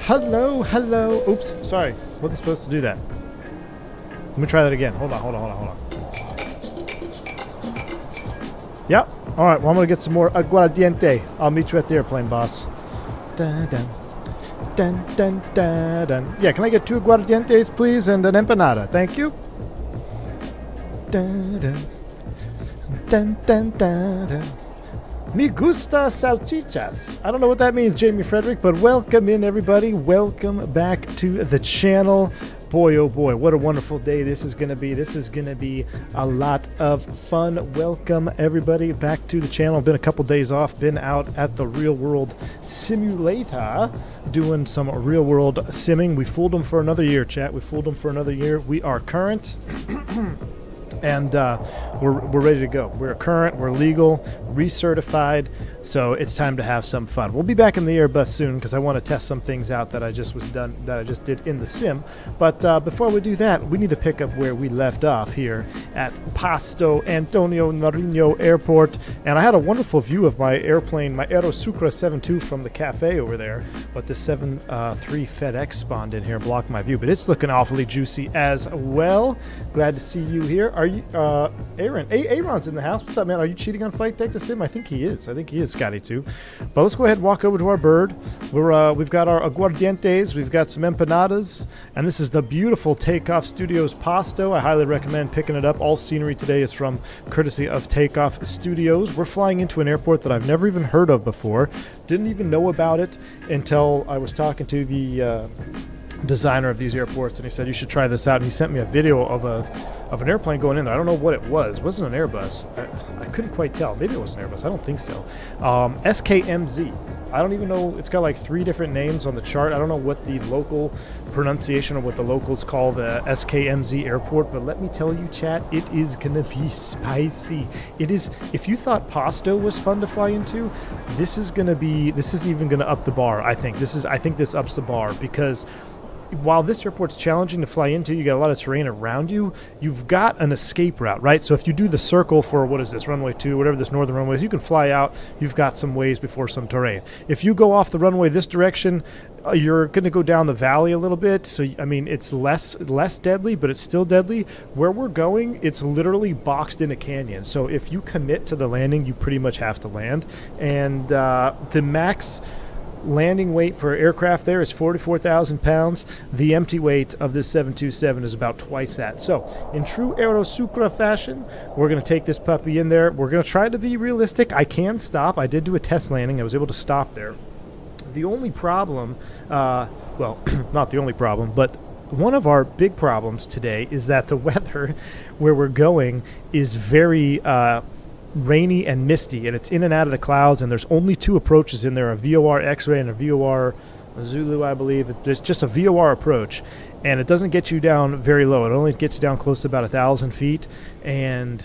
Hello, hello. Oops, sorry. Wasn't supposed to do that. Let me try that again. Hold on. Yep. All right, well, I'm going to get some more aguardiente. I'll meet you at the airplane, boss. Dun, dun, dun, dun, dun, dun. Yeah, can I get 2 aguardientes, please, and an empanada? Thank you. Dun, dun, dun, dun, dun, dun. Me gusta salchichas. I don't know what that means, Jamie Frederick, but welcome in, everybody. Welcome back to the channel. Boy, oh boy, what a wonderful day this is going to be. This is going to be a lot of fun. Welcome, everybody, back to the channel. Been a couple days off. Been out at the Real World Simulator doing some Real World simming. We fooled them for another year, chat. We fooled them for another year. We are current. And we're ready to go. We're current, we're legal, recertified, so it's time to have some fun. We'll be back in the Airbus soon because I want to test some things out that I just did in the sim. But before we do that, we need to pick up where we left off here at Pasto Antonio Nariño Airport. And I had a wonderful view of my airplane, my Aerosucra 72 from the cafe over there. But the 7-3 FedEx spawned in here and blocked my view. But it's looking awfully juicy as well. Glad to see you here. Are you, Aaron? Aaron's in the house. What's up, man? Are you cheating on Flightbox to sim? I think he is. Scotty, too. But let's go ahead and walk over to our bird. We've got our aguardientes. We've got some empanadas. And this is the beautiful Takeoff Studios Pasto. I highly recommend picking it up. All scenery today is from courtesy of Takeoff Studios. We're flying into an airport that I've never even heard of before. Didn't even know about it until I was talking to the designer of these airports, and he said you should try this out, and he sent me a video of an airplane going in there. I don't know what it was. It wasn't an Airbus. I couldn't quite tell. Maybe it was an Airbus. I don't think so. SKMZ. I don't even know. It's got like 3 different names on the chart. I don't know what the local pronunciation or what the locals call the SKMZ airport, but let me tell you, chat, it is gonna be spicy. It is. If you thought Pasto was fun to fly into, this is even gonna up the bar. I think this ups the bar, because while this airport's challenging to fly into, you got a lot of terrain around you, you've got an escape route, right? So if you do the circle for, what is this, runway 2, whatever this northern runway is, you can fly out, you've got some ways before some terrain. If you go off the runway this direction, you're going to go down the valley a little bit, so I mean it's less deadly, but it's still deadly. Where we're going, it's literally boxed in a canyon, so if you commit to the landing, you pretty much have to land. And the max landing weight for aircraft there is 44,000 pounds. The empty weight of this 727 is about twice that. So in true Aerosucra fashion, we're going to take this puppy in there. We're going to try to be realistic. I can stop. I did do a test landing. I was able to stop there. The only problem, well, not the only problem, but one of our big problems today is that the weather where we're going is very rainy and misty, and it's in and out of the clouds, and there's only 2 approaches in there, a VOR X-ray and a VOR Zulu, I believe. It's just a VOR approach, and it doesn't get you down very low. It only gets you down close to about 1,000 feet, and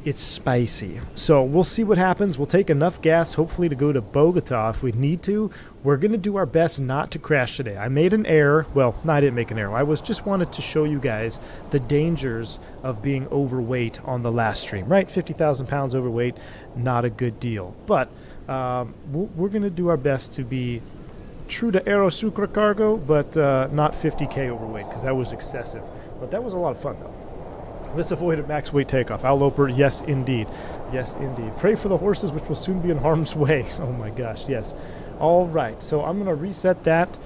it's spicy. So we'll see what happens. We'll take enough gas, hopefully, to go to Bogota if we need to. We're going to do our best not to crash today. I made an error. Well, no, I didn't make an error. I just wanted to show you guys the dangers of being overweight on the last stream, right? 50,000 pounds overweight, not a good deal. But we're going to do our best to be true to Aerosucra cargo, but not 50K overweight, because that was excessive. But that was a lot of fun, though. Let's avoid a max weight takeoff. Al Loper, yes, indeed. Yes, indeed. Pray for the horses, which will soon be in harm's way. Oh, my gosh, yes. All right, so I'm going to reset that.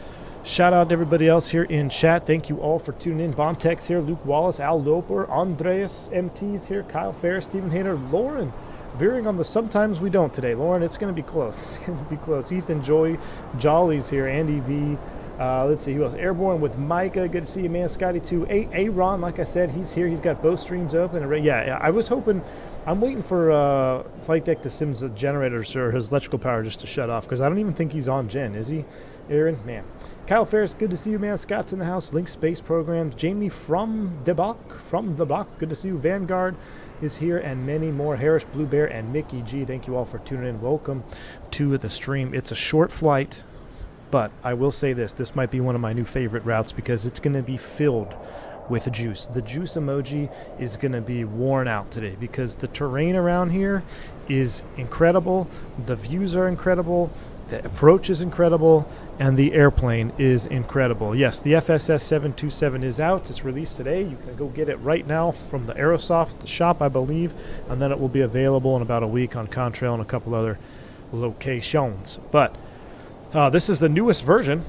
Shout out to everybody else here in chat. Thank you all for tuning in. Bombtex here, Luke Wallace, Al Loper, Andreas MT's here, Kyle Fair, Stephen Hayner, Lauren. Veering on the sometimes we don't today. Lauren, it's going to be close. It's going to be close. Ethan Joy, Jolly's here, Andy V. Let's see, who else? Airborne with Micah. Good to see you, man. Scotty, too. Aaron, like I said, he's here. He's got both streams open. Yeah, I was hoping. I'm waiting for Flight Deck to sim's generators or his electrical power just to shut off, because I don't even think he's on gen, is he, Aaron? Man. Kyle Ferris, good to see you, man. Scott's in the house. Link Space Programs. Jamie from the block. Good to see you. Vanguard is here, and many more. Harris, Blue Bear, and Mickey G. Thank you all for tuning in. Welcome to the stream. It's a short flight. But I will say this might be one of my new favorite routes, because it's going to be filled with juice. The juice emoji is going to be worn out today, because the terrain around here is incredible. The views are incredible. The approach is incredible, and the airplane is incredible. Yes, the FSS 727 is out. It's released today. You can go get it right now from the Aerosoft shop, I believe, and then it will be available in about a week on Contrail and a couple other locations. But this is the newest version,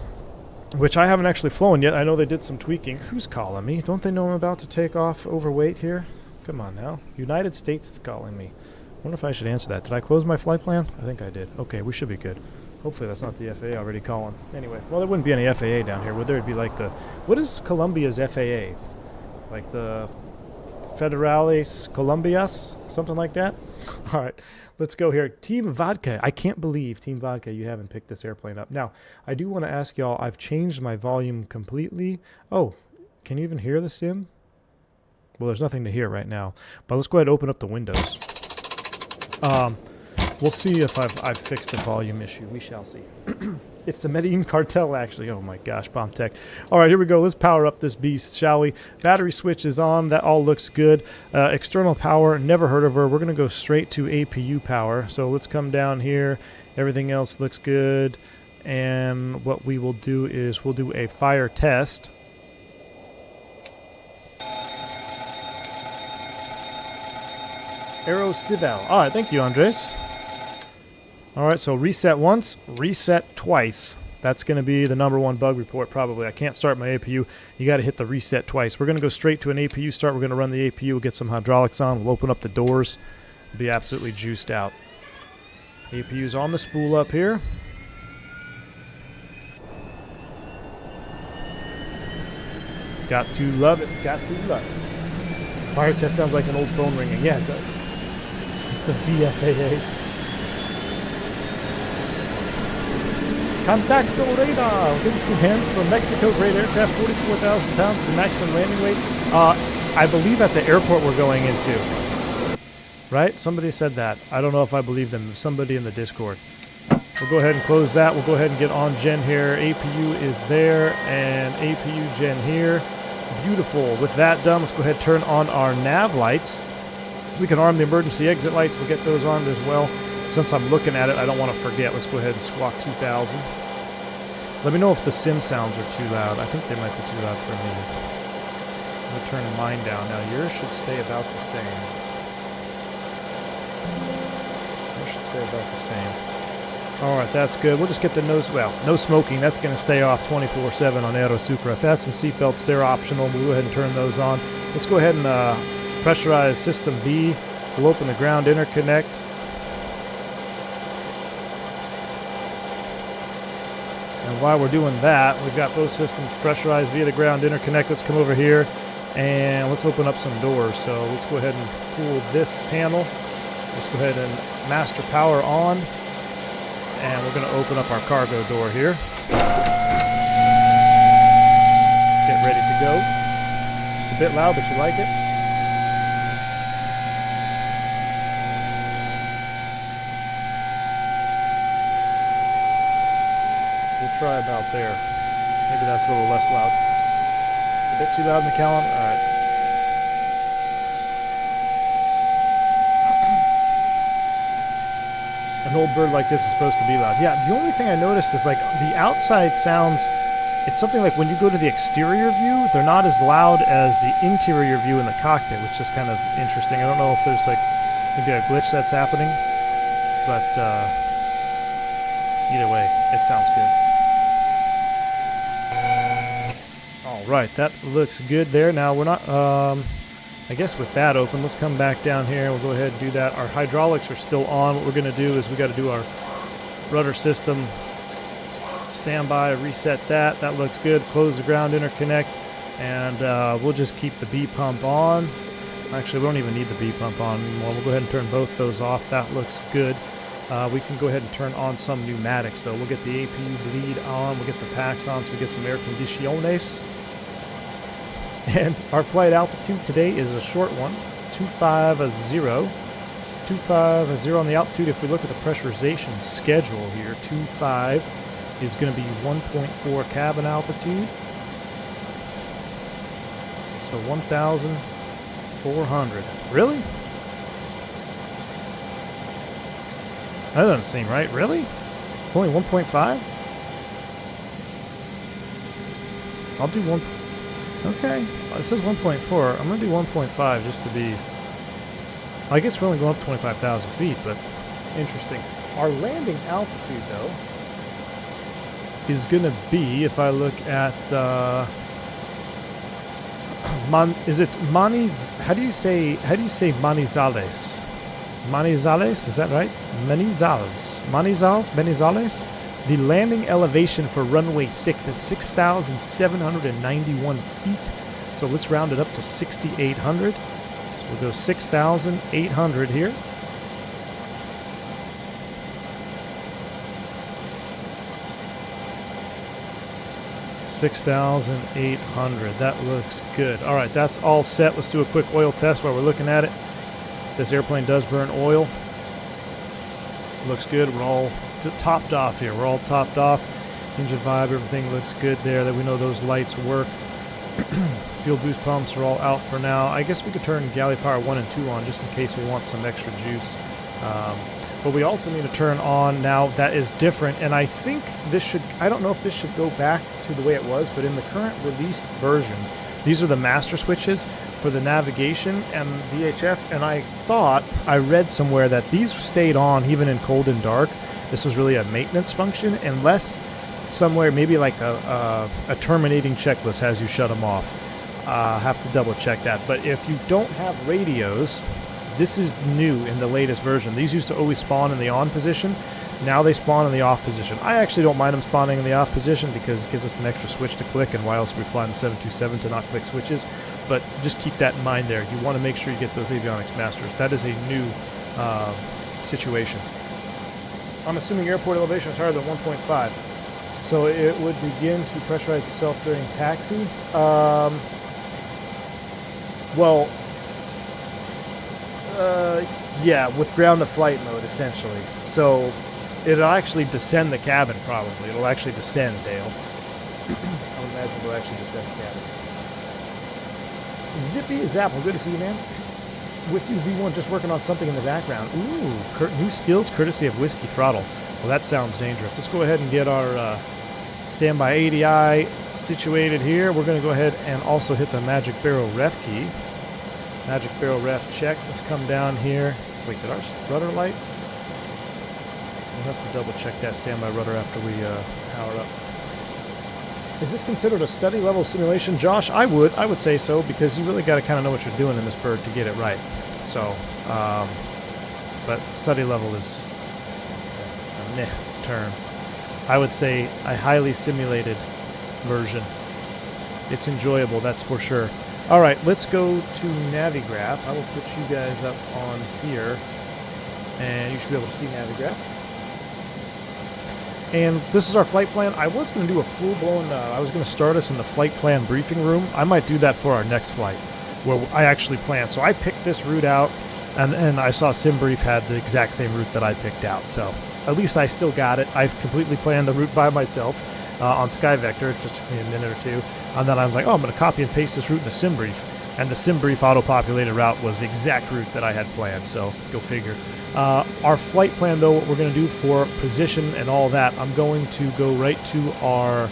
which I haven't actually flown yet. I know they did some tweaking. Who's calling me? Don't they know I'm about to take off overweight here? Come on now. United States is calling me. I wonder if I should answer that. Did I close my flight plan? I think I did. Okay, we should be good. Hopefully that's not the FAA already calling. Anyway, well, there wouldn't be any FAA down here, would there? It'd be like the... What is Colombia's FAA? Like the Federales Colombias? Something like that? All right, let's go here. Team Vodka. I can't believe, Team Vodka, you haven't picked this airplane up. Now, I do want to ask y'all, I've changed my volume completely. Oh, can you even hear the sim? Well, there's nothing to hear right now. But let's go ahead and open up the windows. We'll see if I've fixed the volume issue. We shall see. It's the Medellin cartel, actually. Oh my gosh, Bomb Tech. All right, here we go. Let's power up this beast, shall we? Battery switch is on. That all looks good. External power, never heard of her. We're going to go straight to APU power. So let's come down here. Everything else looks good. And what we will do is we'll do a fire test. Aero Civil. All right, thank you, Andres. All right, so reset once, reset twice. That's going to be the #1 bug report probably. I can't start my APU. You got to hit the reset twice. We're going to go straight to an APU start. We're going to run the APU. We'll get some hydraulics on. We'll open up the doors. We'll be absolutely juiced out. APU's on the spool up here. Got to love it. Got to love it. Fire test sounds like an old phone ringing. Yeah, it does. It's the VFAA. Contacto radar. Didn't see him from Mexico. Great aircraft, 44,000 pounds is the maximum landing weight. I believe at the airport we're going into. Right? Somebody said that. I don't know if I believe them. Somebody in the Discord. We'll go ahead and close that. We'll go ahead and get on gen here. APU is there and APU gen here. Beautiful. With that done, let's go ahead and turn on our nav lights. We can arm the emergency exit lights. We'll get those on as well. Since I'm looking at it, I don't want to forget. Let's go ahead and squawk 2000. Let me know if the sim sounds are too loud. I think they might be too loud for me. I'm going to turn mine down. Now, yours should stay about the same. Yours should stay about the same. All right, that's good. We'll just get the no smoking. That's going to stay off 24/7 on Aero Super FS. And seatbelts, they're optional. We'll go ahead and turn those on. Let's go ahead and pressurize System B. We'll open the ground interconnect. And while we're doing that, we've got both systems pressurized via the ground interconnect. Let's come over here and let's open up some doors. So let's go ahead and pull this panel. Let's go ahead and master power on. And we're going to open up our cargo door here. Get ready to go. It's a bit loud, but you like it? Try about there. Maybe that's a little less loud. A bit too loud in the calendar? Alright. An old bird like this is supposed to be loud. Yeah, the only thing I noticed is like the outside sounds, it's something like when you go to the exterior view, they're not as loud as the interior view in the cockpit, which is kind of interesting. I don't know if there's like maybe a glitch that's happening, but either way, it sounds good. Right, that looks good there. Now we're not, I guess with that open, let's come back down here. We'll go ahead and do that. Our hydraulics are still on. What we're going to do is we got to do our rudder system standby, reset that. That looks good. Close the ground interconnect, and we'll just keep the B pump on. Actually, we don't even need the B pump on anymore. We'll go ahead and turn both those off. That looks good. We can go ahead and turn on some pneumatics. So we'll get the APU bleed on. We'll get the packs on so we get some air condiciones. And our flight altitude today is a short one, 250. 250 on the altitude. If we look at the pressurization schedule here, 25 is going to be 1.4 cabin altitude. So 1,400. Really? That doesn't seem right. Really? It's only 1.5? I'll do one. Okay. It says 1.4. I'm going to do 1.5 just to be... I guess we're only going up 25,000 feet, but interesting. Our landing altitude, though, is going to be, if I look at... is it Maniz? How do you say Manizales? Manizales, is that right? Manizales? The landing elevation for runway 6 is 6,791 feet. So let's round it up to 6,800. So we'll go 6,800 here. $6,800. That looks good. All right, that's all set. Let's do a quick oil test while we're looking at it. This airplane does burn oil. Looks good. We're all topped off here. We're all topped off. Engine vibe, everything looks good there. That we know those lights work. Fuel boost pumps are all out for now. I guess we could turn galley power 1 and 2 on just in case we want some extra juice. But we also need to turn on now. That is different, and I think this should, I don't know if this should go back to the way it was, but in the current released version, these are the master switches for the navigation and VHF, and I thought I read somewhere that these stayed on even in cold and dark. This was really a maintenance function, unless somewhere maybe like a terminating checklist has you shut them off. Have to double check that. But if you don't have radios, this is new in the latest version. These used to always spawn in the on position. Now they spawn in the off position. I actually don't mind them spawning in the off position because it gives us an extra switch to click, and why else are we flying the 727 to not click switches? But just keep that in mind there. You want to make sure you get those avionics masters. That is a new situation. I'm assuming airport elevation is higher than 1.5. So it would begin to pressurize itself during taxi. Yeah, with ground to flight mode, essentially. So it'll actually descend the cabin, probably. It'll actually descend, Dale. I would imagine it'll actually descend the cabin. Zippy Zapple, good to see you, man. With you, V1, just working on something in the background. Ooh, new skills courtesy of Whiskey Throttle. Well, that sounds dangerous. Let's go ahead and get our standby ADI situated here. We're going to go ahead and also hit the Magic Barrel ref key. Magic Barrel ref check. Let's come down here. Wait, did our rudder light? We'll have to double check that standby rudder after we power up. Is this considered a study level simulation, Josh? I would say so, because you really got to kind of know what you're doing in this bird to get it right. So, but study level is a meh term. I would say a highly simulated version. It's enjoyable, that's for sure. All right, let's go to Navigraph. I will put you guys up on here, and you should be able to see Navigraph. And this is our flight plan. I was going to do a full-blown, I was going to start us in the flight plan briefing room. I might do that for our next flight, where I actually plan. So I picked this route out, and I saw SimBrief had the exact same route that I picked out. So at least I still got it. I've completely planned the route by myself on SkyVector. It just took me a minute or two. And then I was like, oh, I'm going to copy and paste this route into SimBrief. And the SimBrief auto-populated route was the exact route that I had planned, so go figure. Our flight plan, though, what we're going to do for position and all that, I'm going to go right to our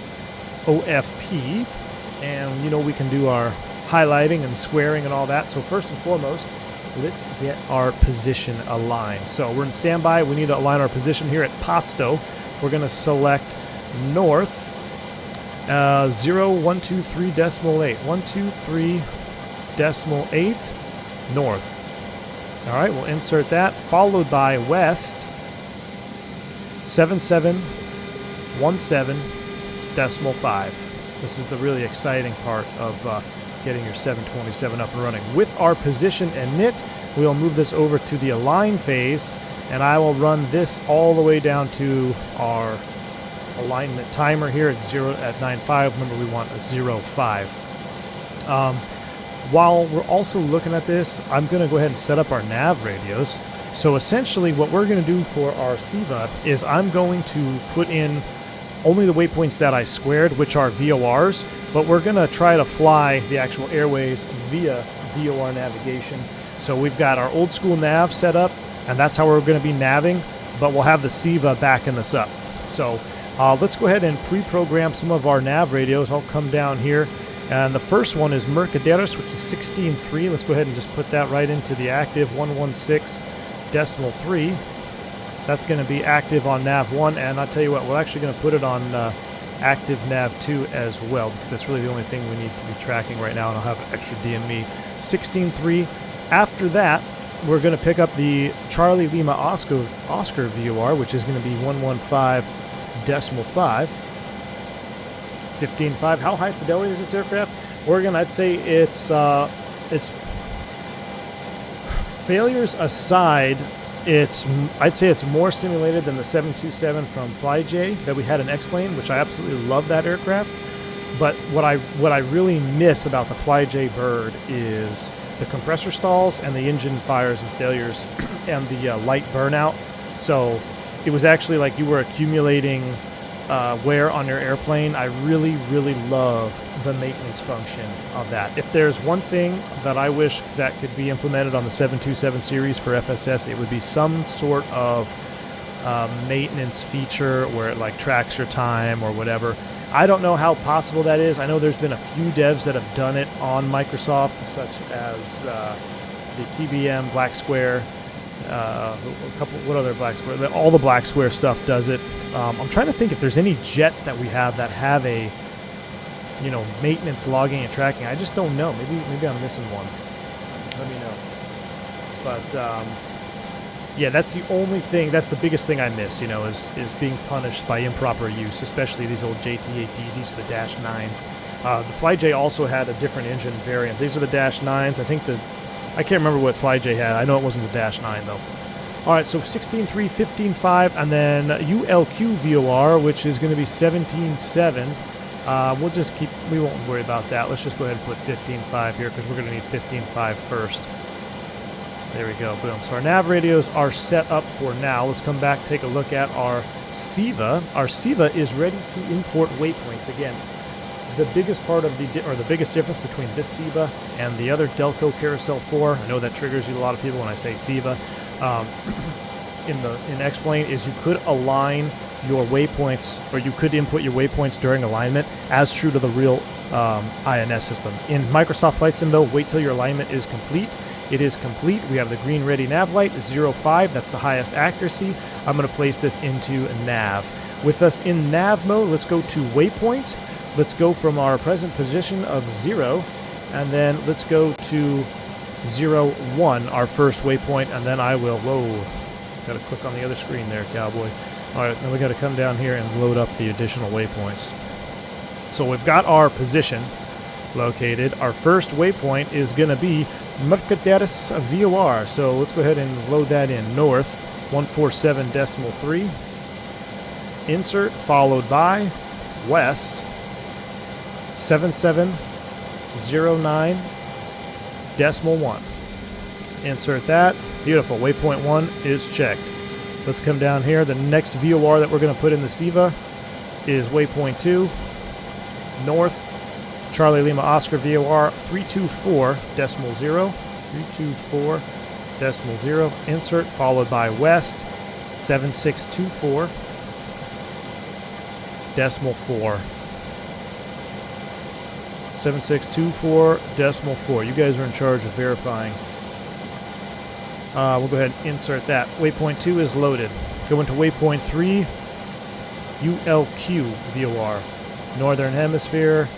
OFP, and, you know, we can do our highlighting and squaring and all that. So first and foremost, let's get our position aligned. So we're in standby. We need to align our position here at Pasto. We're going to select north, 123.8. 123.8 north. All right, we'll insert that, followed by west, 7717.5. This is the really exciting part of getting your 727 up and running. With our position init, we'll move this over to the align phase, and I will run this all the way down to our alignment timer here at 9.5. Remember, we want a 0.5. While we're also looking at this, I'm going to go ahead and set up our nav radios. So essentially what we're going to do for our SIVA is I'm going to put in only the waypoints that I squared, which are VORs, but we're going to try to fly the actual airways via VOR navigation. So we've got our old school nav set up, and that's how we're going to be navving, but we'll have the SIVA backing this up. So let's go ahead and pre-program some of our nav radios. I'll come down here. And the first one is Mercaderes, which is 16.3. Let's go ahead and just put that right into the active 116.3. That's going to be active on nav 1. And I'll tell you what, we're actually going to put it on active nav 2 as well, because that's really the only thing we need to be tracking right now. And I'll have extra DME 16.3. After that, we're going to pick up the Charlie Lima Oscar VOR, which is going to be 115.5. 15.5. How high fidelity is this aircraft? Oregon, I'd say it's failures aside, I'd say it's more simulated than the 727 from FlyJ that we had in X-Plane, which I absolutely love that aircraft. But what I really miss about the FlyJ bird is the compressor stalls and the engine fires and failures and the light burnout. So it was actually like you were accumulating wear on your airplane. I really, really love the maintenance function of that. If there's one thing that I wish that could be implemented on the 727 series for FSS, it would be some sort of maintenance feature where it like tracks your time or whatever. I don't know how possible that is. I know there's been a few devs that have done it on Microsoft, such as the TBM Black Square, a couple. What other Black Square? All the Black Square stuff does it. I'm trying to think if there's any jets that we have that have a, maintenance logging and tracking. I just don't know. Maybe I'm missing one. Let me know. But yeah, that's the only thing. That's the biggest thing I miss. Is being punished by improper use, especially these old JT8D. These are the Dash 9s. The FlyJ also had a different engine variant. These are the Dash 9s. I can't remember what FlyJ had. I know it wasn't the Dash 9 though. All right, so 16.3, 15.5, and then ULQ VOR, which is going to be 17.7. We won't worry about that. Let's just go ahead and put 15.5 here because we're going to need 15.5 first. There we go, boom. So our nav radios are set up for now. Let's come back, take a look at our SEVA. Our SEVA is ready to import waypoints. Again, the biggest part of the biggest difference between this SEVA and the other Delco Carousel 4, I know that triggers you a lot of people when I say SEVA, in X-Plane, is you could align your waypoints, or you could input your waypoints during alignment as true to the real INS system. In Microsoft Flight Sim, though, wait till your alignment is complete. It is complete. We have the green ready nav light, 0.5. That's the highest accuracy. I'm going to place this into nav. With us in nav mode, let's go to waypoint. Let's go from our present position of 0, and then let's go to 0.1, our first waypoint, and then I will, got to click on the other screen there, cowboy. All right, then we got to come down here and load up the additional waypoints. So we've got our position located. Our first waypoint is going to be Mercaderes VOR. So let's go ahead and load that in. North, 147.3. Insert, followed by west, 7709.1. Insert that. Beautiful. Waypoint 1 is checked. Let's come down here. The next VOR that we're going to put in the SEVA is waypoint 2. North, Charlie Lima Oscar VOR 324.0. 324.0. Insert, followed by west, 7624.4. 7624.4. You guys are in charge of verifying. We'll go ahead and insert that. Waypoint 2 is loaded. Go into waypoint 3, ULQ VOR. Northern Hemisphere,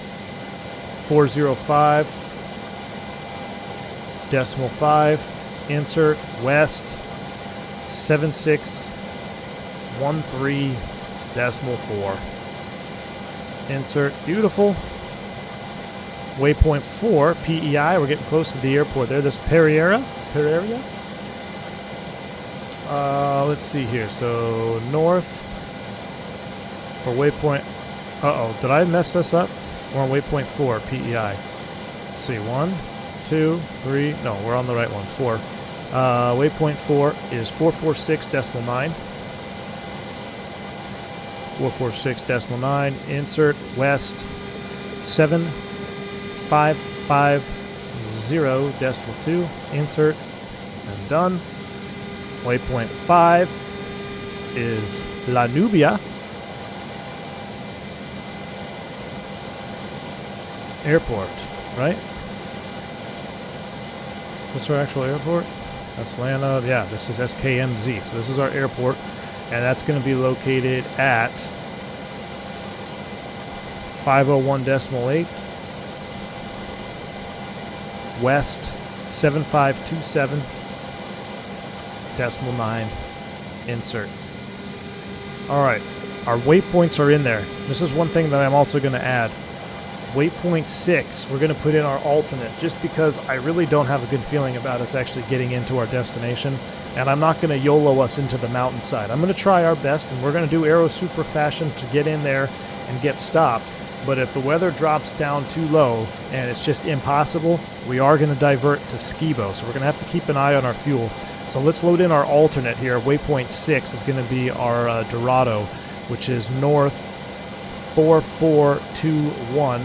405.5. Insert, west, 7613.4. Insert, beautiful. Waypoint 4, PEI. We're getting close to the airport there. This Pereira. Let's see here. So north for waypoint. Did I mess this up? We're on waypoint 4, PEI. Let's see. 1, 2, 3. No, we're on the right one. 4. Waypoint 4 is 446.9. 446.9. Insert, west, 7550.2. Insert, and done. Waypoint 5 is La Nubia, airport, right? This is our actual airport? That's Atlanta. Yeah, this is SKMZ. So this is our airport, and that's going to be located at 501.8 West 7527.9 insert. All right, our waypoints are in there. This is one thing that I'm also going to add. Waypoint 6, we're going to put in our alternate just because I really don't have a good feeling about us actually getting into our destination, and I'm not going to YOLO us into the mountainside. I'm going to try our best, and we're going to do Aero Super fashion to get in there and get stopped. But if the weather drops down too low and it's just impossible, we are going to divert to Skibo. So we're going to have to keep an eye on our fuel. So let's load in our alternate here. Waypoint 6 is going to be our Dorado, which is north 4421.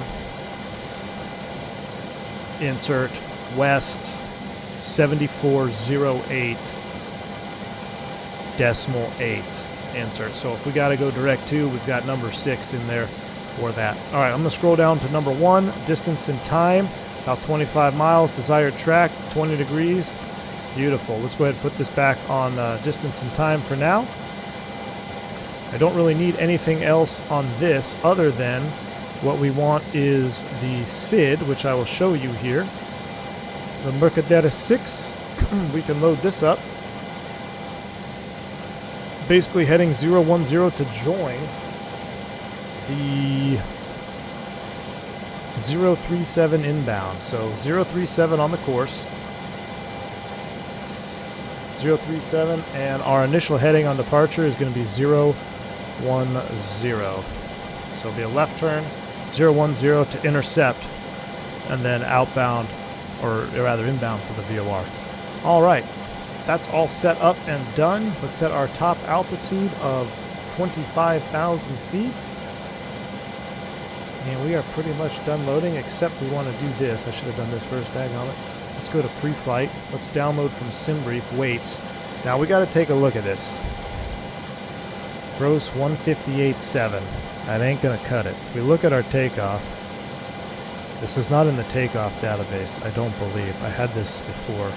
Insert west 7408.8. Insert. So if we got to go direct to, we've got number 6 in there for that. All right, I'm going to scroll down to number 1, distance and time, about 25 miles, desired track, 20 degrees. Beautiful. Let's go ahead and put this back on distance and time for now. I don't really need anything else on this other than what we want is the SID, which I will show you here. The Mercadera 6, we can load this up. Basically heading 010 to join the 037 inbound. So 037 on the course. 037, and our initial heading on departure is going to be 010. So it'll be a left turn, 010 to intercept, and then outbound, or rather inbound to the VOR. All right, that's all set up and done. Let's set our top altitude of 25,000 feet. And we are pretty much done loading, except we want to do this. I should have done this first, daggone it. Let's go to pre-flight. Let's download from SimBrief weights. Now we got to take a look at this. Gross 158.7. That ain't going to cut it. If we look at our takeoff, this is not in the takeoff database, I don't believe. I had this before.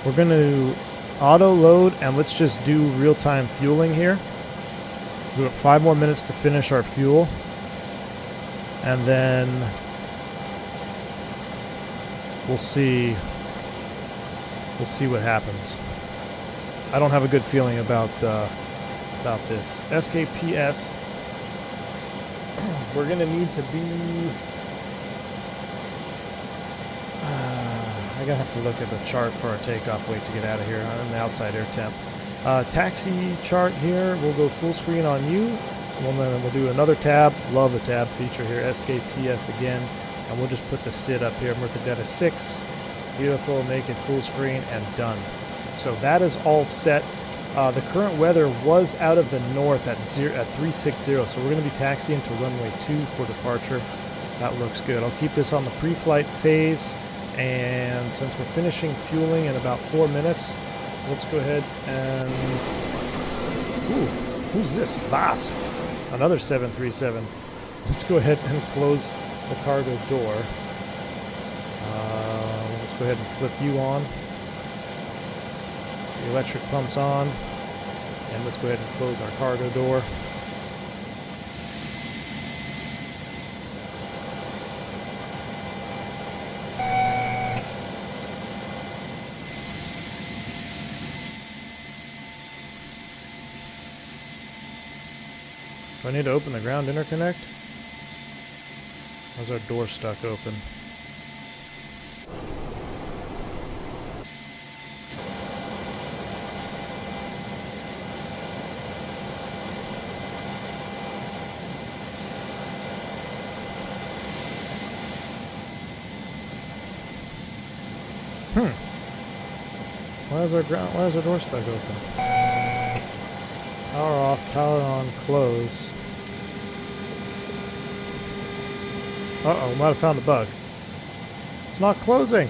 We're going to auto load, and let's just do real-time fueling here. We have 5 more minutes to finish our fuel, and then we'll see what happens. I don't have a good feeling about this. SKPS, we're gonna need to be I'm gonna have to look at the chart for our takeoff weight to get out of here on the outside air temp. Taxi chart here, we'll go full screen on you, and then we'll do another tab. Love the tab feature here, SKPS again, and we'll just put the SID up here, Mercadera 6. Beautiful, make it full screen, and done. So that is all set. The current weather was out of the north at 360, so we're going to be taxiing to runway 2 for departure. That looks good. I'll keep this on the pre-flight phase, and since we're finishing fueling in about 4 minutes, let's go ahead and... Ooh, who's this? VASP. Another 737. Let's go ahead and close the cargo door. Let's go ahead and flip you on. The electric pump's on. And let's go ahead and close our cargo door. Do I need to open the ground interconnect? Or is our door stuck open? Why is our door stuck open? Power off, power on, close. Uh-oh, we might have found a bug. It's not closing.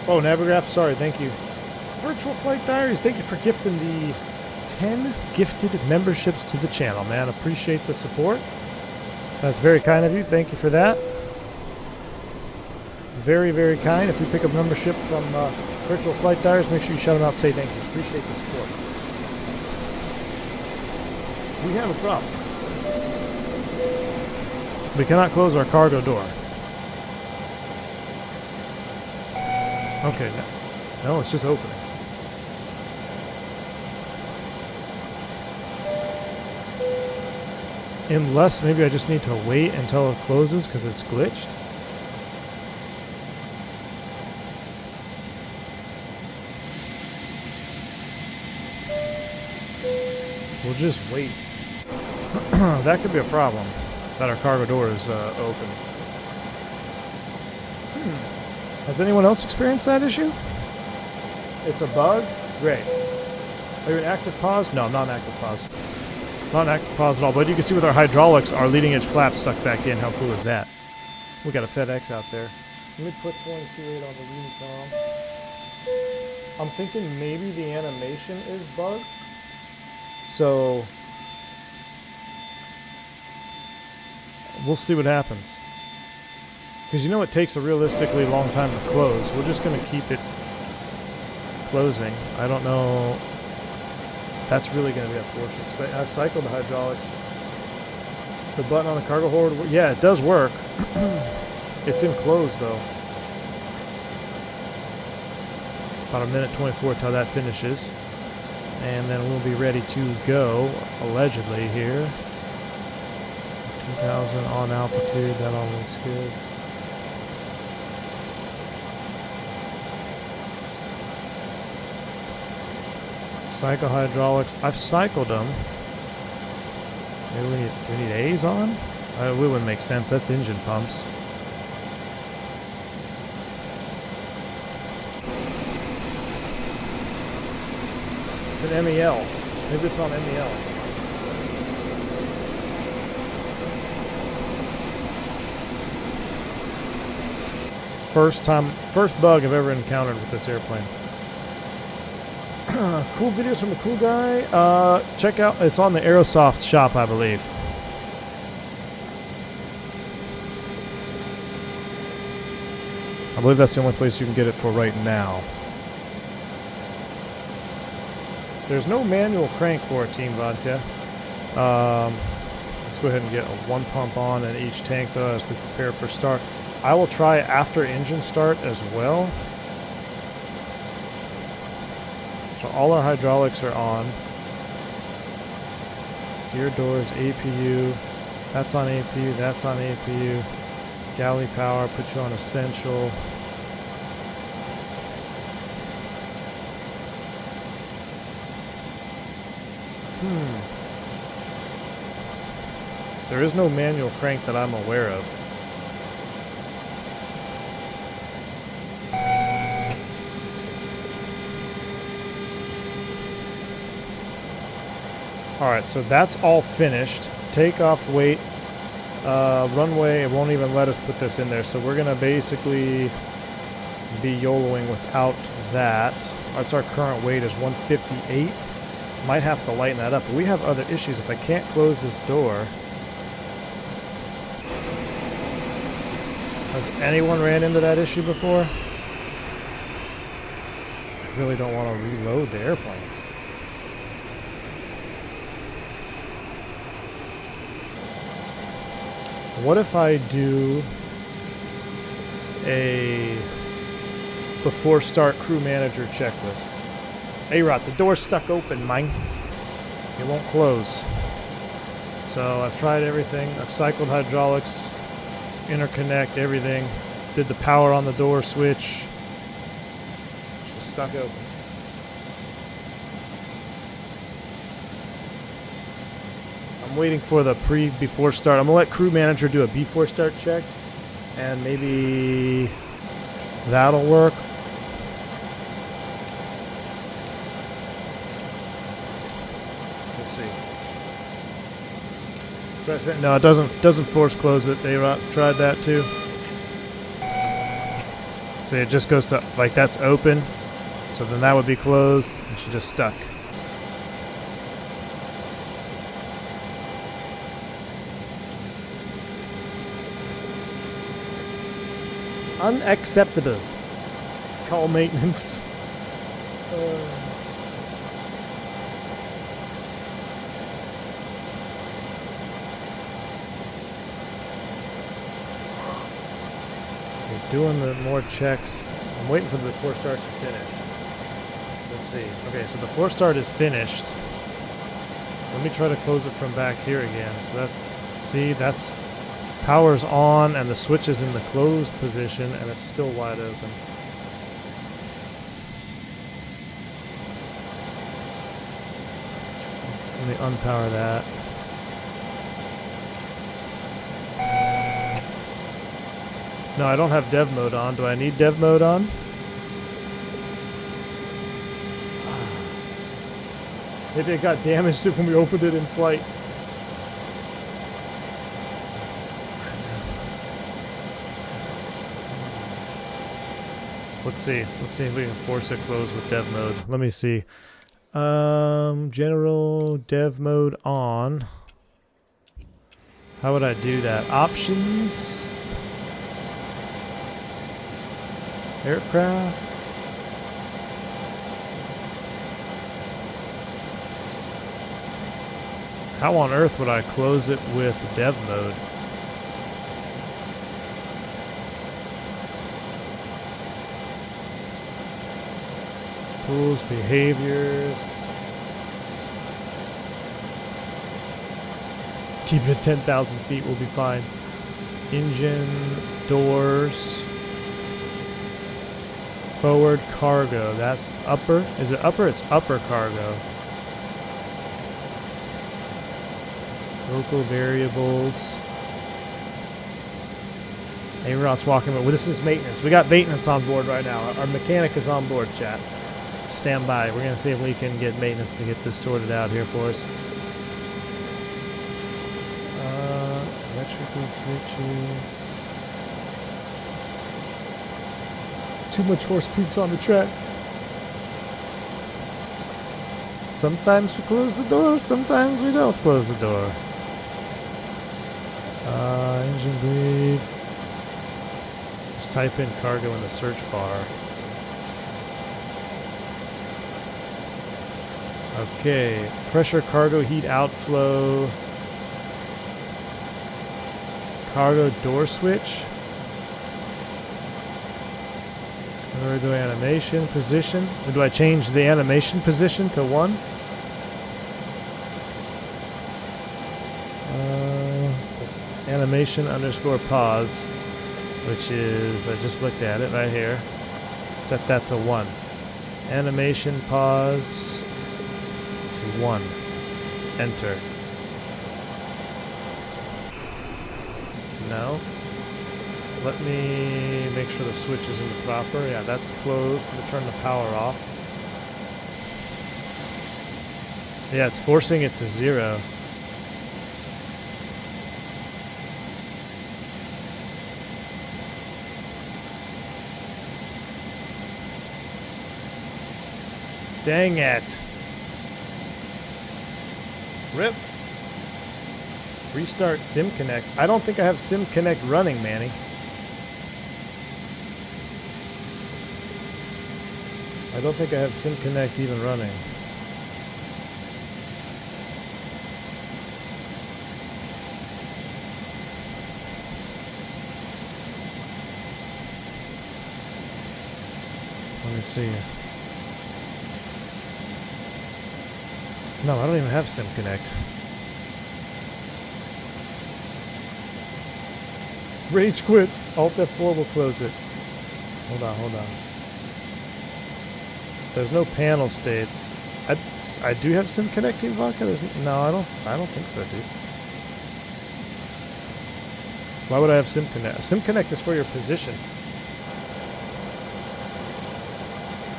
Oh, Navigraph, sorry, thank you. Virtual Flight Diaries, thank you for gifting the 10 gifted memberships to the channel, man. Appreciate the support. That's very kind of you. Thank you for that. Very, very kind. If you pick up membership from Virtual Flight Diaries, make sure you shout them out and say thank you. Appreciate the support. We have a problem. We cannot close our cargo door. Okay, no, it's just open. Unless maybe I just need to wait until it closes because it's glitched. We'll just wait. That could be a problem, that our cargo door is open. Has anyone else experienced that issue? It's a bug? Great. Are you in active pause? No, I'm not in active pause. Not in active pause at all, but you can see with our hydraulics, our leading edge flaps stuck back in. How cool is that? We got a FedEx out there. Let me put 22.8 on the Unicom. I'm thinking maybe the animation is bugged. So we'll see what happens. Because you know it takes a realistically long time to close. We're just going to keep it closing. I don't know. That's really going to be unfortunate. I've cycled the hydraulics. The button on the cargo hold, yeah, it does work. It's in close though. About a minute 24 till that finishes. And then we'll be ready to go, allegedly here. 2000 on altitude, that all looks good. Cycle hydraulics. I've cycled them. Maybe do we need A's on? It wouldn't make sense. That's engine pumps. It's an MEL. Maybe it's on MEL. First bug I've ever encountered with this airplane. Cool videos from the cool guy. Check out, it's on the Aerosoft shop, I believe. I believe that's the only place you can get it for right now. There's no manual crank for it, Team Vodka. Let's go ahead and get one pump on in each tank though as we prepare for start. I will try after engine start as well. So all our hydraulics are on. Gear doors, APU. That's on APU, that's on APU. Galley power, put you on essential. There is no manual crank that I'm aware of. Alright, so that's all finished. Takeoff weight, runway, it won't even let us put this in there. So we're going to basically be YOLOing without that. That's our current weight is 158. Might have to lighten that up. But we have other issues. If I can't close this door... Has anyone ran into that issue before? I really don't want to reload the airplane. What if I do a before start crew manager checklist? Hey Rot, the door's stuck open, mine. It won't close. So I've tried everything. I've cycled hydraulics, interconnect, everything. Did the power on the door switch. It's just stuck open. I'm waiting for the before start. I'm gonna let crew manager do a before start check, and maybe that'll work. Let's see. Press it. No, it doesn't force close it. They tried that too. See, it just goes to like that's open. So then that would be closed, and she just stuck. Unacceptable. Call maintenance. He's doing the more checks. I'm waiting for the 4-star to finish. Let's see. Okay, so the 4-star is finished. Let me try to close it from back here again. So that's, see, that's power's on and the switch is in the closed position and it's still wide open. Let me unpower that. No, I don't have dev mode on. Do I need dev mode on? Maybe it got damaged when we opened it in flight. Let's see. Let's see if we can force it closed with dev mode. Let me see. General dev mode on. How would I do that? Options. Aircraft. How on earth would I close it with dev mode? Tools, behaviors. Keep it at 10,000 feet, we'll be fine. Engine, doors. Forward cargo, that's upper. Is it upper? It's upper cargo. Local variables. Airon's walking, but this is maintenance. We got maintenance on board right now. Our mechanic is on board, chat. Stand by. We're going to see if we can get maintenance to get this sorted out here for us. Electrical switches. Too much horse poops on the tracks. Sometimes we close the door, sometimes we don't close the door. Engine bleed. Just type in cargo in the search bar. Okay, pressure cargo heat outflow. Cargo door switch. Or do animation position? Or do I change the animation position to 1? Animation underscore pause, which is, I just looked at it right here. Set that to 1. Animation pause to 1. Enter. No. Let me make sure the switch is in the proper. Yeah, that's closed. Let me turn the power off. Yeah, it's forcing it to 0. Dang it. RIP. Restart SimConnect. I don't think I have SimConnect running, Manny. I don't think I have SimConnect even running. Let me see. No, I don't even have SimConnect. Rage quit. Alt F4 will close it. Hold on, hold on. There's no panel states. I do have SimConnect in Vodka. No, I don't think so, dude. Why would I have SimConnect? SimConnect is for your position.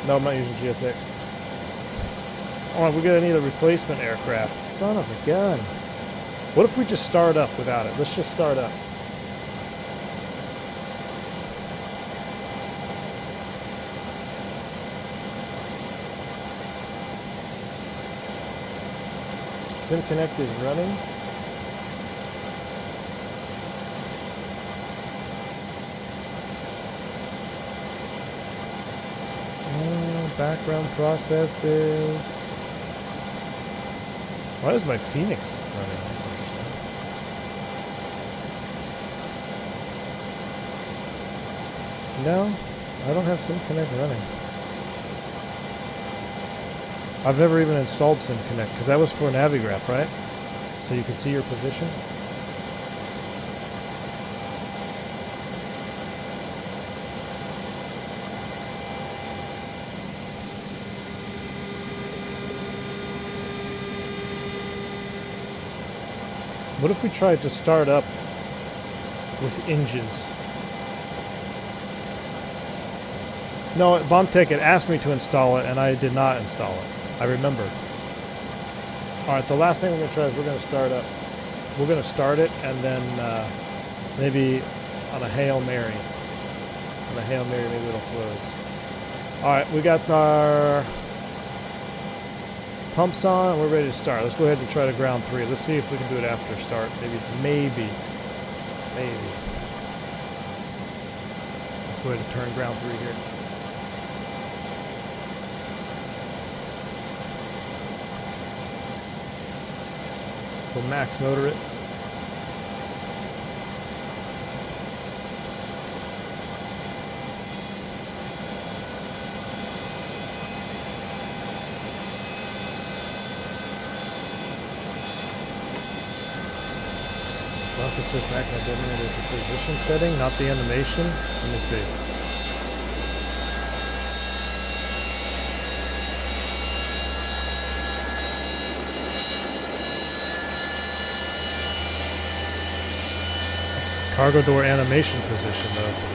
No, I'm not using GSX. Oh, we're gonna need a replacement aircraft. Son of a gun. What if we just start up without it? Let's just start up. SimConnect is running. Background processes. Why is my Fenix running? That's interesting. No, I don't have SimConnect running. I've never even installed SimConnect because that was for Navigraph, right? So you can see your position. What if we tried to start up with engines? No, Bombtech had asked me to install it, and I did not install it. I remember. All right, the last thing we're going to try is we're going to start up. We're going to start it, and then maybe on a Hail Mary. On a Hail Mary, maybe it'll close. All right, we got our pumps on, and we're ready to start. Let's go ahead and try to ground 3. Let's see if we can do it after start. Maybe. Let's go ahead and turn ground 3 here. We'll max motor it. Assist back in the is the position setting, not the animation. Let me see. Cargo door animation position though.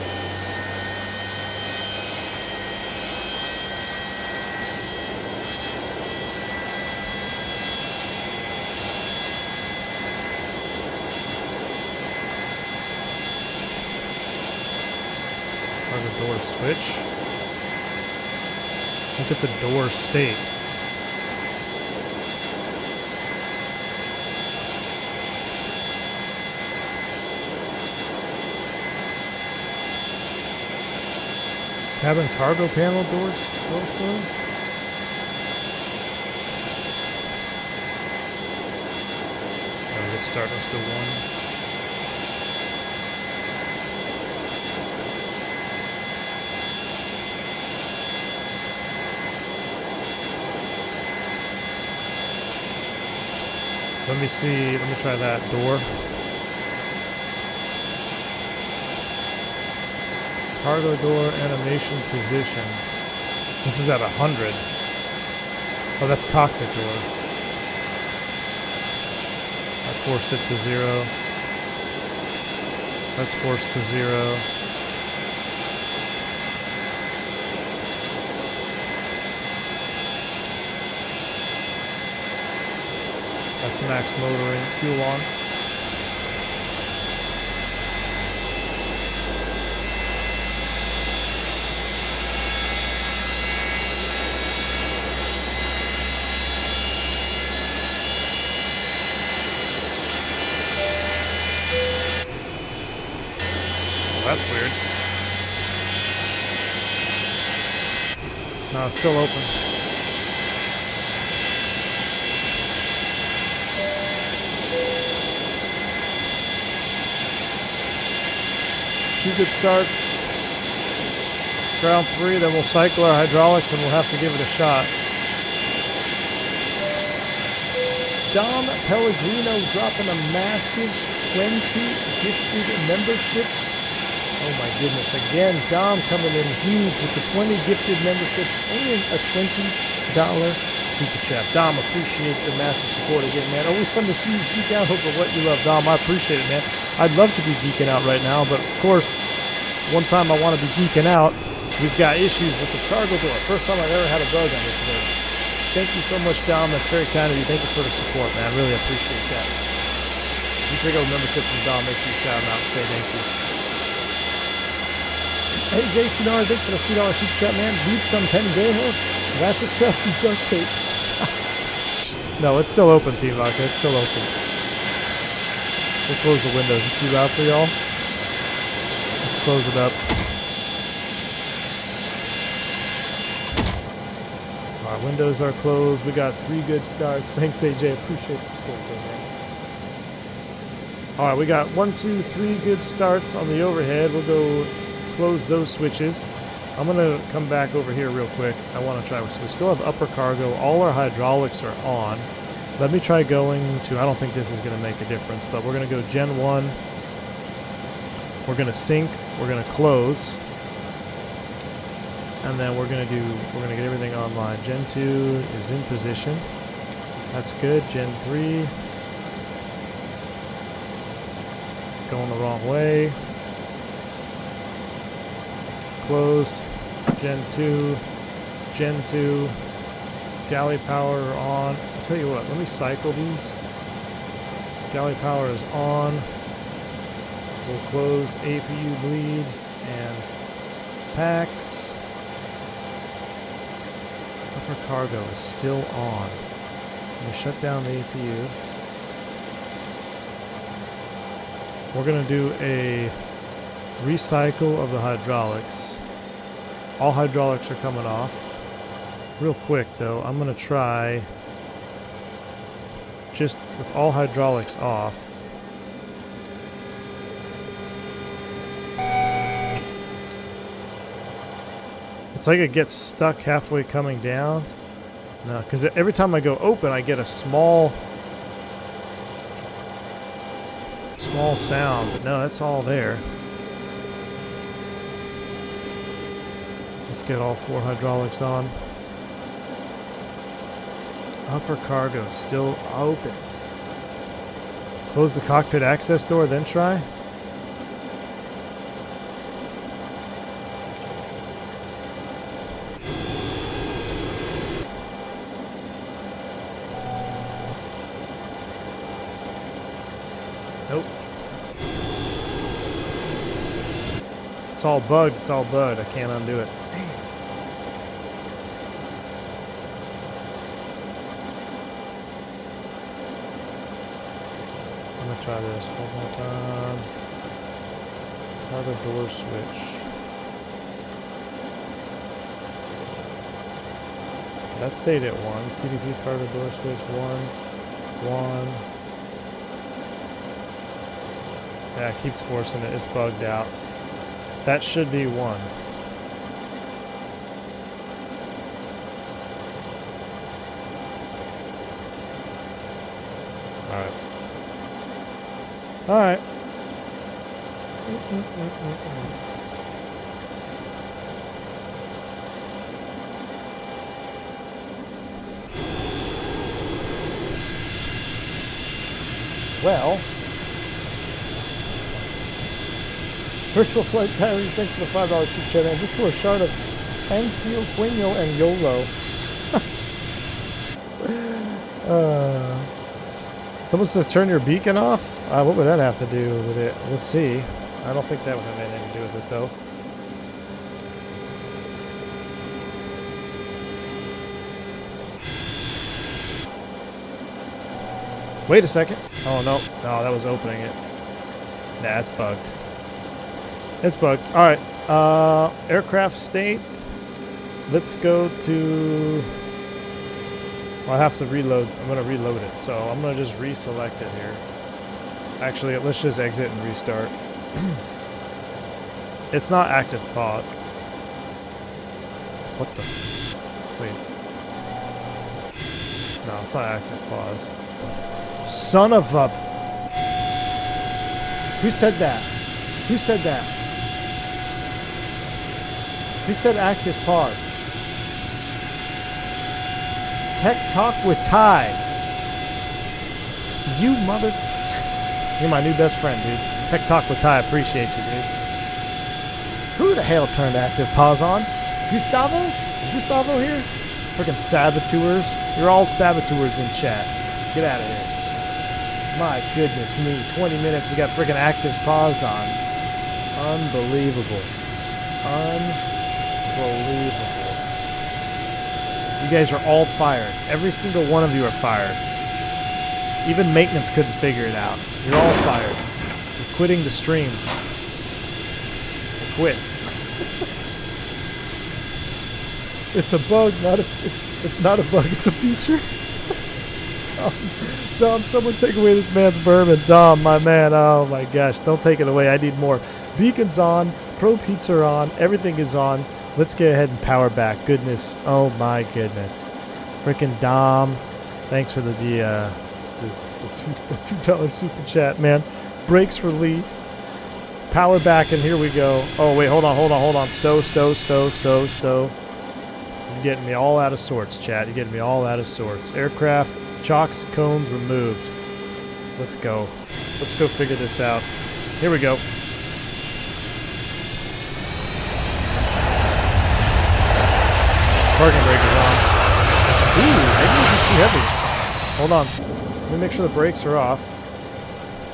Door switch. Look at the door state. Cabin cargo panel doors. Let's start. Let's go 1. Let me try that door. Cargo door animation position. This is at 100. Oh, that's cockpit door. I forced it to 0. That's forced to 0. That's max motoring, fuel on. Well, that's weird. No, it's still open. Two good starts. Ground 3, then we'll cycle our hydraulics and we'll have to give it a shot. Dom Pellegrino dropping a massive 20 gifted memberships. Oh my goodness. Again, Dom coming in huge with the 20 gifted memberships and a $20 super chat. Dom, appreciate the massive support again, man. Always fun to see you geek out over what you love, Dom. I appreciate it, man. I'd love to be geeking out right now, but of course, one time I want to be geeking out, we've got issues with the cargo door. First time I've ever had a bug on this thing. Thank you so much, Dom. That's very kind of you. Thank you for the support, man. I really appreciate that. You pick up a membership from Dom, make sure you shout him out and say thank you. Hey, Jason R, thanks for the $3 super chat, man. Beat some pendejos. Ratchet traps and duct tape. No, it's still open, Team Vodka. It's still open. We'll close the windows. It's too loud for y'all. Let's close it up. Our windows are closed. We got 3 good starts. Thanks, AJ. Appreciate the support, man. All right, we got 1, 2, 3 good starts on the overhead. We'll go close those switches. I'm going to come back over here real quick. I want to try. So we still have upper cargo. All our hydraulics are on. Let me try going to, I don't think this is going to make a difference, but we're going to go Gen 1. We're going to sync. We're going to close. And then we're going to get everything online. Gen 2 is in position. That's good. Gen 3. Going the wrong way. Closed. Gen 2. Gen 2. Galley power on. I'll tell you what, let me cycle these. Galley power is on. We'll close APU bleed and packs. Upper cargo is still on. Let me shut down the APU. We're going to do a recycle of the hydraulics. All hydraulics are coming off. Real quick though, I'm going to try just with all hydraulics off. It's like it gets stuck halfway coming down. No, because every time I go open, I get a small sound. But no, that's all there. Let's get all 4 hydraulics on. Upper cargo still open. Close the cockpit access door, then try. Nope. If it's all bugged, it's all bugged. I can't undo it. Try this one more time. Another door switch. That stayed at 1. CDP cargo door switch 1. Yeah, it keeps forcing it. It's bugged out. That should be 1. Alright. Alright. Well, Virtual Flight Diary, thanks for the $5 super chat, and just for a shard of Antio, Quino, and YOLO. Someone says turn your beacon off? What would that have to do with it? Let's see. I don't think that would have anything to do with it, though. Wait a second. Oh, no. No, that was opening it. Nah, it's bugged. It's bugged. All right. Aircraft state. Let's go to... Well, I have to reload. I'm going to reload it. So I'm going to just reselect it here. Actually, let's just exit and restart. It's not active pod. What the... Wait. No, it's not active pause. Son of a... Who said that? Who said that? Who said active pause? Tech Talk with Ty. You mother... You're my new best friend, dude. Tech Talk with Ty. Appreciate you, dude. Who the hell turned active pause on? Gustavo? Is Gustavo here? Freaking saboteurs. You're all saboteurs in chat. Get out of here. My goodness me. 20 minutes. We got freaking active pause on. Unbelievable. Unbelievable. You guys are all fired. Every single one of you are fired. Even maintenance couldn't figure it out. You're all fired. You're quitting the stream. Quit. It's a bug, it's not a bug, it's a feature. Dom, someone take away this man's bourbon. Dom, my man, oh my gosh, don't take it away, I need more. Beacon's on, probe heats are on, everything is on. Let's get ahead and power back. Goodness, oh my goodness. Freaking Dom, thanks for the $2 super chat, man. Brakes released. Power back, and here we go. Oh, wait, hold on. Stow. You're getting me all out of sorts, chat. You're getting me all out of sorts. Aircraft, chocks, cones removed. Let's go. Let's go figure this out. Here we go. Parking brake is on. Ooh, maybe it'll be too heavy. Hold on. Let me make sure the brakes are off.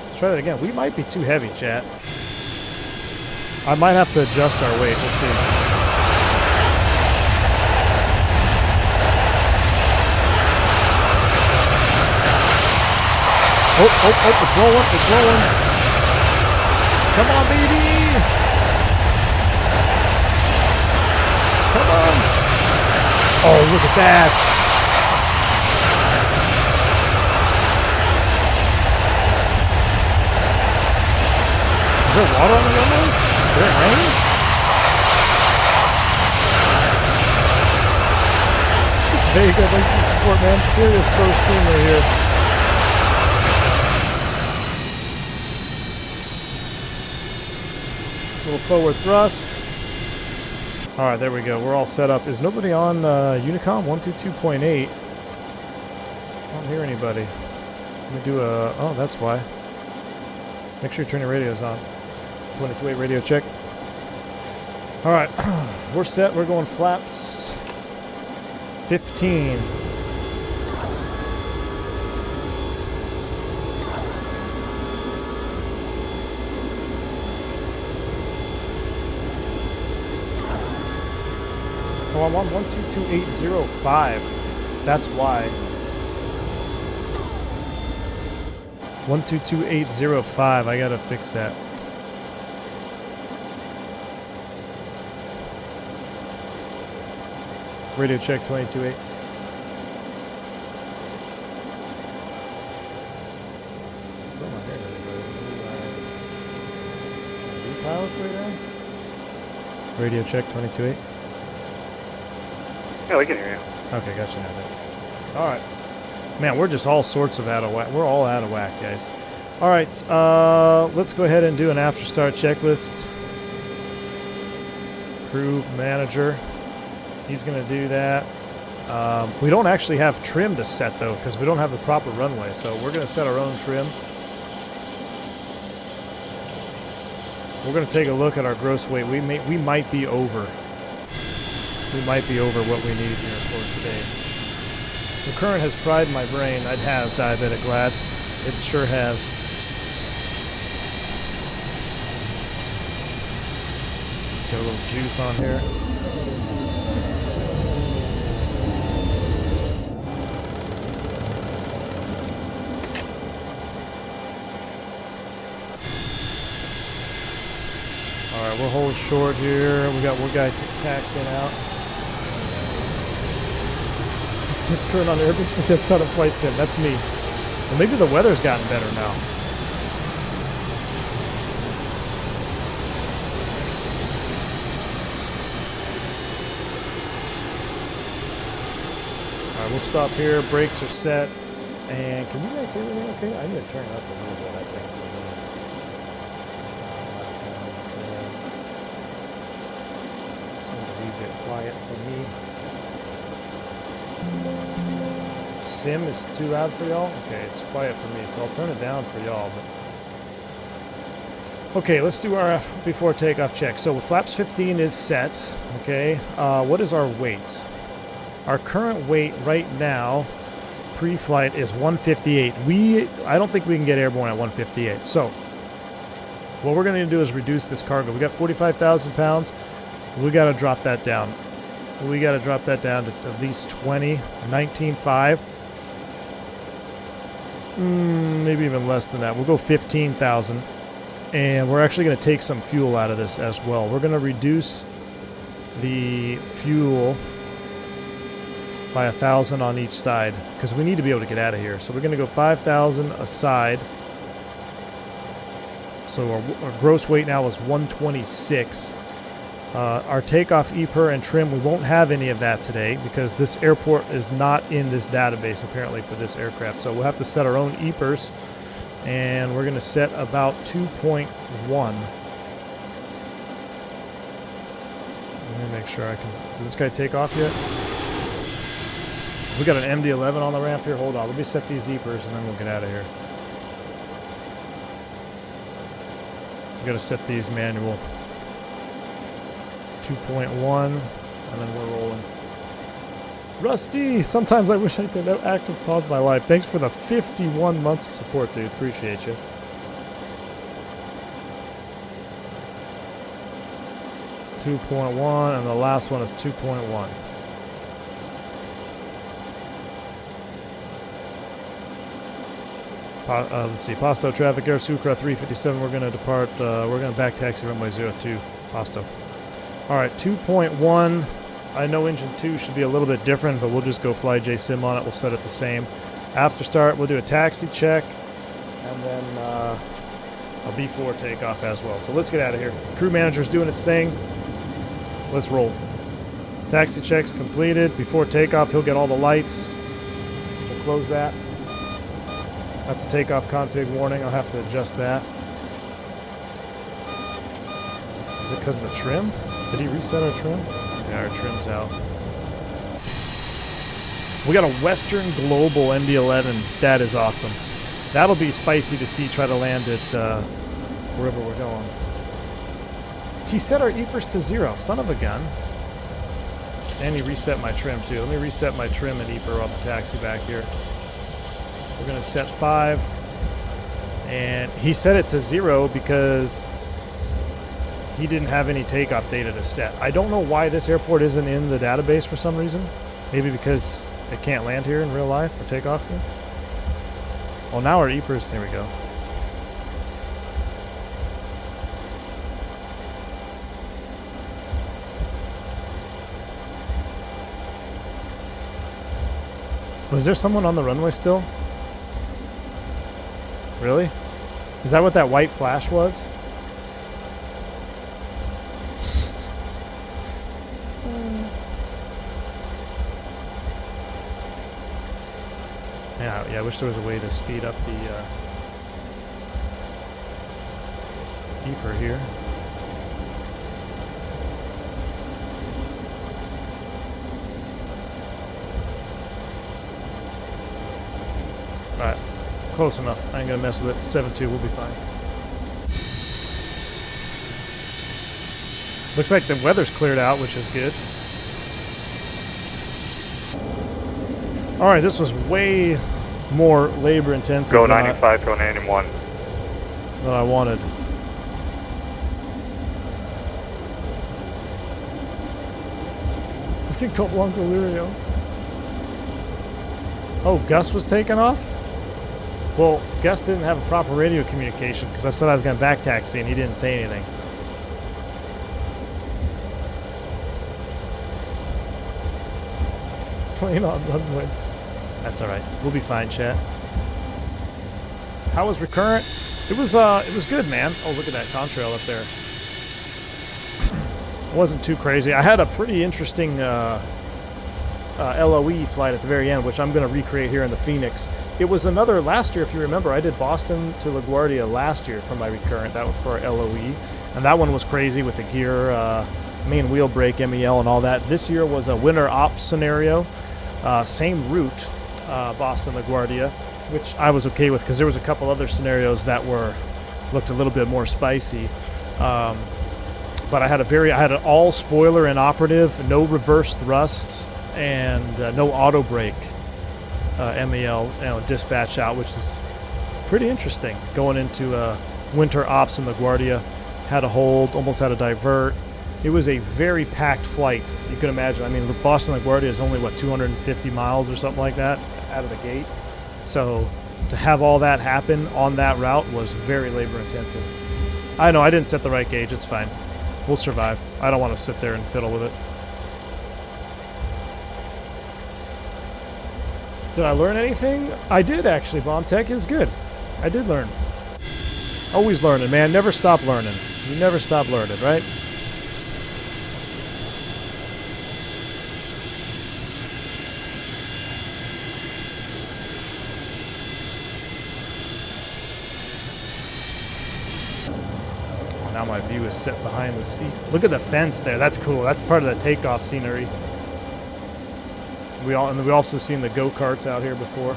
Let's try that again. We might be too heavy, chat. I might have to adjust our weight. We'll see. Oh, it's rolling. Come on, baby. Come on. Oh, look at that. Is there water on the runway? Did it rain? Very good, thank you for support, man. Serious pro streamer here. Little forward thrust. Alright, there we go. We're all set up. Is nobody on Unicom 122.8? I don't hear anybody. Let me do a... Oh, that's why. Make sure you turn your radios on. 22.8 radio check. Alright, we're set. We're going flaps 15. Oh, I'm on 122805. That's why. 122805. I gotta fix that. Radio check 22.8. Still not hearing anybody. Pilots right now? Radio check 22.8. Yeah, we can hear you. Okay, gotcha now, thanks. Alright. Man, we're just all sorts of out of whack. We're all out of whack, guys. Alright, let's go ahead and do an after start checklist. Crew manager. He's going to do that. We don't actually have trim to set, though, because we don't have the proper runway. So we're going to set our own trim. We're going to take a look at our gross weight. We might be over. We might be over what we need here for today. The current has fried my brain. It has, diabetic lad. It sure has. Get a little juice on here. Alright, we'll hold short here. We got one guy taxiing out. It's current on Airbus forgets how to flight sim. That's me. Well, maybe the weather's gotten better now. Alright, we'll stop here. Brakes are set. And can you guys hear me okay? I need to turn it up a little bit, I think. Quiet for me. Sim is too loud for y'all? Okay, it's quiet for me, so I'll turn it down for y'all. But okay, let's do our before takeoff check. So flaps 15 is set. Okay, what is our weight? Our current weight right now, pre-flight, is 158. I don't think we can get airborne at 158. So what we're going to do is reduce this cargo. We got 45,000 pounds. We got to drop that down. We got to drop that down to at least 19.5. maybe even less than that. We'll go 15,000. And we're actually going to take some fuel out of this as well. We're going to reduce the fuel by 1,000 on each side because we need to be able to get out of here. So we're going to go 5,000 aside. So our gross weight now is 126. Our takeoff EPR and trim, we won't have any of that today because this airport is not in this database apparently for this aircraft. So we'll have to set our own EPRs, and we're going to set about 2.1. Let me make sure I can... Did this guy take off yet? We got an MD-11 on the ramp here. Hold on. Let me set these EPRs, and then we'll get out of here. We got to set these manual. 2.1, and then we're rolling. Rusty, sometimes I wish I could active pause my life. Thanks for the 51 months of support, dude. Appreciate you. .1, and the last one is 2.1. Let's see, Pasto traffic, Air Sucre 357. We're going to depart. We're going to back taxi runway 02, Pasto. All right, 2.1. I know engine 2 should be a little bit different, but we'll just go fly JSIM on it. We'll set it the same. After start, we'll do a taxi check, and then a B4 takeoff as well. So let's get out of here. Crew manager's doing its thing. Let's roll. Taxi check's completed. Before takeoff, he'll get all the lights. We'll close that. That's a takeoff config warning. I'll have to adjust that. Is it because of the trim? Did he reset our trim? Yeah, our trim's out. We got a Western Global MD-11. That is awesome. That'll be spicy to see try to land it wherever we're going. He set our EPRs to 0. Son of a gun. And he reset my trim too. Let me reset my trim and EPR off the taxi back here. We're going to set 5. And he set it to 0 because he didn't have any takeoff data to set. I don't know why this airport isn't in the database for some reason. Maybe because it can't land here in real life or take off here. Well, now our EPRs, there we go. Was there someone on the runway still? Really? Is that what that white flash was? Yeah, I wish there was a way to speed up the EPR here. Alright, close enough. I ain't gonna mess with it. 7.2, we'll be fine. Looks like the weather's cleared out, which is good. Alright, this was way more labor intensive. Go 95, go 91. Than I wanted. We can call Blanco Lirio. Oh, Gus was taken off? Well, Gus didn't have a proper radio communication because I said I was going to back taxi and he didn't say anything. Plane on runway. That's all right. We'll be fine, chat. How was recurrent? It was good, man. Oh, look at that contrail up there. It wasn't too crazy. I had a pretty interesting LOE flight at the very end, which I'm going to recreate here in the Fenix. It was another last year, if you remember. I did Boston to LaGuardia last year for my recurrent. That was for our LOE, and that one was crazy with the gear, main wheel brake, MEL, and all that. This year was a winter ops scenario. Same route, Boston LaGuardia, which I was okay with because there was a couple other scenarios that looked a little bit more spicy. But I had an all spoiler and operative, no reverse thrust, and no auto brake MEL dispatch out, which is pretty interesting going into winter ops in LaGuardia. Had a hold, almost had a divert. It was a very packed flight. You can imagine. I mean, Boston LaGuardia is only, what, 250 miles or something like that out of the gate. So to have all that happen on that route was very labor intensive. I know I didn't set the right gauge. It's fine. We'll survive. I don't want to sit there and fiddle with it. Did I learn anything? I did, actually. Bomb tech is good. I did learn. Always learning, man. Never stop learning. You never stop learning, right? Now my view is set behind the seat. Look at the fence there. That's cool. That's part of the takeoff scenery. We also seen the go-karts out here before.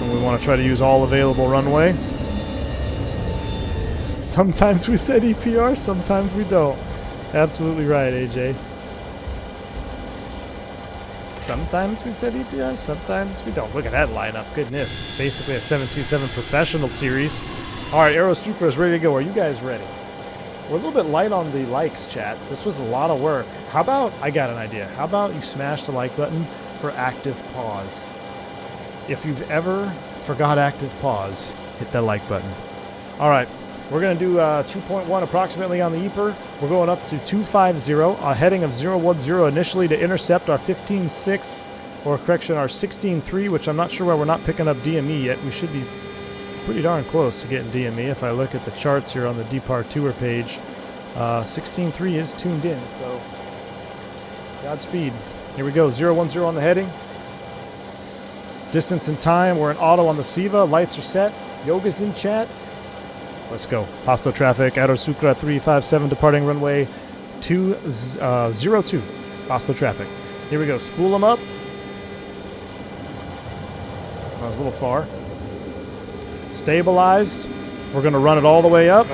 And we want to try to use all available runway. Sometimes we set EPR, sometimes we don't. Absolutely right, AJ. Sometimes we set EPR, sometimes we don't. Look at that lineup. Goodness. Basically a 727 professional series. All right, Aero Super is ready to go. Are you guys ready? We're a little bit light on the likes, chat. This was a lot of work. How about, I got an idea. How about you smash the like button for active pause? If you've ever forgot active pause, hit that like button. All right, we're going to do 2.1 approximately on the EPR. We're going up to 250, a heading of 010 initially to intercept our 15.6, or correction, our 16.3, which I'm not sure why we're not picking up DME yet. We should be pretty darn close to getting DME. If I look at the charts here on the Depart Tour page, 16.3 is tuned in, so Godspeed. Here we go, 010 on the heading. Distance and time, we're in auto on the SIVA. Lights are set. Yoga's in chat. Let's go. Pasto traffic, Aero Sucre 357, departing runway 202. Pasto traffic. Here we go, spool them up. That was a little far. Stabilized. We're going to run it all the way up.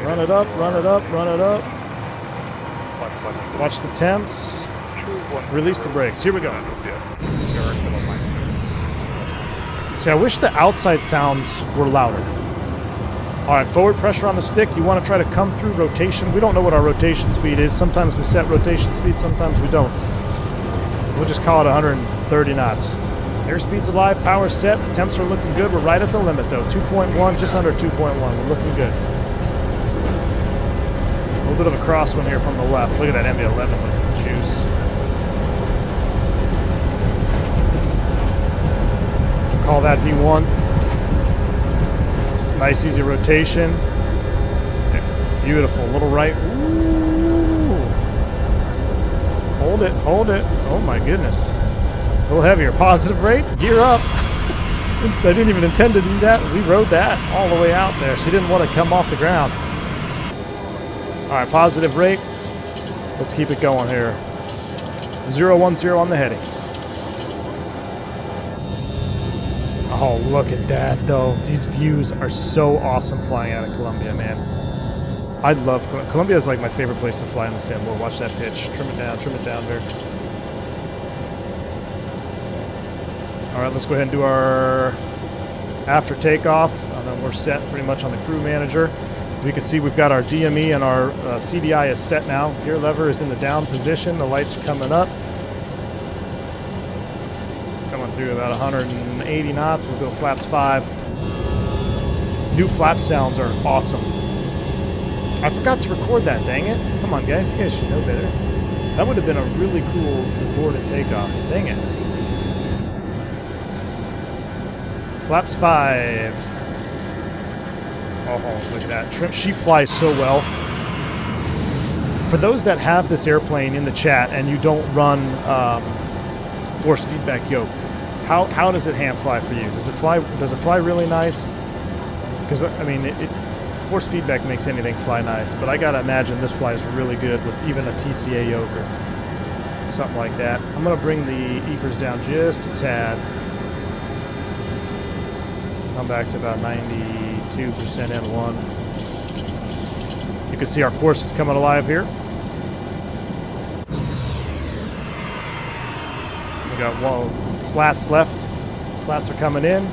Run it up, run it up, run it up. Watch the temps. Release the brakes. Here we go. See, I wish the outside sounds were louder. All right, forward pressure on the stick. You want to try to come through rotation. We don't know what our rotation speed is. Sometimes we set rotation speed, sometimes we don't. We'll just call it 130 knots. Airspeed's alive, power set, temps are looking good. We're right at the limit though, 2.1, just under 2.1. We're looking good. A little bit of a crosswind here from the left. Look at that MV-11 with juice. Call that V1. Nice easy rotation. Beautiful, little right. Ooh. Hold it, hold it. Oh my goodness. A little heavier. Positive rate, gear up. I didn't even intend to do that. We rode that all the way out there. She didn't want to come off the ground. All right, positive rate. Let's keep it going here. 010 on the heading. Oh, look at that, though. These views are so awesome flying out of Colombia, man. I love Colombia. Is like my favorite place to fly in the San Juan. Watch that pitch. Trim it down there. All right, let's go ahead and do our after takeoff, and then we're set pretty much on the crew manager. We can see we've got our DME and our CDI is set now. Gear lever is in the down position. The lights are coming up. Coming through about 180 knots. We'll go flaps 5. New flap sounds are awesome. I forgot to record that, dang it. Come on, guys. You guys should know better. That would have been a really cool board and takeoff. Dang it. Flaps 5. Oh, look at that. Trim. She flies so well. For those that have this airplane in the chat and you don't run force feedback yoke, how does it hand fly for you? Does it fly really nice? Because I mean, force feedback makes anything fly nice, but I gotta imagine this flies really good with even a TCA yoke or something like that. I'm gonna bring the EPRs down just a tad. Come back to about 92% N1. You can see our course is coming alive here. We got slats left. Slats are coming in.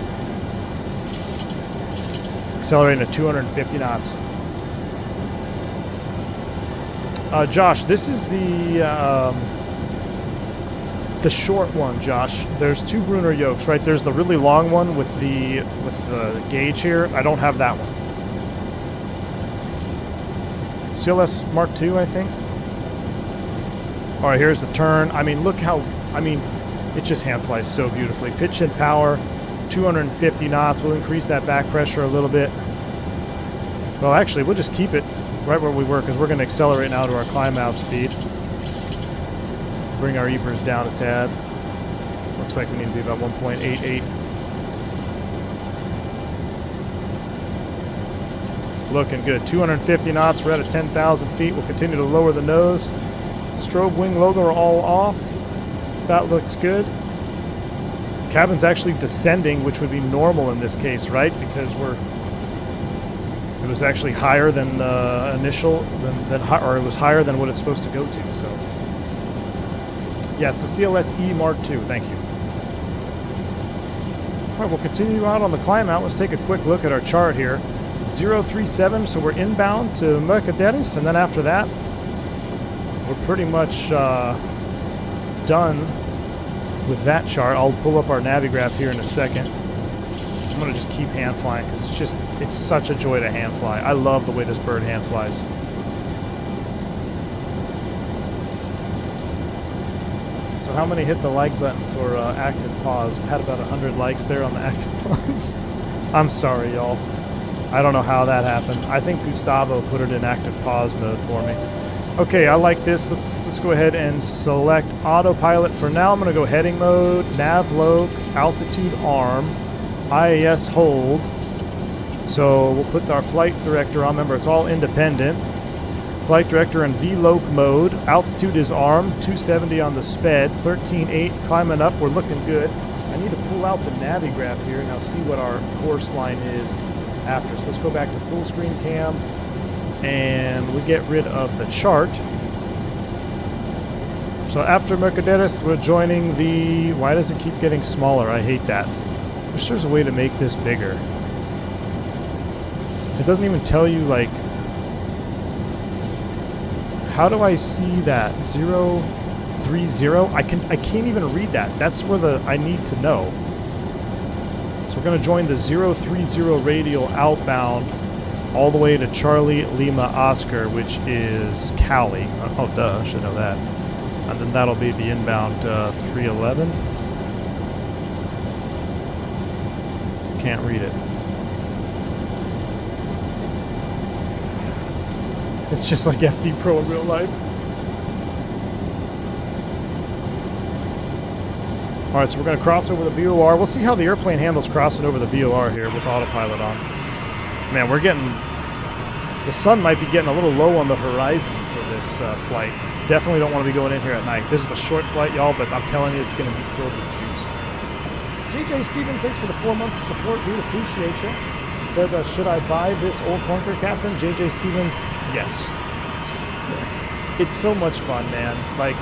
Accelerating at 250 knots. Josh, this is the short one, Josh. There's two Brunner yokes, right? There's the really long one with the gauge here. I don't have that one. CLS Mark II, I think. All right, here's the turn. I mean, look how, it just hand flies so beautifully. Pitch and power, 250 knots. We'll increase that back pressure a little bit. Well, actually, we'll just keep it right where we were because we're going to accelerate now to our climb out speed. Bring our EPers down a tad. Looks like we need to be about 1.88. Looking good. 250 knots. We're at 10,000 feet. We'll continue to lower the nose. Strobe wing logo are all off. That looks good. Cabin's actually descending, which would be normal in this case, right? Because it was actually higher than initial, or it was higher than what it's supposed to go to. So, yes, the CLS-E Mark II. Thank you. All right, we'll continue out on the climb out. Let's take a quick look at our chart here. 037, so we're inbound to Mercaderes, and then after that, we're pretty much done with that chart. I'll pull up our Navigraph here in a second. I'm going to just keep hand flying because it's such a joy to hand fly. I love the way this bird hand flies. So how many hit the like button for active pause? We had about 100 likes there on the active pause. I'm sorry, y'all. I don't know how that happened. I think Gustavo put it in active pause mode for me. Okay, I like this. Let's go ahead and select autopilot for now. I'm going to go heading mode, nav loc, altitude arm, IAS hold. So we'll put our flight director on. Remember, it's all independent. Flight director in VLOC mode. Altitude is arm, 270 on the SPED, 13.8 climbing up. We're looking good. I need to pull out the Navigraph here and I'll see what our course line is after. So let's go back to full screen cam and we get rid of the chart. So after Mercaderes, we're joining the... Why does it keep getting smaller? I hate that. I wish there's a way to make this bigger. It doesn't even tell you, like... How do I see that? 030? I can't even read that. That's where I need to know. So we're going to join the 030 radial outbound all the way to Charlie Lima Oscar, which is Cali. Oh, duh, I should know that. And then that'll be the inbound 311. Can't read it. It's just like FD Pro in real life. All right, so we're going to cross over the VOR. We'll see how the airplane handles crossing over the VOR here with autopilot on. Man, we're getting... The sun might be getting a little low on the horizon for this flight. Definitely don't want to be going in here at night. This is a short flight, y'all, but I'm telling you, it's going to be filled with juice. JJ Stevens, thanks for the 4 months of support. We appreciate you. Said, should I buy this old clunker, Captain? JJ Stevens, yes. It's so much fun, man. Like,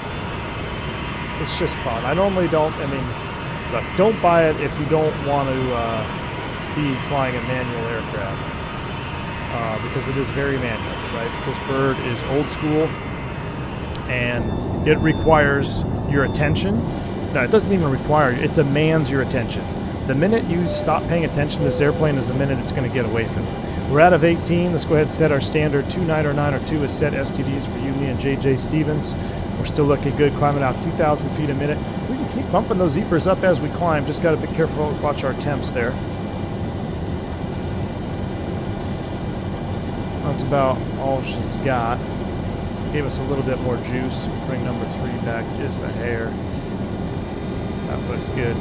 it's just fun. I normally don't, look, don't buy it if you don't want to be flying a manual aircraft. Because it is very manual, right? This bird is old school, and it requires your attention. No, it doesn't even require you. It demands your attention. The minute you stop paying attention to this airplane is the minute it's going to get away from you. We're out of 18. Let's go ahead and set our standard 290902 as set STDs for you, me, and JJ Stevens. We're still looking good, climbing out 2,000 feet a minute. We can keep bumping those EPers up as we climb. Just got to be careful, watch our temps there. That's about all she's got. Gave us a little bit more juice. Bring number 3 back just a hair. That looks good.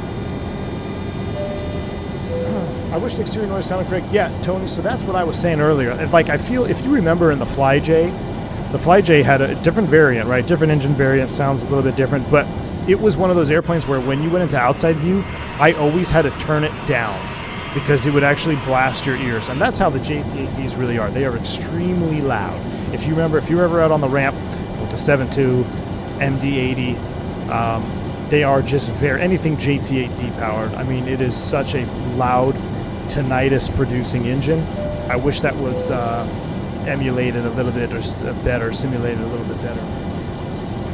I wish the exterior noise sounded correct. Yeah, Tony, so that's what I was saying earlier. Like, I feel, if you remember in the FlyJ had a different variant, right? Different engine variant, sounds a little bit different, but it was one of those airplanes where when you went into outside view, I always had to turn it down because it would actually blast your ears. And that's how the JT8Ds really are. They are extremely loud. If you remember, if you're ever out on the ramp with the 7.2, MD-80, they are just anything JT8D powered. I mean, it is such a loud, tinnitus-producing engine. I wish that was emulate it a little bit or better, simulate it a little bit better.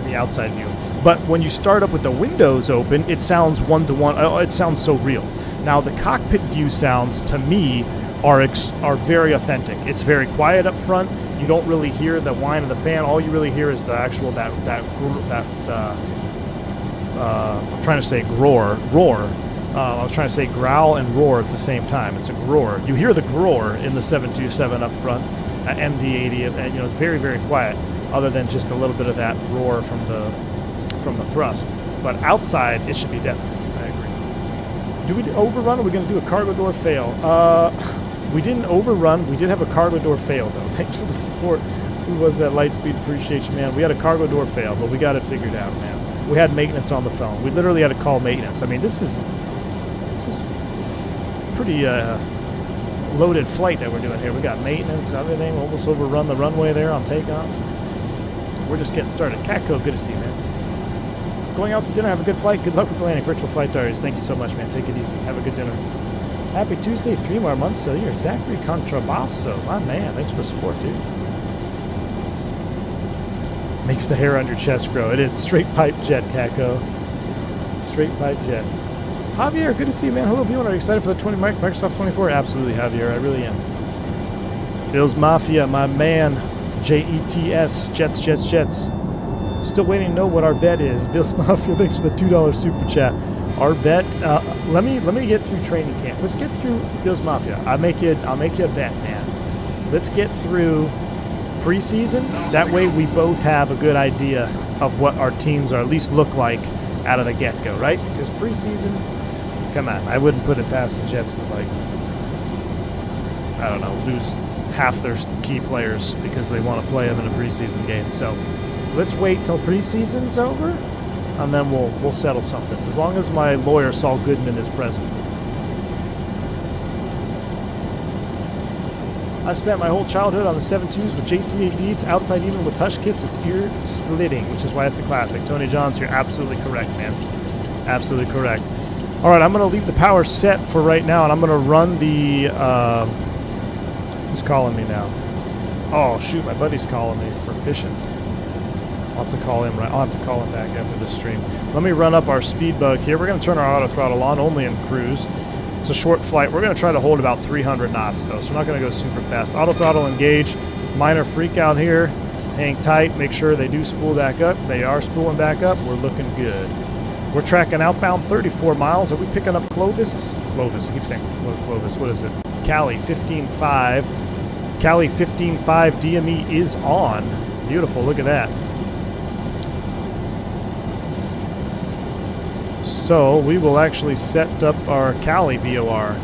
The outside view. But when you start up with the windows open, it sounds one-to-one. It sounds so real. Now, the cockpit view sounds, to me, are very authentic. It's very quiet up front. You don't really hear the whine of the fan. All you really hear is the actual I'm trying to say roar. I was trying to say growl and roar at the same time. It's a roar. You hear the roar in the 727 up front, MD-80, and it's very, very quiet, other than just a little bit of that roar from the thrust. But outside, it should be deafening. I agree. Do we overrun, or are we going to do a cargo door fail? We didn't overrun. We did have a cargo door fail, though. Thanks for the support. Who was that? Lightspeed, appreciate you, man. We had a cargo door fail, but we got it figured out, man. We had maintenance on the phone. We literally had to call maintenance. I mean, this is pretty loaded flight that we're doing here. We got maintenance, everything. Almost overrun the runway there on takeoff. We're just getting started. Catco, good to see you, man. Going out to dinner. Have a good flight. Good luck with the landing. Virtual Flight Diaries. Thank you so much, man. Take it easy. Have a good dinner. Happy Tuesday. 3 more months till you're Zachary Contrabasso. My man. Thanks for the support, dude. Makes the hair on your chest grow. It is straight pipe jet, Catco. Straight pipe jet. Javier, good to see you, man. Hello, everyone. Are you excited for the Microsoft 24? Absolutely, Javier. I really am. Bills Mafia, my man. JETS. Jets. Still waiting to know what our bet is. Bills Mafia, thanks for the $2 super chat. Our bet. Let me get through training camp. Let's get through Bills Mafia. I'll make you a bet, man. Let's get through preseason. That way, we both have a good idea of what our teams are at least look like out of the get-go, right? Because preseason. Come on, I wouldn't put it past the Jets to, like, I don't know, lose half their key players because they want to play them in a preseason game. So let's wait till preseason's over, and then we'll settle something. As long as my lawyer Saul Goodman is present. I spent my whole childhood on the 7.2s with JT8Ds, outside even with hush kits. It's ear splitting, which is why it's a classic. Tony Johns, you're absolutely correct, man. Absolutely correct. All right, I'm going to leave the power set for right now, and I'm going to run the... who's calling me now? Oh, shoot, my buddy's calling me for fishing. I'll have to call him. I'll have to call him back after this stream. Let me run up our speed bug here. We're going to turn our auto throttle on, only in cruise. It's a short flight. We're going to try to hold about 300 knots, though, so we're not going to go super fast. Auto throttle engage. Minor freak out here. Hang tight. Make sure they do spool back up. They are spooling back up. We're looking good. We're tracking outbound 34 miles. Are we picking up Clovis? Clovis. I keep saying Clovis. What is it? Cali 15.5. Cali 15.5 DME is on. Beautiful. Look at that. So we will actually set up our Cali VOR.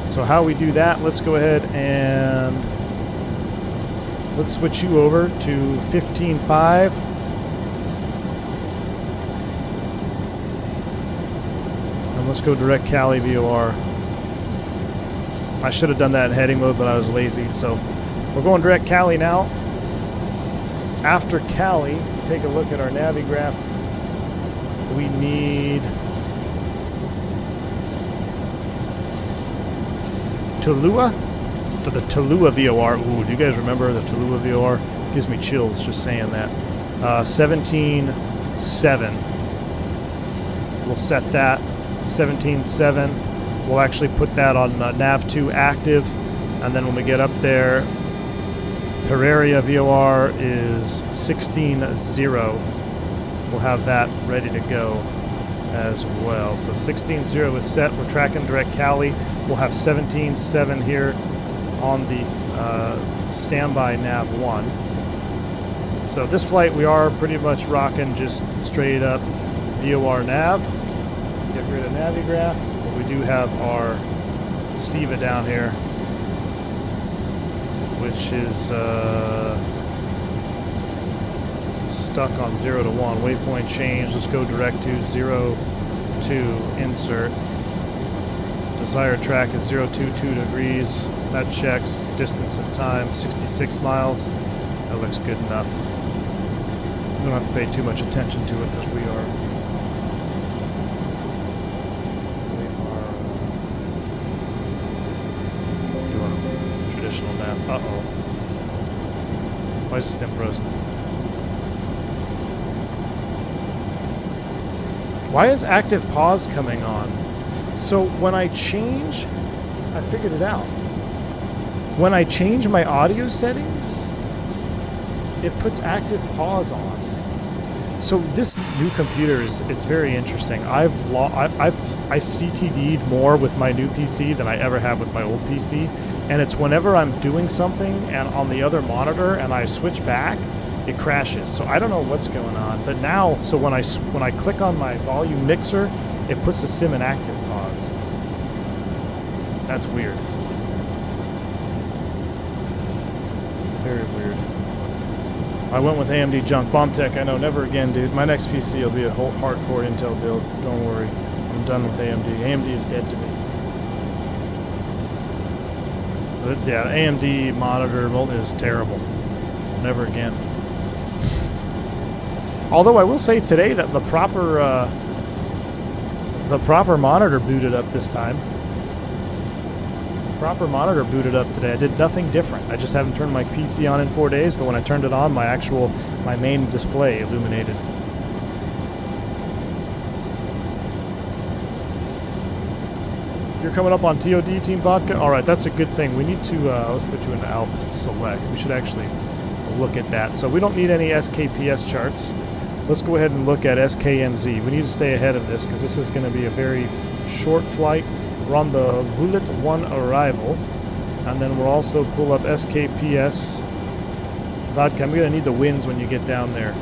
So how we do that, let's go ahead and let's switch you over to 15.5. And let's go direct Cali VOR. I should have done that in heading mode, but I was lazy. So we're going direct Cali now. After Cali, take a look at our Navigraph. We need Tulua? The Tulua VOR. Ooh, do you guys remember the Tulua VOR? Gives me chills just saying that. 17.7. We'll set that. 17.7. We'll actually put that on Nav2 active. And then when we get up there, Pereira VOR is 16.0. We'll have that ready to go as well. So 16.0 is set. We're tracking direct Cali. We'll have 17.7 here on the standby nav 1. So this flight we are pretty much rocking just straight up VOR nav. Get rid of Navigraph. But we do have our SIVA down here, which is stuck on 0 to 1. Waypoint change. Let's go direct to 0 to insert. Desired track is 022 degrees. That checks. Distance and time 66 miles. That looks good enough. We don't have to pay too much attention to it because we are doing traditional nav. Uh-oh. Why is the sim frozen? Why is active pause coming on? So when I change, I figured it out. When I change my audio settings, it puts active pause on. So this new computer it's very interesting. I've CTD'd more with my new PC than I ever have with my old PC, and it's whenever I'm doing something and on the other monitor and I switch back, it crashes. So I don't know what's going on, but now, so when I click on my volume mixer, it puts the sim in active pause. That's weird. Very weird. I went with AMD junk. BombTech, I know, never again, dude. My next PC will be a whole hardcore Intel build. Don't worry. I'm done with AMD. AMD is dead to me. But yeah, AMD monitor is terrible. Never again. Although I will say today that the proper monitor booted up this time. Proper monitor booted up today. I did nothing different. I just haven't turned my PC on in 4 days, but when I turned it on, my main display illuminated. You're coming up on TOD, Team Vodka? Alright, that's a good thing. We need to, let's put you into Alt Select. We should actually look at that. So we don't need any SKPS charts. Let's go ahead and look at SKMZ. We need to stay ahead of this because this is going to be a very short flight. We're on the Vulit 1 arrival, and then we'll also pull up SKPS. Vodka, I'm going to need the winds when you get down there.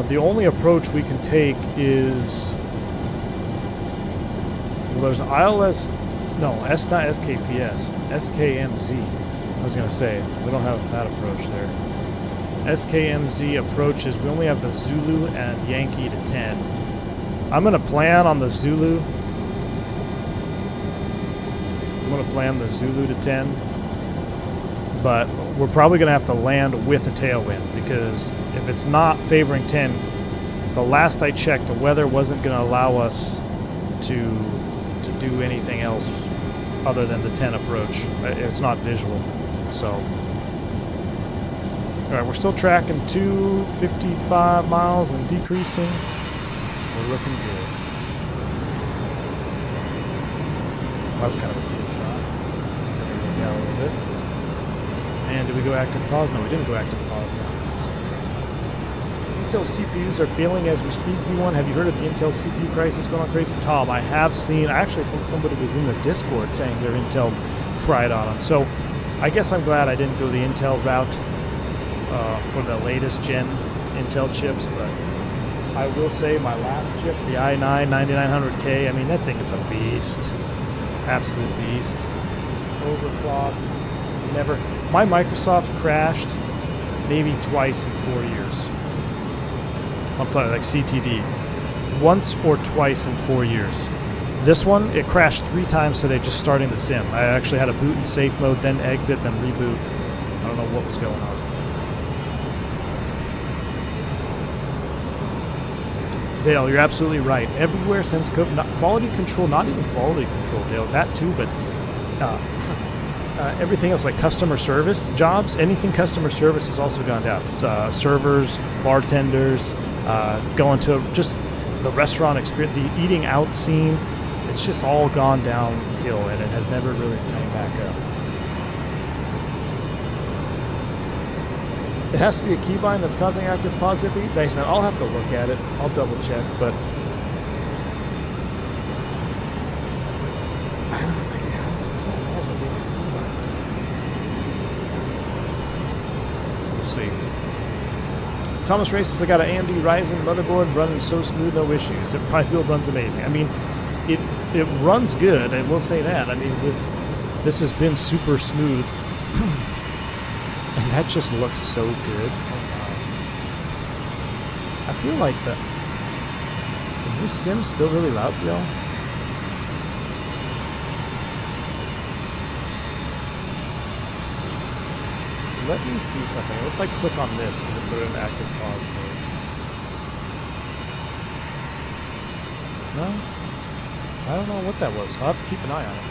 The only approach we can take is... Well, there's ILS... No, that's not SKPS. SKMZ. I was going to say, we don't have that approach there. SKMZ approaches, we only have the Zulu and Yankee to 10. I'm going to plan on the Zulu. I'm going to plan the Zulu to 10, but we're probably going to have to land with a tailwind because if it's not favoring 10, the last I checked, the weather wasn't going to allow us to do anything else other than the 10 approach. It's not visual, so. All right, we're still tracking 255 miles and decreasing. We're looking good. Well, that's kind of a cool shot. Down a little bit. And did we go active pause? No, we didn't go active pause now. Intel CPUs are failing as we speak. V1, have you heard of the Intel CPU crisis going on crazy? Tom, I have seen. I actually think somebody was in the Discord saying their Intel fried on them. So I guess I'm glad I didn't go the Intel route for the latest gen Intel chips, but I will say my last chip, the i9 9900K, I mean, that thing is a beast. Absolute beast. Overclocked. Never. My Microsoft crashed maybe twice in 4 years. I'm talking like CTD. Once or twice in 4 years. This one, it crashed 3 times today just starting the sim. I actually had to boot in safe mode, then exit, then reboot. I don't know what was going on. Dale, you're absolutely right. Everywhere since COVID, quality control, not even quality control, Dale, that too, but everything else like customer service jobs, anything customer service has also gone down. Servers, bartenders, going to just the restaurant experience, the eating out scene, it's just all gone downhill and it has never really come back up. It has to be a keybind that's causing active pause zippy. Thanks, man. I'll have to look at it. I'll double check, but we'll see. Thomas Races, I got an AMD Ryzen motherboard running so smooth, no issues. My build runs amazing. I mean, it runs good. I will say that. I mean, this has been super smooth. And that just looks so good. I feel like is this sim still really loud, y'all? Let me see something. What if I click on this and put it in active pause mode? No? I don't know what that was. I'll have to keep an eye on it.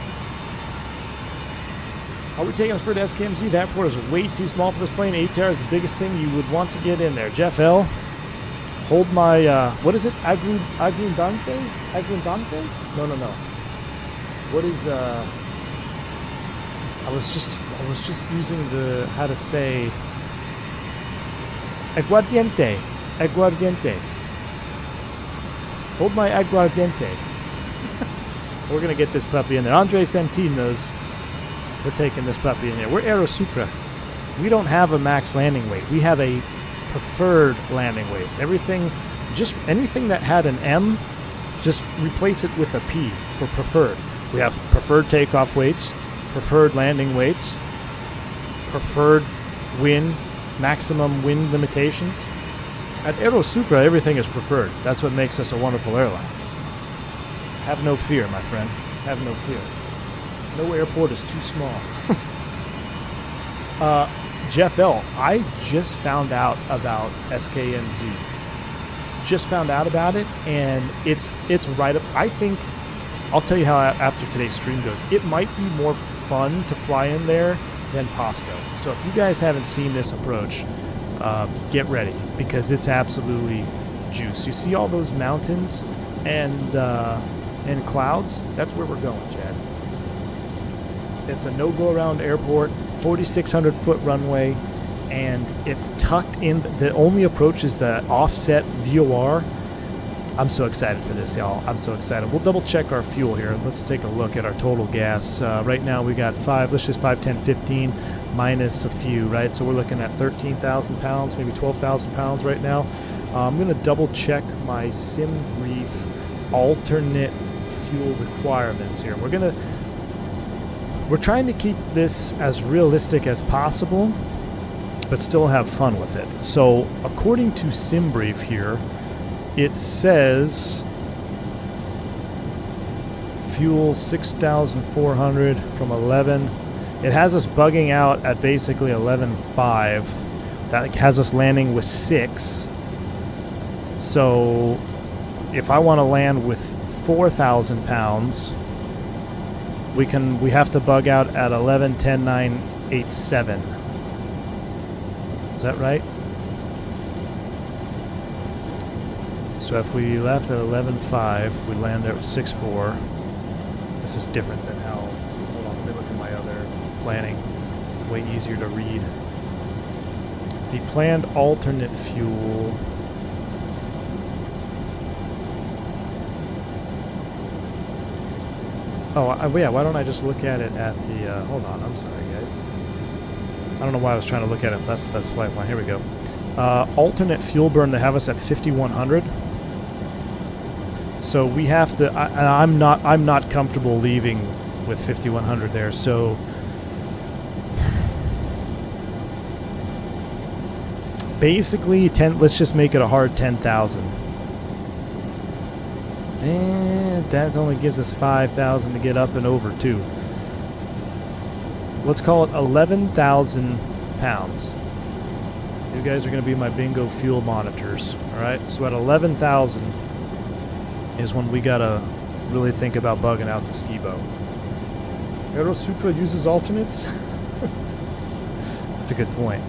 Are we taking us for the SKMZ? That port is way too small for this plane. ATR is the biggest thing you would want to get in there. Jeff L. Hold my, what is it? Agrundante? Agrundante? No. What is, I was just using the, how to say, aguardiente. Hold my aguardiente. We're going to get this puppy in there. Andre Santin knows we're taking this puppy in there. We're Aero Supra. We don't have a max landing weight. We have a preferred landing weight. Everything, just anything that had an M, just replace it with a P for preferred. We have preferred takeoff weights, preferred landing weights, preferred wind, maximum wind limitations. At Aero Supra, everything is preferred. That's what makes us a wonderful airline. Have no fear, my friend. Have no fear. No airport is too small. Jeff L., I just found out about SKMZ. Just found out about it, and it's right up. I think, I'll tell you how after today's stream goes. It might be more fun to fly in there than Pasto. So if you guys haven't seen this approach, get ready, because it's absolutely juice. You see all those mountains and clouds? That's where we're going, Chad. It's a no-go-around airport, 4,600 foot runway, and it's tucked in. The only approach is the offset VOR. I'm so excited for this, y'all. I'm so excited. We'll double check our fuel here. Let's take a look at our total gas. Right now we got 5, let's just 5, 10, 15 minus a few, right? So we're looking at 13,000 pounds, maybe 12,000 pounds right now. I'm going to double check my sim brief alternate fuel requirements here. We're trying to keep this as realistic as possible, but still have fun with it. So according to SimBrief here, it says fuel 6,400 from 11. It has us bugging out at basically 11.5. That has us landing with 6. So if I want to land with 4,000 pounds, we have to bug out at 11.10.987. Is that right? So if we left at 11.5, we land there at 6.4. This is different than how, hold on, let me look at my other planning. It's way easier to read. The planned alternate fuel. Oh, yeah, why don't I just look at it at the, hold on, I'm sorry, guys. I don't know why I was trying to look at it. That's Flightline. Here we go. Alternate fuel burn, they have us at 5,100. So we have to, I'm not comfortable leaving with 5,100 there, so basically let's just make it a hard 10,000. And that only gives us 5,000 to get up and over too. Let's call it 11,000 pounds. You guys are going to be my bingo fuel monitors. All right. So at 11,000 is when we got to really think about bugging out to Skibo. Aero Supra uses alternates? That's a good point.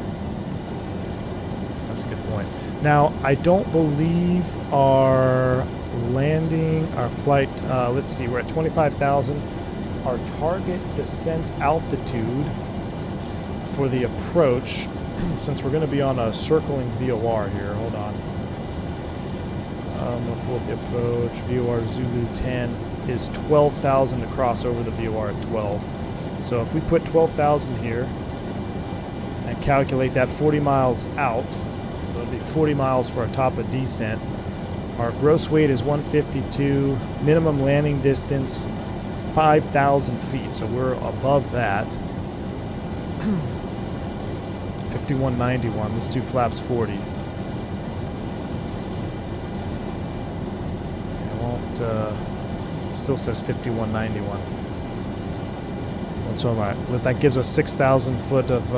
That's a good point. Now, I don't believe our flight, let's see, we're at 25,000. Our target descent altitude for the approach, since we're going to be on a circling VOR here, hold on. I'm going to pull up the approach. VOR Zulu 10 is 12,000 to cross over the VOR at 12. So if we put 12,000 here and calculate that 40 miles out, so it'll be 40 miles for our top of descent. Our gross weight is 152, minimum landing distance 5,000 feet, so we're above that. 5191, let's do flaps 40. It won't, still says 5191. So that gives us 6,000 foot of,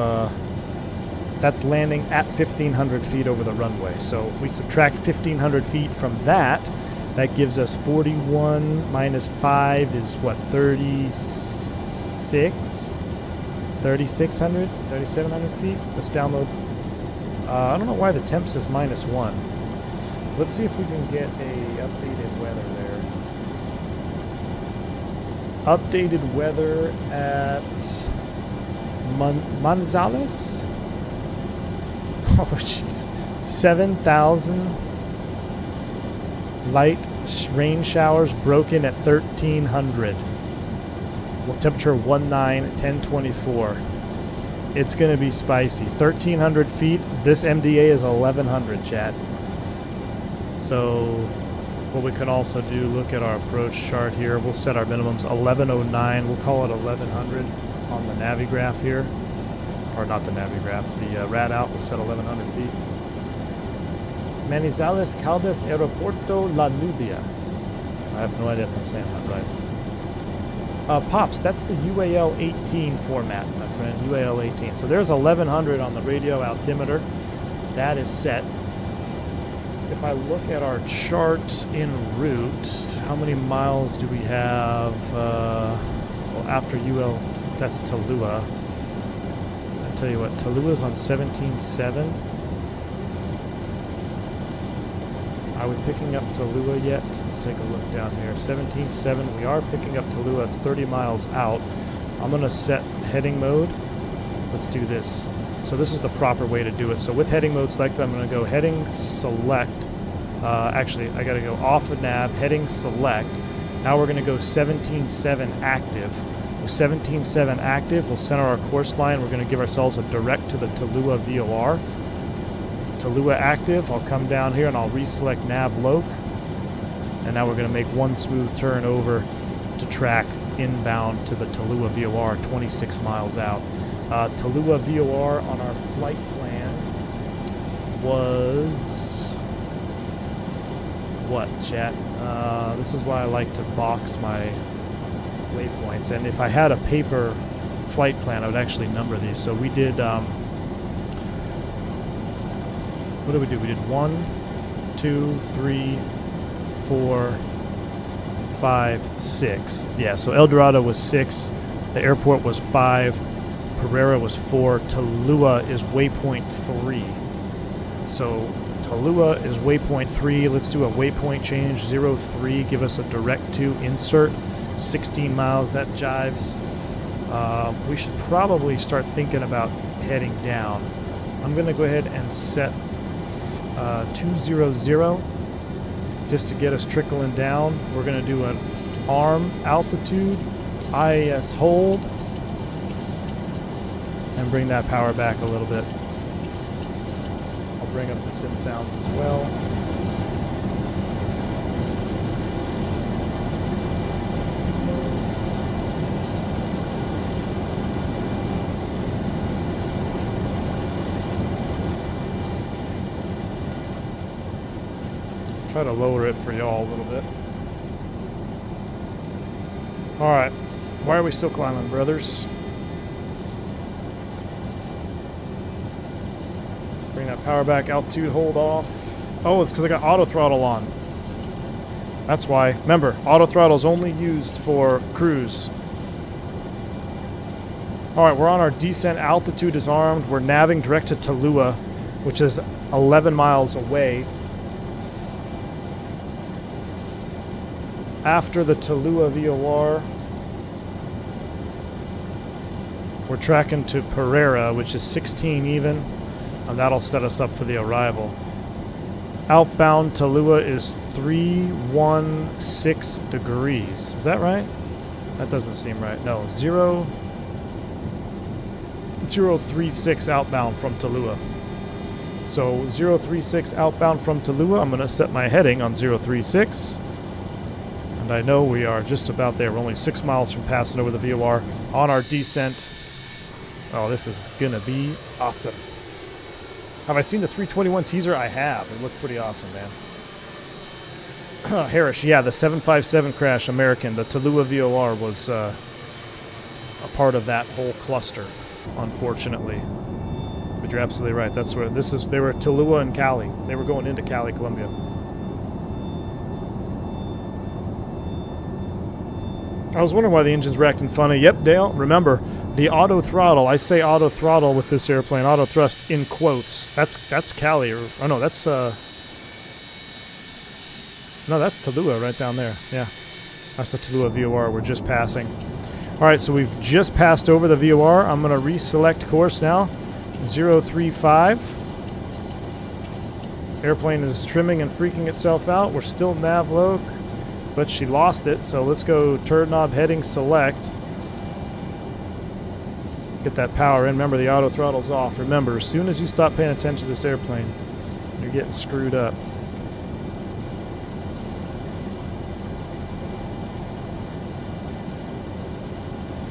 that's landing at 1,500 feet over the runway. So if we subtract 1,500 feet from that, that gives us 41 minus 5 is what, 36? 3,600, 3,700 feet. Let's download. I don't know why the temp says -1. Let's see if we can get a updated weather there. Updated weather at Manzales. Oh jeez, 7,000 light rain showers broken at 1,300. Well, temperature 19, 1024. It's gonna be spicy. 1,300 feet. This MDA is 1,100, chat. So what we can also do, look at our approach chart here. We'll set our minimums 1109. We'll call it 1,100 on the Navigraph here. Or not the Navigraph, the rad out. We'll set 1,100 feet. Manizales Caldas Aeropuerto La Nubia. I have no idea if I'm saying that right. Pops, that's the UAL 18 format, my friend. UAL 18. So there's 1,100 on the radio altimeter. That is set. If I look at our chart en route, how many miles do we have? Well, after UL, that's Tallulah. I tell you what, Tallulah's on 17.7. Are we picking up Tallulah yet? Let's take a look down here. 17.7. We are picking up Tallulah. It's 30 miles out. I'm going to set heading mode. Let's do this. So this is the proper way to do it. So with heading mode selected, I'm going to go heading select. Actually, I got to go off of nav, heading select. Now we're going to go 17.7 active. With 17.7 active, we'll center our course line. We're going to give ourselves a direct to the Tallulah VOR. Tallulah active. I'll come down here and I'll reselect nav loc. And now we're going to make one smooth turn over to track inbound to the Tallulah VOR, 26 miles out. Tallulah VOR on our flight plan was what, chat? This is why I like to box my waypoints. And if I had a paper flight plan, I would actually number these. So we did, what did we do? We did 1, 2, 3, 4, 5, 6. Yeah, so El Dorado was 6. The airport was 5. Pereira was 4. Tallulah is waypoint 3. So Tallulah is waypoint 3. Let's do a waypoint change. 03. Give us a direct to insert. 16 miles. That jives. We should probably start thinking about heading down. I'm going to go ahead and set 200 just to get us trickling down. We're going to do an arm altitude, IAS hold, and bring that power back a little bit. I'll bring up the sim sounds as well. Try to lower it for y'all a little bit. Alright, why are we still climbing, brothers? Bring that power back, altitude hold off. Oh, it's because I got auto throttle on. That's why. Remember, auto throttle is only used for cruise. Alright, we're on our descent. Altitude is armed. We're navving direct to Tallulah, which is 11 miles away. After the Tallulah VOR, we're tracking to Pereira, which is 16 even, and that'll set us up for the arrival. Outbound Tallulah is 316 degrees. Is that right? That doesn't seem right. No, 036 outbound from Tallulah. So 036 outbound from Tallulah. I'm going to set my heading on 036. And I know we are just about there. We're only 6 miles from passing over the VOR on our descent. Oh, this is going to be awesome. Have I seen the 321 teaser? I have. It looked pretty awesome, man. Harris, yeah, the 757 crash, American. The Tallulah VOR was a part of that whole cluster, unfortunately. But you're absolutely right. That's where this is. They were Tallulah and Cali. They were going into Cali, Colombia. I was wondering why the engines were acting funny. Yep, Dale, remember, the auto throttle, I say auto throttle with this airplane, auto thrust in quotes. That's Cali, or no, that's Tallulah right down there. Yeah, that's the Tallulah VOR we're just passing. All right, so we've just passed over the VOR. I'm going to reselect course now, 035. Airplane is trimming and freaking itself out. We're still nav loc, but she lost it, so let's go turn knob heading select. Get that power in. Remember, the auto throttle's off. Remember, as soon as you stop paying attention to this airplane, you're getting screwed up.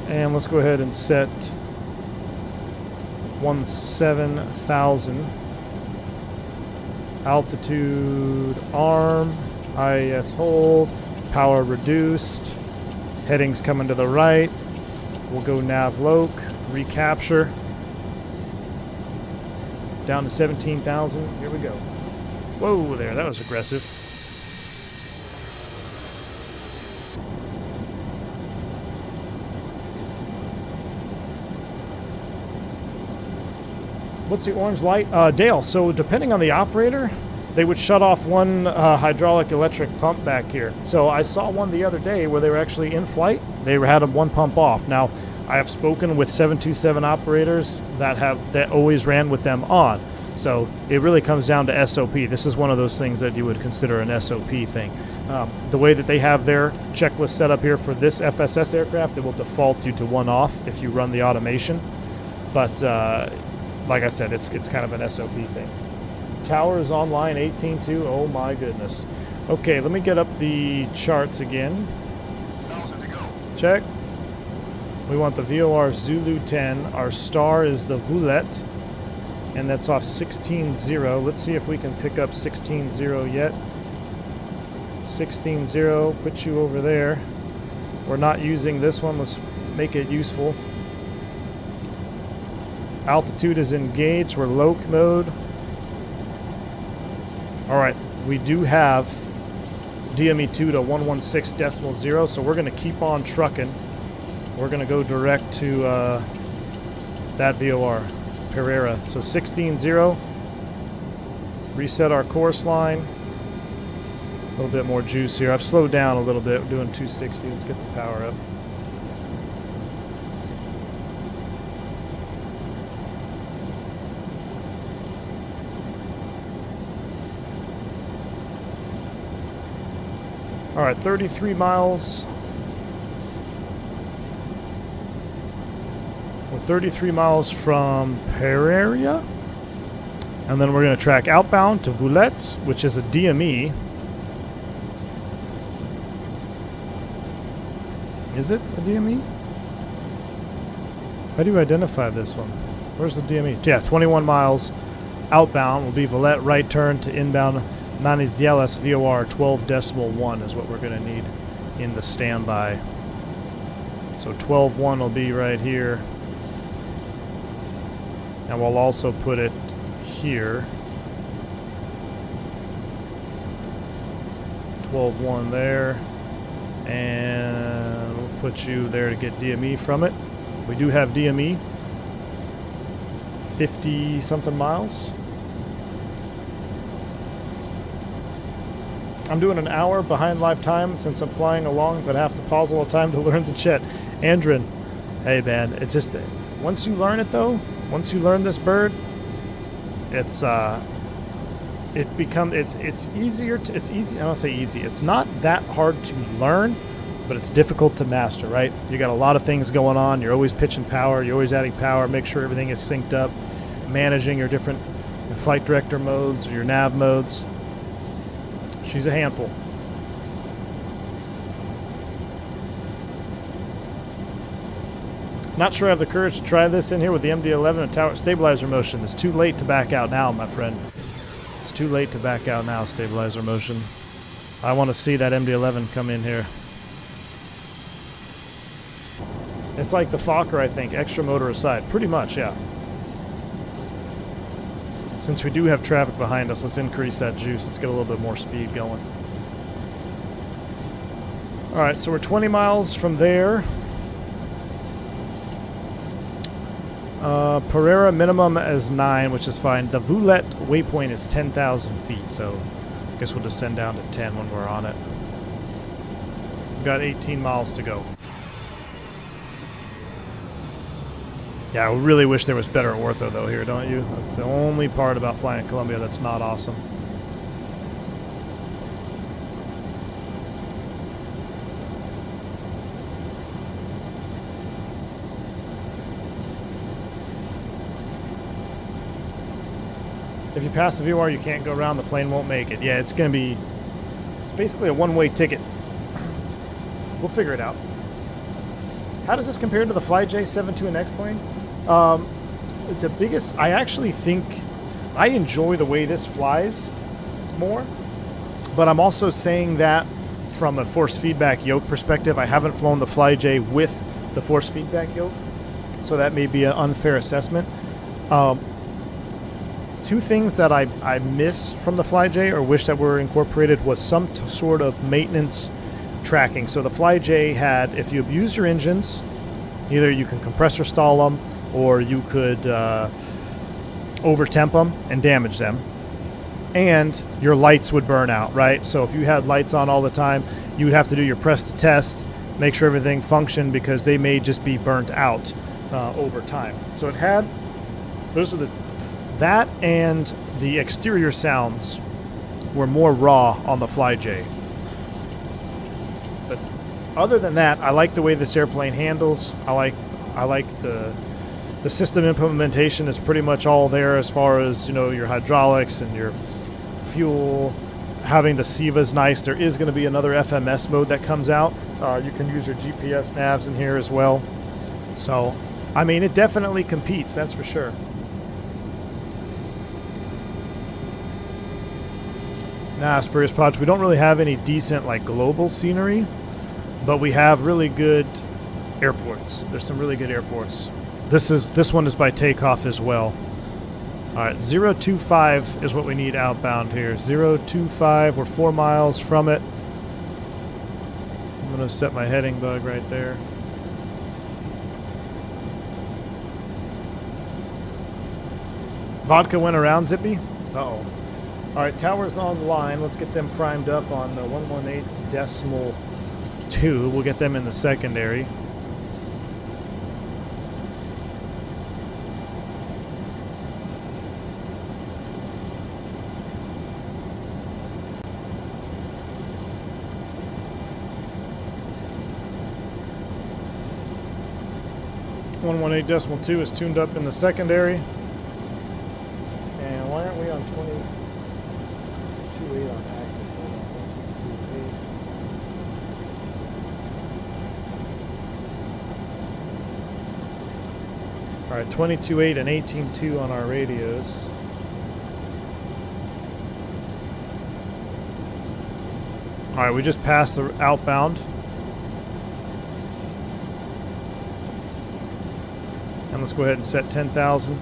And let's go ahead and set 17,000. Altitude arm, IAS hold, power reduced, headings coming to the right. We'll go nav loc, recapture. Down to 17,000. Here we go. Whoa there, that was aggressive. What's the orange light? Dale, so depending on the operator, they would shut off one hydraulic electric pump back here. So I saw one the other day where they were actually in flight. They had one pump off. Now, I have spoken with 727 operators that always ran with them on. So it really comes down to SOP. This is one of those things that you would consider an SOP thing. The way that they have their checklist set up here for this FSS aircraft, it will default you to one off if you run the automation. But like I said, it's kind of an SOP thing. Tower is online, 18.2. Oh my goodness. Okay, let me get up the charts again. Check. We want the VOR Zulu 10. Our star is the Voulette, and that's off 16.0. Let's see if we can pick up 16.0 yet. 16.0, put you over there. We're not using this one. Let's make it useful. Altitude is engaged. We're loc mode. All right, we do have DME2 to 116.0, so we're going to keep on trucking. We're going to go direct to that VOR, Pereira. So 16.0. Reset our course line. A little bit more juice here. I've slowed down a little bit. We're doing 260. Let's get the power up. All right, 33 miles. We're 33 miles from Pereira. And then we're going to track outbound to Voulette, which is a DME. Is it a DME? How do you identify this one? Where's the DME? Yeah, 21 miles. Outbound will be Voulette, right turn to inbound Manizales VOR 12.1 is what we're going to need in the standby. So 12.1 will be right here. And we'll also put it here. 12.1 there. And we'll put you there to get DME from it. We do have DME. 50 something miles. I'm doing an hour behind live time since I'm flying along, but I have to pause all the time to learn the chat. Andrin, hey man, it's just, once you learn it though, once you learn this bird, it's easier to, it's easy, I don't say easy, it's not that hard to learn, but it's difficult to master, right? You got a lot of things going on, you're always pitching power, you're always adding power, make sure everything is synced up, managing your different flight director modes or your nav modes. She's a handful. Not sure I have the courage to try this in here with the MD-11 and tower stabilizer motion. It's too late to back out now, my friend. It's too late to back out now, stabilizer motion. I want to see that MD-11 come in here. It's like the Fokker, I think, extra motor aside. Pretty much, yeah. Since we do have traffic behind us, let's increase that juice. Let's get a little bit more speed going. Alright, so we're 20 miles from there. Pereira minimum is 9, which is fine. The Voulet waypoint is 10,000 feet, so I guess we'll descend down to 10 when we're on it. We've got 18 miles to go. Yeah, I really wish there was better ortho though here, don't you? That's the only part about flying in Colombia that's not awesome. If you pass the VOR, you can't go around. The plane won't make it. Yeah, it's going to be... It's basically a one-way ticket. We'll figure it out. How does this compare to the FlyJ 72NX plane? The biggest... I actually think... I enjoy the way this flies more. But I'm also saying that from a force feedback yoke perspective. I haven't flown the FlyJ with the force feedback yoke. So that may be an unfair assessment. Two things that I miss from the FlyJ or wish that were incorporated was some sort of maintenance tracking. So the FlyJ had, if you abused your engines, either you can compressor stall them or you could over-temp them and damage them. And your lights would burn out, right? So if you had lights on all the time, you would have to do your press to test, make sure everything functioned because they may just be burnt out over time. So it had, those are the, that and the exterior sounds were more raw on the FlyJ. But other than that, I like the way this airplane handles. I like the system implementation is pretty much all there as far as, you know, your hydraulics and your fuel. Having the SEVA is nice. There is going to be another FMS mode that comes out. You can use your GPS navs in here as well. So, I mean, it definitely competes, that's for sure. Nah, Spurious Podge, we don't really have any decent, like, global scenery, but we have really good airports. There's some really good airports. This one is by Takeoff as well. All right, 025 is what we need outbound here. 025, we're 4 miles from it. I'm going to set my heading bug right there. Vodka went around, Zippy? Uh-oh. All right, towers online. Let's get them primed up on the 118.2. We'll get them in the secondary. One 118.2 is tuned up in the secondary. And why aren't we on 22.8 on active? All right, 22.8 and 18.2 on our radios. All right, we just passed the outbound. And let's go ahead and set 10,000.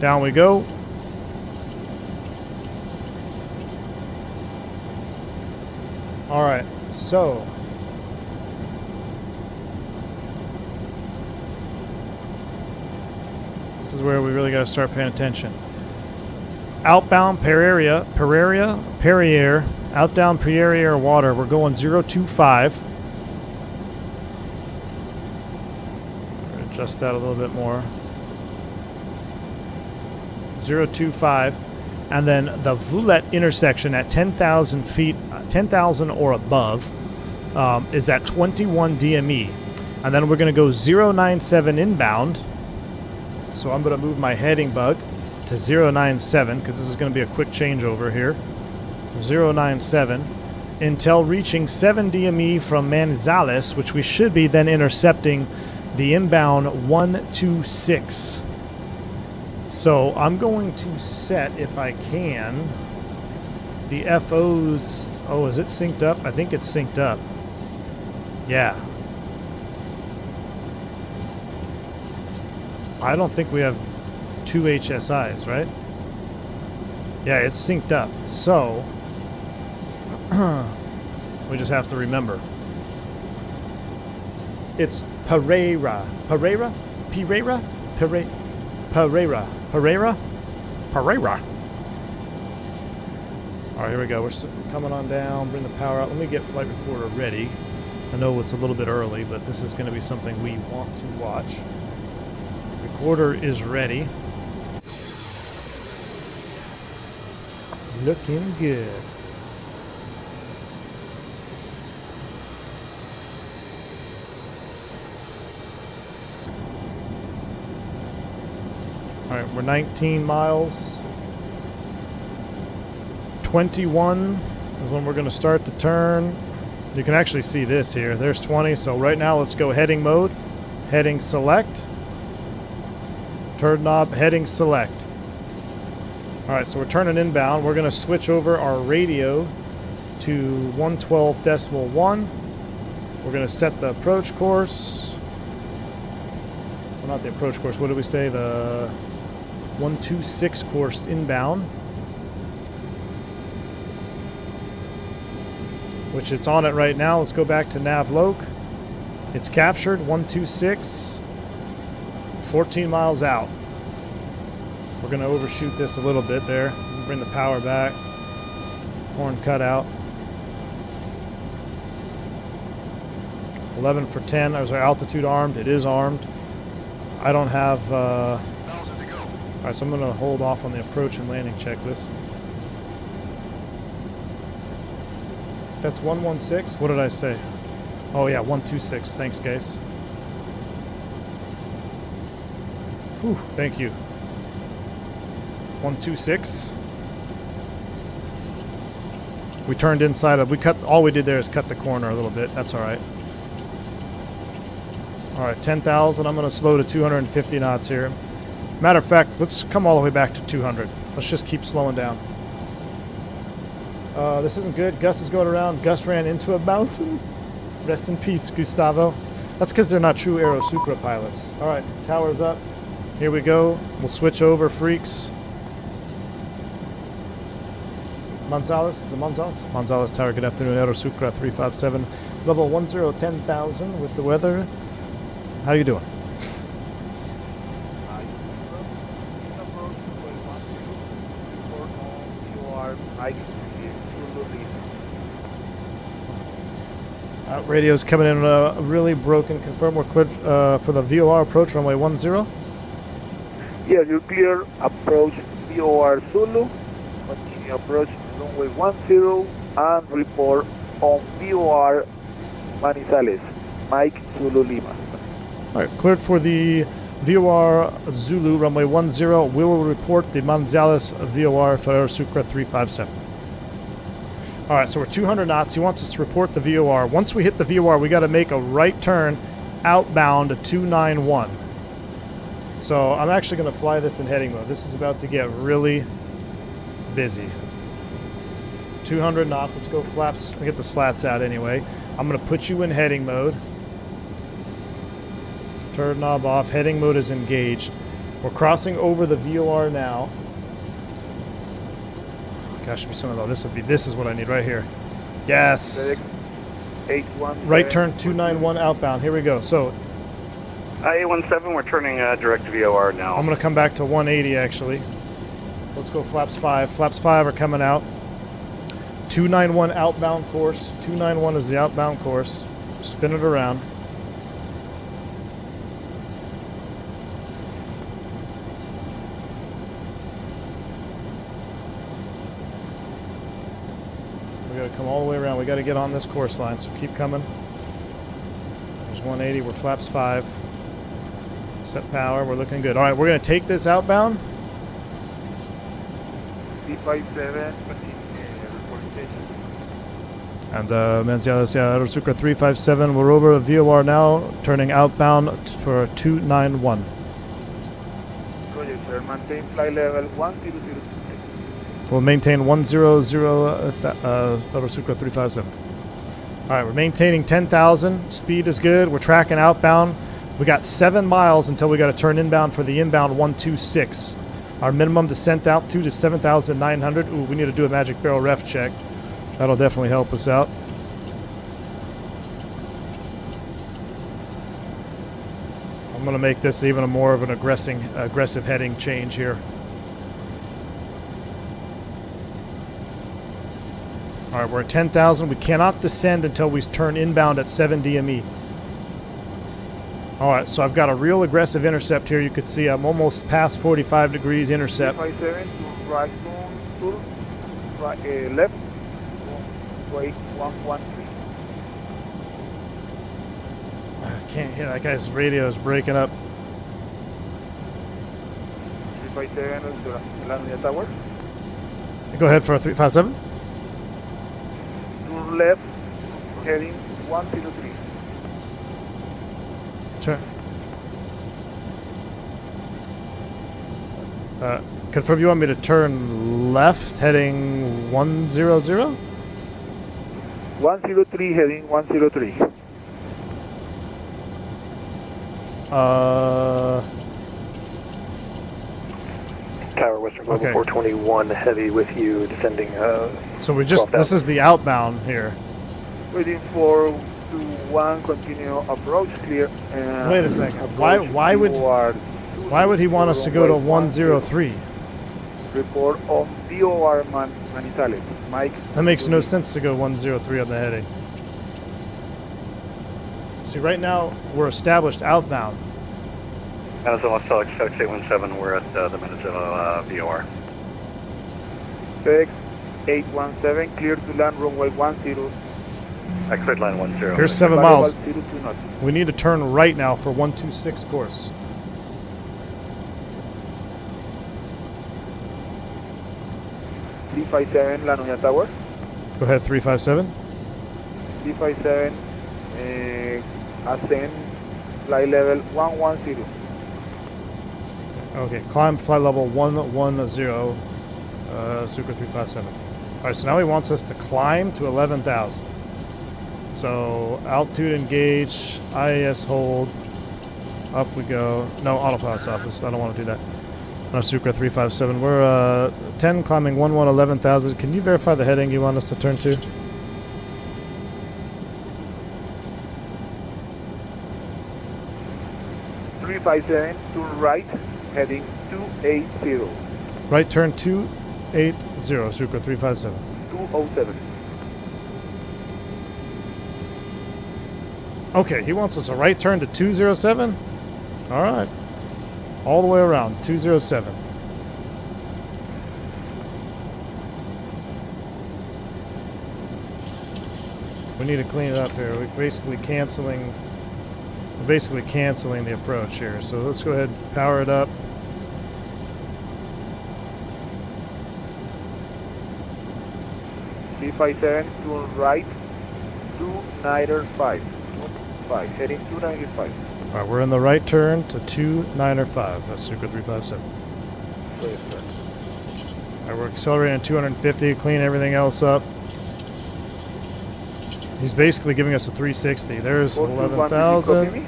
Down we go. All right, so this is where we really got to start paying attention. Outbound Pereira, outbound Pereira water. We're going 025. Adjust that a little bit more. 025. And then the Voulet intersection at 10,000 feet, 10,000 or above, is at 21 DME. And then we're going to go 097 inbound. So I'm going to move my heading bug to 097 because this is going to be a quick changeover here. 097 until reaching 7 DME from Manizales, which we should be then intercepting the inbound 126. So I'm going to set, if I can, the FOs. Oh, is it synced up? I think it's synced up. Yeah. I don't think we have 2 HSIs, right? Yeah, it's synced up. So, we just have to remember. It's Pereira. Pereira? Pereira? Pereira? Pereira? Pereira? Pereira? Alright, here we go. We're coming on down. Bring the power out. Let me get flight recorder ready. I know it's a little bit early, but this is going to be something we want to watch. Recorder is ready. Looking good. Alright, we're 19 miles. 21 is when we're going to start the turn. You can actually see this here. There's 20. So right now, let's go heading mode. Heading select. Turn knob, heading select. Alright, so we're turning inbound. We're going to switch over our radio to 112.1. We're going to set the approach course. Well, not the approach course. What did we say? The 126 course inbound. Which it's on it right now. Let's go back to nav loc. It's captured 126, 14 miles out. We're going to overshoot this a little bit there. Bring the power back. Horn cut out. 11 for 10. There's our altitude armed. It is armed. I don't have... Alright, so I'm going to hold off on the approach and landing checklist. That's 116. What did I say? Oh yeah, 126. Thanks, guys. Whew, thank you. 126. We turned inside of. We cut. All we did there is cut the corner a little bit. That's all right. All right, 10,000. I'm going to slow to 250 knots here. Matter of fact, let's come all the way back to 200. Let's just keep slowing down. This isn't good. Gus is going around. Gus ran into a mountain. Rest in peace, Gustavo. That's because they're not true Aero Supra pilots. All right, tower's up. Here we go. We'll switch over, freaks. Manzales, is it Manzales? Manzales Tower, good afternoon. Aero Supra 357, level 1010,000 with the weather. How you doing? Radio's coming in really broken. Confirm we're cleared for the VOR approach, runway 10. Yes, you're clear. Approach VOR Zulu. Continue approach runway 10 and report on VOR Manizales. Mike Zulu Lima. All right, cleared for the VOR Zulu, runway 10. We will report the Manizales VOR for Aero Supra 357. All right, so we're 200 knots. He wants us to report the VOR. Once we hit the VOR, we got to make a right turn outbound to 291. So I'm actually going to fly this in heading mode. This is about to get really busy. 200 knots. Let's go flaps. I'll get the slats out anyway. I'm going to put you in heading mode. Turn knob off. Heading mode is engaged. We're crossing over the VOR now. Gosh, should be something though. This is what I need right here. Yes. Right turn 291 outbound. Here we go. So IA-17, we're turning direct VOR now. I'm going to come back to 180 actually. Let's go flaps 5. Flaps 5 are coming out. 291 outbound course. 291 is the outbound course. Spin it around. We got to come all the way around. We got to get on this course line, so keep coming. There's 180. We're flaps 5. Set power. We're looking good. All right, we're going to take this outbound. D57. And Aero Supra 357. We're over VOR now, turning outbound for 291. Roger, sir. Maintain flight level 1006. We'll maintain 100 Aero Supra 357. All right, we're maintaining 10,000. Speed is good. We're tracking outbound. We got 7 miles until we got to turn inbound for the inbound 126. Our minimum descent altitude is 7,900. Ooh, we need to do a magic barrel ref check. That'll definitely help us out. I'm going to make this even more of an aggressive heading change here. All right, we're at 10,000. We cannot descend until we turn inbound at 7 DME. All right, so I've got a real aggressive intercept here. You could see I'm almost past 45 degrees intercept. 357 to right to right, left, wait 113. I can't hear, that guy's radio is breaking up. 357 to la unidad tower. Go ahead for a 357. To left, heading 103. Turn. Confirm you want me to turn left, heading 100? 103, heading 103. Tower Western Global Okay. 421 heavy with you descending. So we just, this is the outbound here. Waiting for 1 continue approach clear. Wait a second. Why would he want us to go to 103? Report on VOR Manizales. Mike. That makes no sense to go 103 on the heading. See, right now we're established outbound. Venezuela Select FedEx 817, we're at the Venezuela VOR. FedEx 817, clear to land runway 10. Exit line 10. Here's 7 miles. Variable 02 knots. We need to turn right now for 126 course. $357 La Noña Tower. Go ahead, 357. $357 ascend flight level 110. Okay, climb flight level 110, Sucre 357. All right, so now he wants us to climb to 11,000. So altitude engage, IAS hold, up we go. No, autopilot's off. I don't want to do that. No, Sucre 357. We're 10 climbing 11,000. Can you verify the heading you want us to turn to? $357 to right, heading 280. Right turn 280, Sucre 357. 207. Okay, he wants us a right turn to 207? All right. All the way around, 207. We need to clean it up here. We're basically canceling the approach here. So let's go ahead and power it up. $357 to right, 295. 5, heading 295. All right, we're in the right turn to 295. That's Sucre 357. All right, we're accelerating at 250, clean everything else up. He's basically giving us a 360. There's 11,000.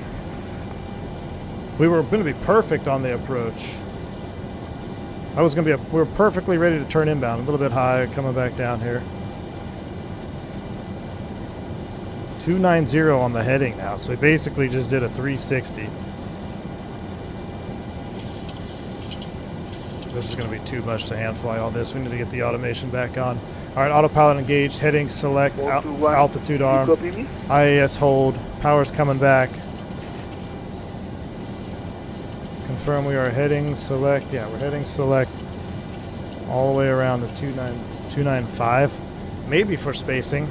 We were going to be perfect on the approach. We were perfectly ready to turn inbound. A little bit high, coming back down here. 290 on the heading now, so he basically just did a 360. This is going to be too much to hand fly all this. We need to get the automation back on. All right, autopilot engaged, heading select, altitude arm, IAS hold, power's coming back. Confirm we are heading select. Yeah, we're heading select all the way around to 295, maybe for spacing.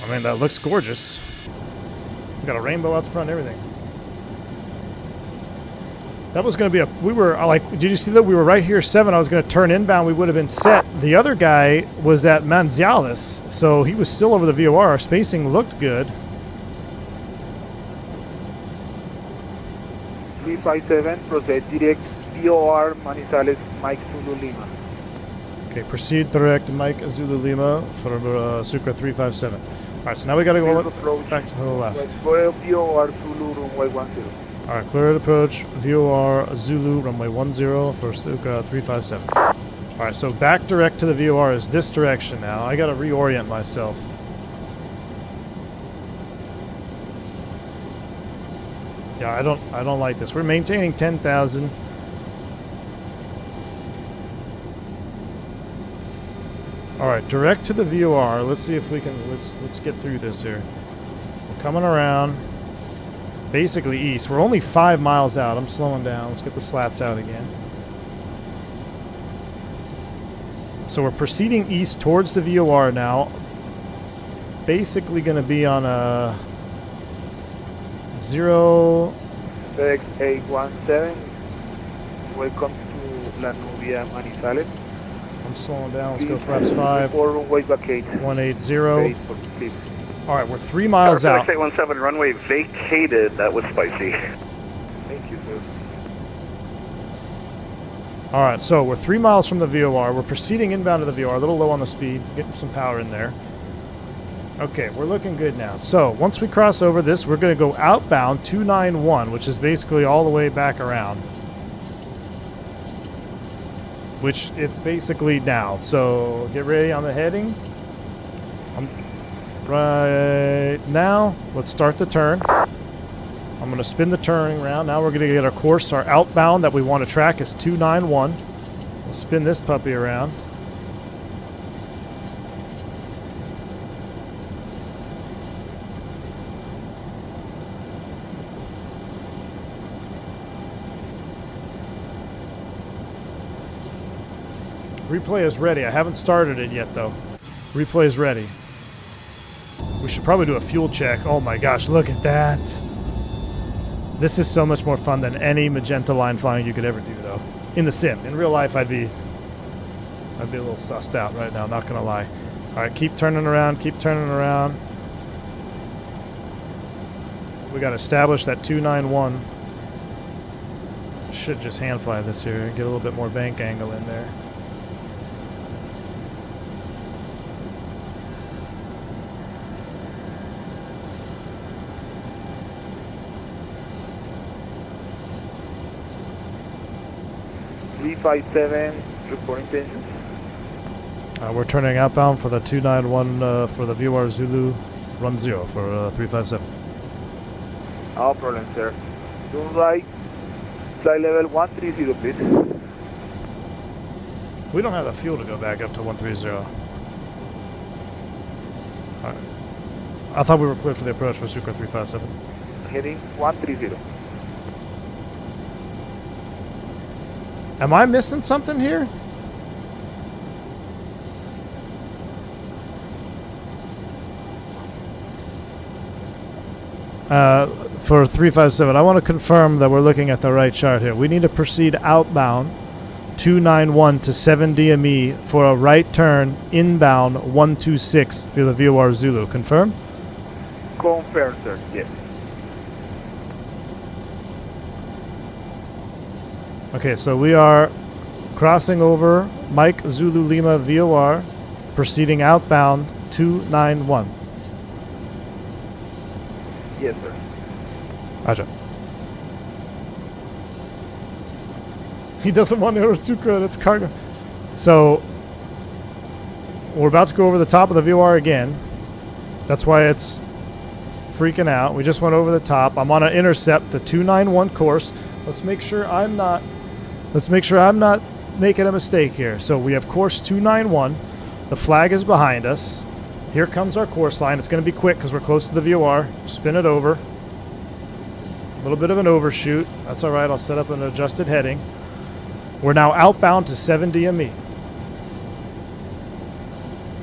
I mean, that looks gorgeous. We got a rainbow out the front and everything. That was going to be we were like, did you see that? We were right here 7. I was going to turn inbound. We would have been set. The other guy was at Manizales, so he was still over the VOR. Our spacing looked good. 357, proceed direct VOR Manizales, Mike Zulu Lima. Okay, proceed direct Mike Zulu Lima for Sucre 357. Alright, so now we gotta go Approach back to the left. VOR Zulu runway 10. Alright, clear approach, VOR Zulu runway 10 for Sucre 357. Alright, so back direct to the VOR is this direction now. I gotta reorient myself. Yeah, I don't like this. We're maintaining 10,000. Alright, direct to the VOR. Let's see if we can let's get through this here. We're coming around basically east. We're only 5 miles out. I'm slowing down. Let's get the slats out again. So we're proceeding east towards the VOR now. Basically going to be on a 0 FedEx 817. Welcome to La Nubia Manizales. I'm slowing down. Let's go flaps 5. Or runway vacate. 180. Alright, we're 3 miles out. FedEx 817 runway vacated. That was spicy. Thank you, sir. Alright, so we're 3 miles from the VOR. We're proceeding inbound to the VOR. A little low on the speed. Getting some power in there. Okay, we're looking good now. So, once we cross over this, we're going to go outbound 291, which is basically all the way back around. Which it's basically now. So, get ready on the heading. Right now, let's start the turn. I'm going to spin the turning around. Now we're going to get our course. Our outbound that we want to track is 291. We'll spin this puppy around. Replay is ready. I haven't started it yet, though. Replay is ready. We should probably do a fuel check. Oh my gosh, look at that. This is so much more fun than any magenta line flying you could ever do, though. In the sim. In real life, I'd be a little sussed out right now, not gonna lie. Alright, keep turning around, keep turning around. We gotta establish that 291. Should just hand fly this here and get a little bit more bank angle in there. .357 report intentions. We're turning outbound for the 291 for the VOR Zulu run 0 for 357. No problem, sir. Turn right, flight level 130, please. We don't have the fuel to go back up to 130. Alright. I thought we were clear for the approach for Sucre 357. Heading 130. Am I missing something here? For 357, I want to confirm that we're looking at the right chart here. We need to proceed outbound 291 to 7 DME for a right turn inbound 126 for the VOR Zulu. Confirm? Confirm, sir. Yes. Okay, so we are crossing over Mike Zulu Lima VOR, proceeding outbound 291. Yes, sir. Roger. He doesn't want to Sucre, that's cargo. So, we're about to go over the top of the VOR again. That's why it's freaking out. We just went over the top. I'm on an intercept, the 291 course. Let's make sure I'm not making a mistake here. So we have course 291. The flag is behind us. Here comes our course line. It's going to be quick because we're close to the VOR. Spin it over. A little bit of an overshoot. That's all right. I'll set up an adjusted heading. We're now outbound to 7 DME.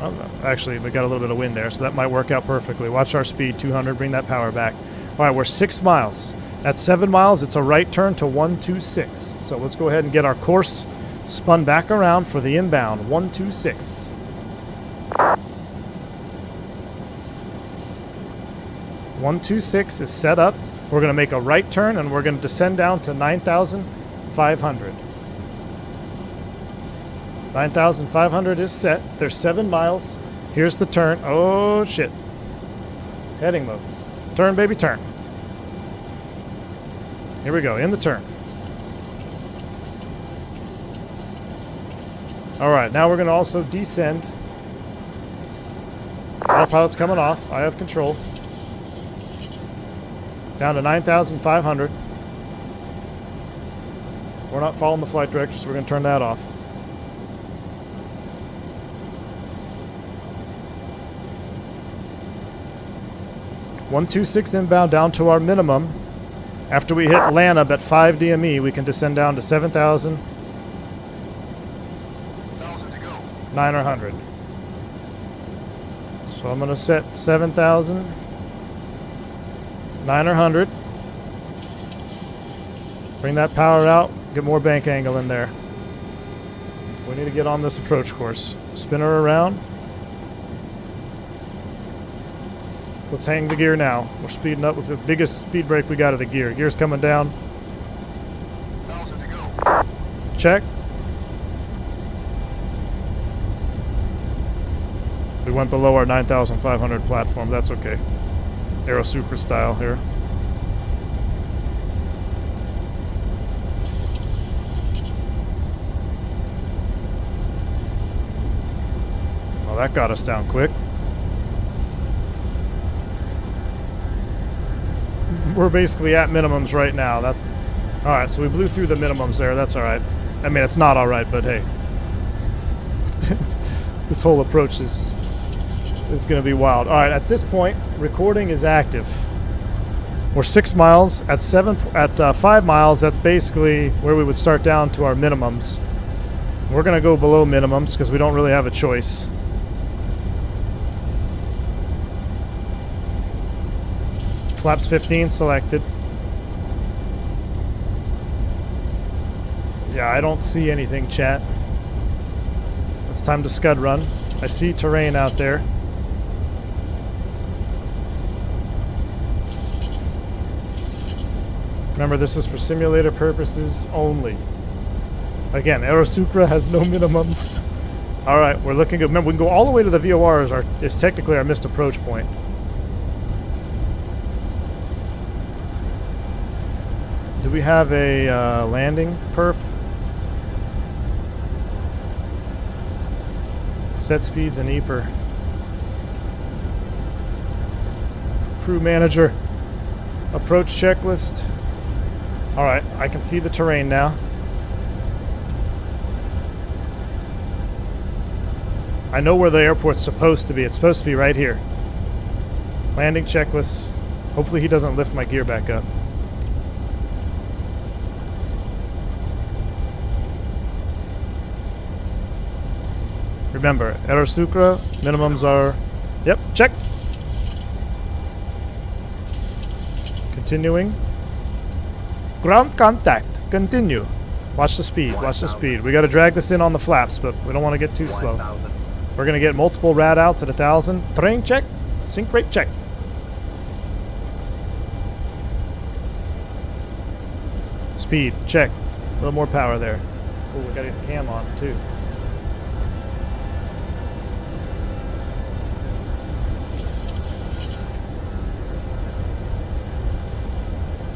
Oh, no. Actually, we got a little bit of wind there, so that might work out perfectly. Watch our speed, 200. Bring that power back. All right, we're 6 miles. At 7 miles, it's a right turn to 126. So let's go ahead and get our course spun back around for the inbound 126. .126 is set up. We're going to make a right turn and we're going to descend down to 9,500. 9,500 is set. There's 7 miles. Here's the turn. Oh, shit. Heading mode. Turn, baby, turn. Here we go, in the turn. All right, now we're going to also descend. Autopilot's coming off. I have control. Down to 9,500. We're not following the flight director, so we're going to turn that off. $126 inbound down to our minimum. After we hit Lanab at 5 DME, we can descend down to 7,000. 900. So I'm going to set 7,000. 900. Bring that power out. Get more bank angle in there. We need to get on this approach course. Spin her around. Let's hang the gear now. We're speeding up with the biggest speed brake we got of the gear. Gear's coming down. 1,000 to go. Check. We went below our 9,500 platform. That's okay. Aero Super style here. Well, that got us down quick. We're basically at minimums right now. That's all right. So we blew through the minimums there. That's all right. I mean, it's not all right, but hey, this whole approach is going to be wild. All right. At this point, recording is active. We're 6 miles at 5 miles. That's basically where we would start down to our minimums. We're going to go below minimums because we don't really have a choice. Flaps 15 selected. Yeah, I don't see anything, chat. It's time to scud run. I see terrain out there. Remember, this is for simulator purposes only. Again, Aerosupra has no minimums. All right, we're looking good. Remember, we can go all the way to the VOR is technically our missed approach point. Do we have a landing perf? Set speeds and EPR. Crew manager. Approach checklist. Alright, I can see the terrain now. I know where the airport's supposed to be. It's supposed to be right here. Landing checklist. Hopefully he doesn't lift my gear back up. Remember, Aerosupra, minimums are... Yep, check. Continuing. Ground contact. Continue. Watch the speed. Watch the speed. We got to drag this in on the flaps, but we don't want to get too slow. We're going to get multiple rad outs at 1,000. Terrain check. Sync rate check. Speed check. A little more power there. Oh, we got to get the cam on too.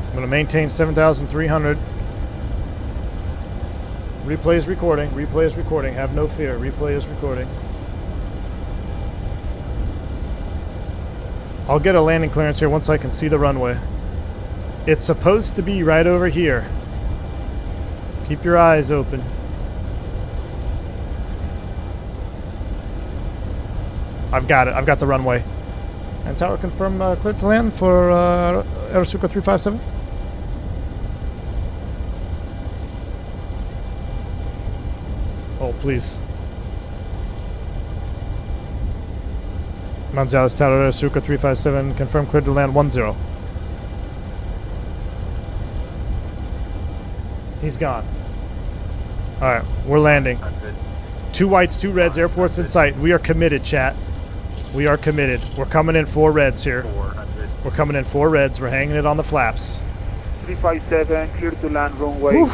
I'm going to maintain 7,300. Replay is recording. Replay is recording. Have no fear. Replay is recording. I'll get a landing clearance here once I can see the runway. It's supposed to be right over here. Keep your eyes open. I've got it. I've got the runway. And tower confirm cleared to land for Aerosupra 357. Oh, please. Manzales Tower, Aerosupra 357, confirm cleared to land 10. He's gone. Alright, we're landing. 2 whites, 2 reds, airports in sight. We are committed, chat. We are committed. We're coming in 4 reds here. We're coming in 4 reds. We're hanging it on the flaps. 357, clear to land runway 10,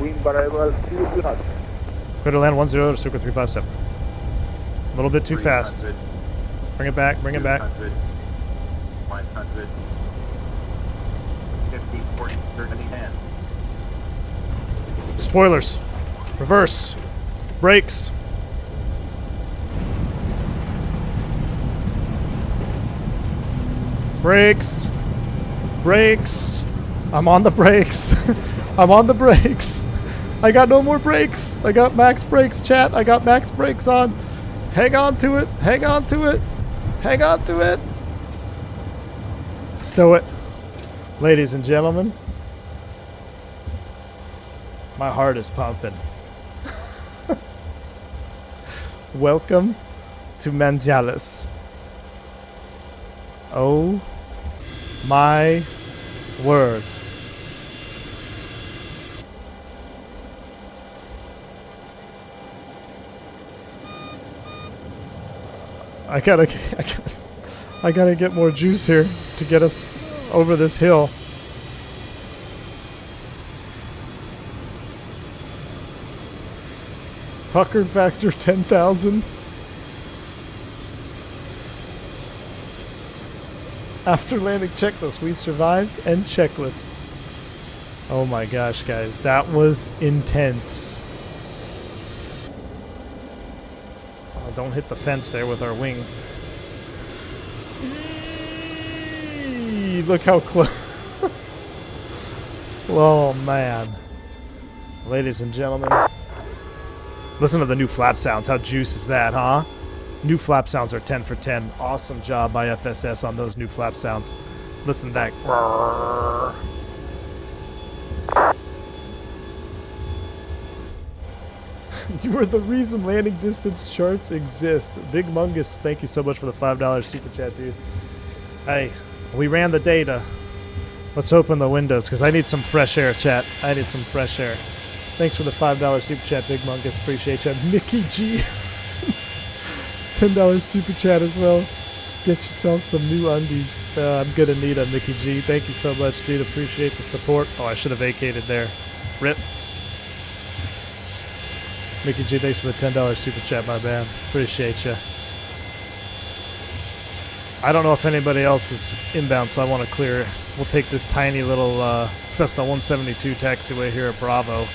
wind variable, 0 to knot. Clear to land 10 to circle 357. A little bit too fast. Bring it back, bring it back. 100. 50, 40, 30, and. Spoilers. Reverse. Brakes. Brakes. Brakes. I'm on the brakes. I'm on the brakes. I got no more brakes. I got max brakes, chat. I got max brakes on. Hang on to it. Hang on to it. Hang on to it. Stow it. Ladies and gentlemen, my heart is pumping. Welcome to Mandialis. Oh my word. I gotta get more juice here to get us over this hill. Pucker factor 10,000. After landing checklist, we survived and checklist. Oh my gosh, guys, that was intense. Oh, don't hit the fence there with our wing. Eee, look how close. Oh man. Ladies and gentlemen. Listen to the new flap sounds. How juice is that, huh? New flap sounds are 10 for 10. Awesome job by FSS on those new flap sounds. Listen to that. You are the reason landing distance charts exist. Big Mungus, thank you so much for the $5 super chat, dude. Hey, we ran the data. Let's open the windows, because I need some fresh air, chat. I need some fresh air. Thanks for the $5 super chat, Big Mungus. Appreciate you. Mickey G. $10 super chat as well. Get yourself some new undies. I'm gonna need a Mickey G. Thank you so much, dude. Appreciate the support. Oh, I should have vacated there. Rip. Mickey G, thanks for the $10 super chat, my man. Appreciate you. I don't know if anybody else is inbound, so I want to clear. We'll take this tiny little Cessna 172 taxiway here at Bravo.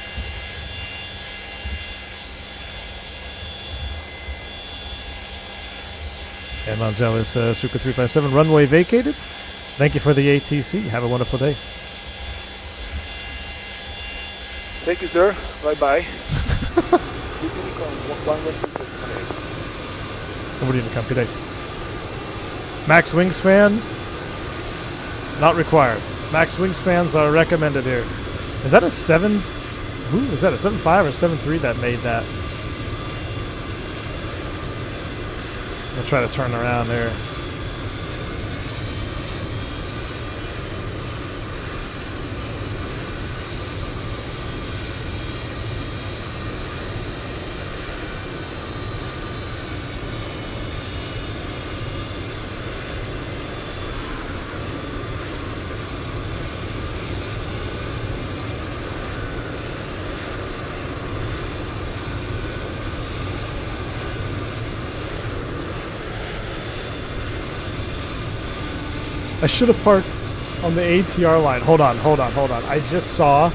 And Monzales, Suka 357, runway vacated. Thank you for the ATC. Have a wonderful day. Thank you, sir. Bye-bye. Nobody didn't come today. Max wingspan, not required. Max wingspans are recommended here. Is that a 7? Who is that? A 7.5 or 7.3 that made that? I'm gonna try to turn around there. I should have parked on the ATR line. Hold on. I just saw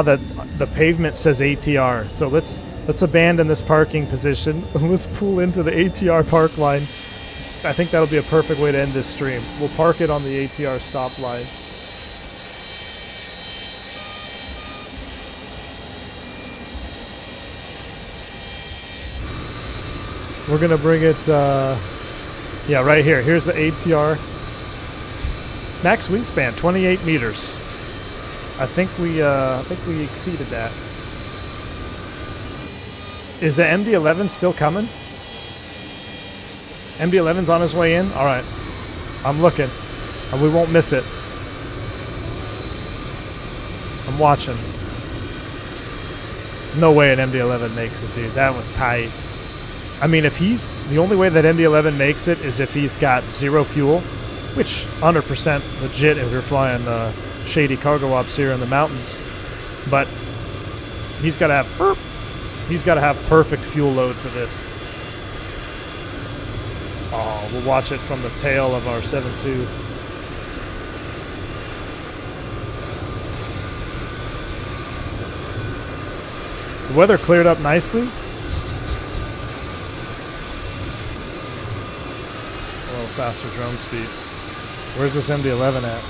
that the pavement says ATR. So let's abandon this parking position. Let's pull into the ATR park line. I think that'll be a perfect way to end this stream. We'll park it on the ATR stop line. We're gonna bring it yeah, right here. Here's the ATR. Max wingspan, 28 meters. I think we exceeded that. Is the MD-11 still coming? MD-11's on his way in? All right. I'm looking. And we won't miss it. I'm watching. No way an MD-11 makes it, dude. That was tight. I mean, if he's... The only way that MD-11 makes it is if he's got zero fuel, which 100% legit if you're flying shady cargo ops here in the mountains. But he's got to have He's got to have perfect fuel load for this. Oh, we'll watch it from the tail of our 7.2. The weather cleared up nicely. A little faster drone speed. Where's this MD-11 at?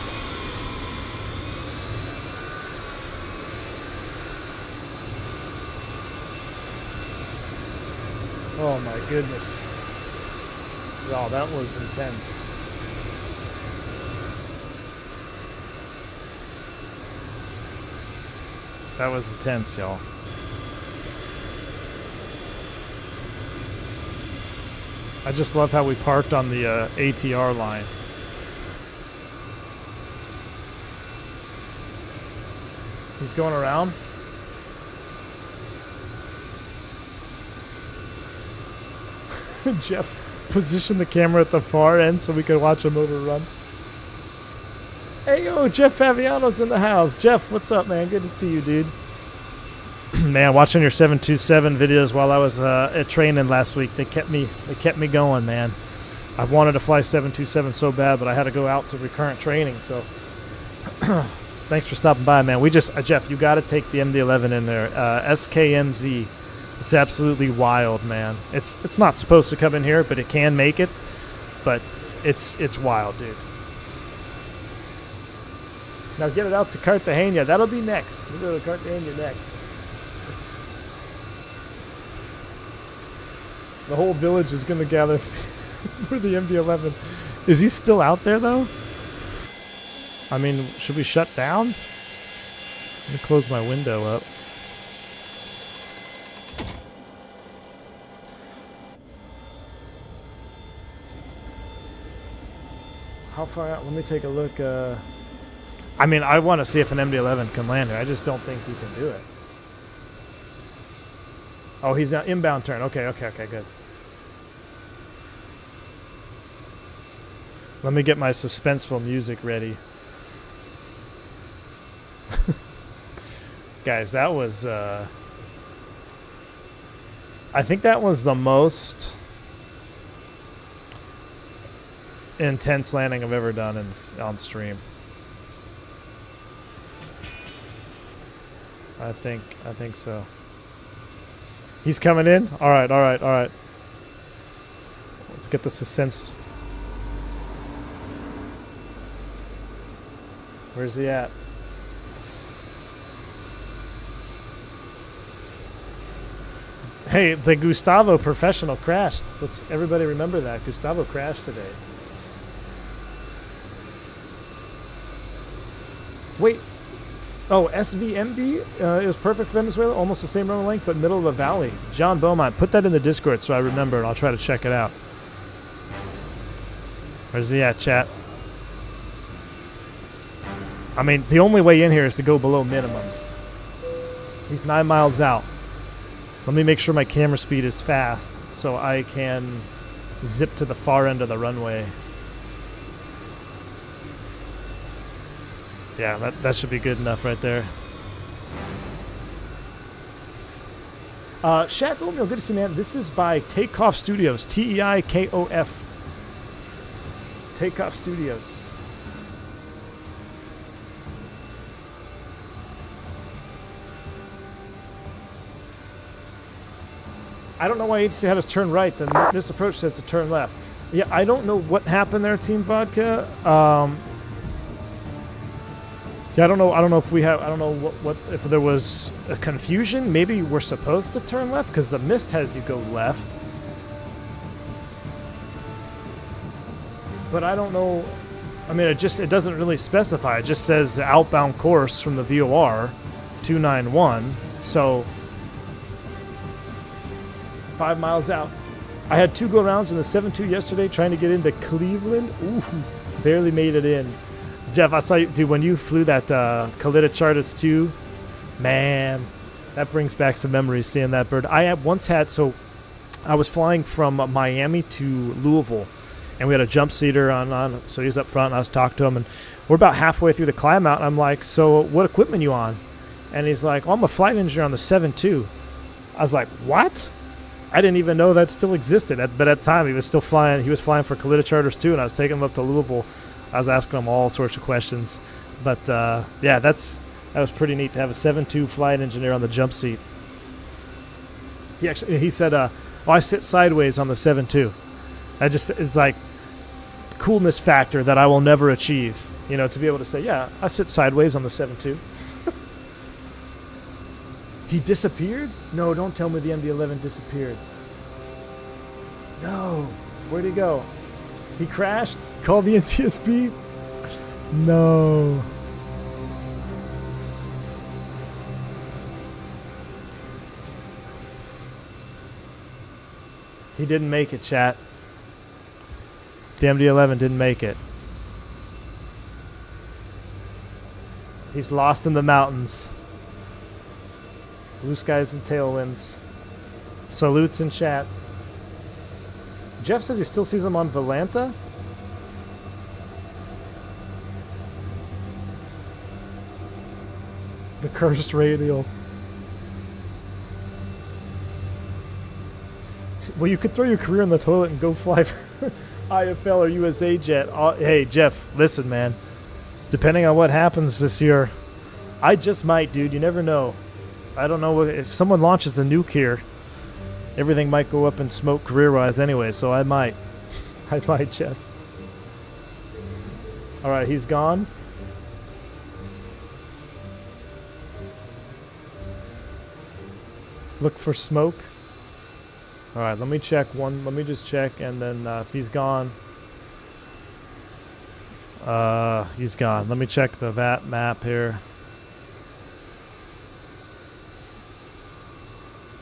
Oh my goodness. Y'all, that was intense. That was intense, y'all. I just love how we parked on the ATR line. He's going around. Jeff positioned the camera at the far end so we could watch a motor run. Hey, yo, Jeff Fabiano's in the house. Jeff, what's up, man? Good to see you, dude. Man, watching your 727 videos while I was at training last week, they kept me going, man. I wanted to fly 727 so bad, but I had to go out to recurrent training. So, thanks for stopping by, man. We just Jeff, you got to take the MD-11 in there. SKMZ. It's absolutely wild, man. It's not supposed to come in here, but it can make it. But it's wild, dude. Now get it out to Cartagena. That'll be next. We'll go to Cartagena next. The whole village is going to gather for the MD-11. Is he still out there, though? I mean, should we shut down? Let me close my window up. How far out? Let me take a look. I mean, I want to see if an MD-11 can land here. I just don't think he can do it. Oh, he's not inbound turn. Okay, good. Let me get my suspenseful music ready. Guys, that was... I think that was the most intense landing I've ever done on stream. I think so. He's coming in? All right. Let's get the suspense. Where's he at? Hey, the Gustavo Professional crashed. Let's everybody remember that. Gustavo crashed today. Wait. Oh, SVMD is perfect for Venezuela. Almost the same runway length, but middle of a valley. John Beaumont, put that in the Discord so I remember, and I'll try to check it out. Where's he at, chat? I mean, the only way in here is to go below minimums. He's 9 miles out. Let me make sure my camera speed is fast so I can zip to the far end of the runway. Yeah, that should be good enough right there. Shaq Oatmeal, good to see you, man. This is by Takeoff Studios. T-E-I-K-O-F. Takeoff Studios. I don't know why agency had us turn right. Then this approach says to turn left. Yeah, I don't know what happened there, Team Vodka. Yeah, I don't know if we have. I don't know what if there was a confusion. Maybe we're supposed to turn left because the mist has you go left. But I don't know. I mean, it doesn't really specify. It just says outbound course from the VOR 291. So 5 miles out. I had 2 go rounds in the 7.2 yesterday trying to get into Cleveland. Ooh, barely made it in. Jeff, I saw you, dude, when you flew that Kalita Charters 2, man, that brings back some memories seeing that bird. I was flying from Miami to Louisville, and we had a jump seater on, so he was up front, and I was talking to him, and we're about halfway through the climb out, and I'm like, so what equipment you on? And he's like, oh, I'm a flight engineer on the 7.2. I was like, what? I didn't even know that still existed. But at the time, he was still flying. He was flying for Kalita Charters too, and I was taking him up to Louisville. I was asking him all sorts of questions. But yeah, that was pretty neat to have a 7.2 flight engineer on the jump seat. He said, "Oh, I sit sideways on the 7.2." It's like coolness factor that I will never achieve. You know, to be able to say, "Yeah, I sit sideways on the 7.2." He disappeared? No, don't tell me the MD-11 disappeared. No. Where'd he go? He crashed? Called the NTSB? No. He didn't make it, chat. The MD-11 didn't make it. He's lost in the mountains. Blue skies and tailwinds. Salutes in chat. Jeff says he still sees him on Volanta. The cursed radial. Well, you could throw your career in the toilet and go fly IFL or USA jet. Hey, Jeff, listen, man. Depending on what happens this year, I just might, dude. You never know. I don't know if someone launches a nuke here, everything might go up in smoke career-wise anyway, so I might. I might, Jeff. All right, he's gone. Look for smoke. All right, let me check one. Let me just check, and then if he's gone, he's gone. Let me check the VAT map here.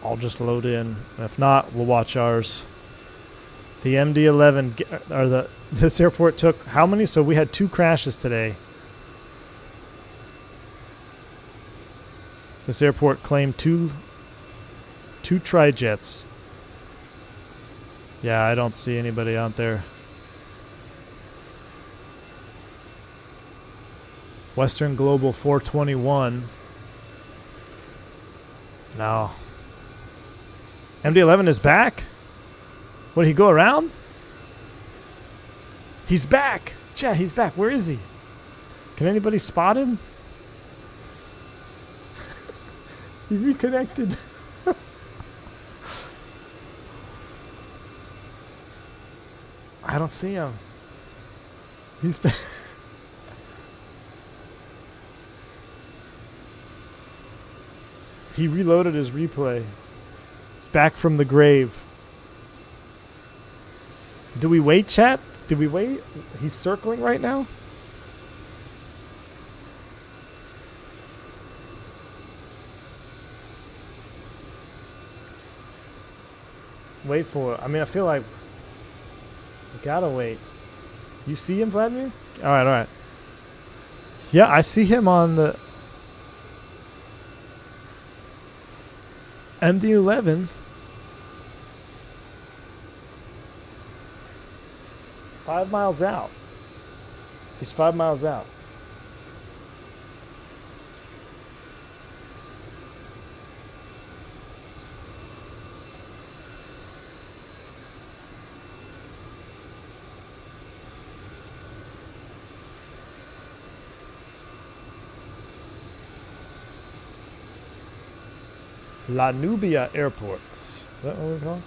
I'll just load in. If not, we'll watch ours. The MD-11, or this airport took how many? So we had 2 crashes today. This airport claimed two tri-jets. Yeah, I don't see anybody out there. Western Global 421. No. MD-11 is back? Would he go around? He's back! Chat, he's back. Where is he? Can anybody spot him? He reconnected. I don't see him. He's back. He reloaded his replay. He's back from the grave. Do we wait, chat? Do we wait? He's circling right now? Wait for it. I mean, I feel like we gotta wait. You see him, Vladimir? All right, all right. Yeah, I see him on the MD-11. 5 miles out. He's 5 miles out. La Nubia Airport. Is that what we're calling?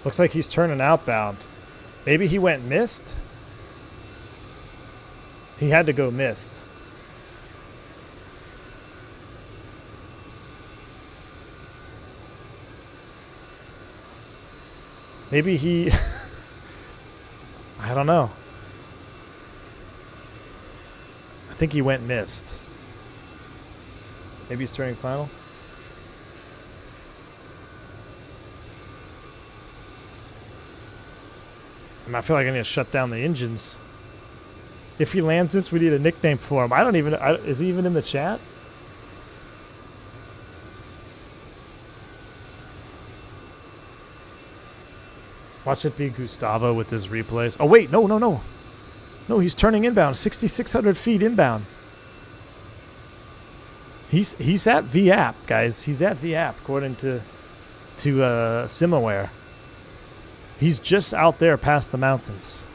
Looks like he's turning outbound. Maybe he went missed? He had to go missed. Maybe he... I don't know. I think he went missed. Maybe he's turning final. I feel like I need to shut down the engines. If he lands this, we need a nickname for him. I don't even... is he even in the chat? Watch it be Gustavo with his replays. Oh, wait. No, no, no. No, he's turning inbound. 6,600 feet inbound. He's at VAP, guys. He's at VAP, according to Simaware. He's just out there past the mountains.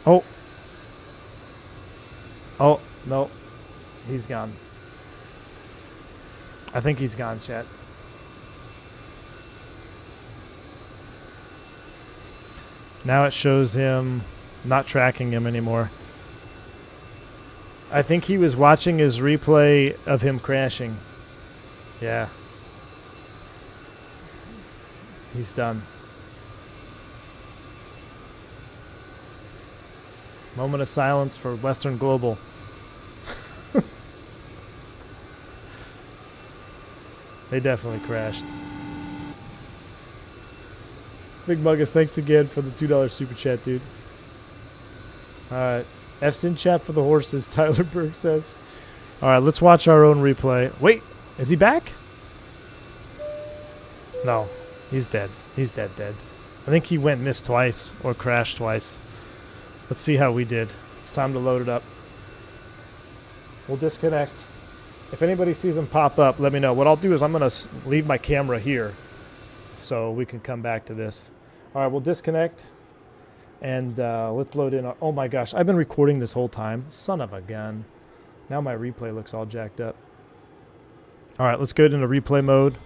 Oh. Oh, no. He's gone. I think he's gone, chat. Now it shows him not tracking him anymore. I think he was watching his replay of him crashing. Yeah. He's done. Moment of silence for Western Global. They definitely crashed. Big Muggus, thanks again for the $2 super chat, dude. Alright. F's in chat for the horses, Tyler Berg says. Alright, let's watch our own replay. Wait, is he back? No, he's dead. He's dead. I think he went missed twice or crashed twice. Let's see how we did. It's time to load it up. We'll disconnect. If anybody sees him pop up, let me know. What I'll do is I'm going to leave my camera here so we can come back to this. All right, we'll disconnect and let's load in. Oh my gosh, I've been recording this whole time. Son of a gun. Now my replay looks all jacked up. All right, let's go into replay mode.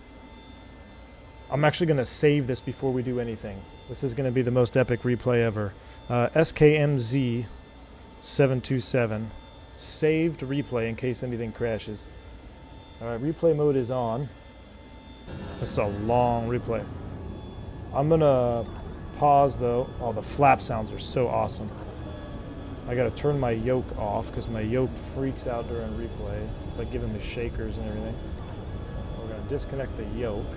I'm actually going to save this before we do anything. This is going to be the most epic replay ever. SKMZ 727. Saved replay in case anything crashes. Alright, replay mode is on. This is a long replay. I'm gonna pause though. Oh, the flap sounds are so awesome. I gotta turn my yoke off because my yoke freaks out during replay. It's like giving me shakers and everything. We're gonna disconnect the yoke.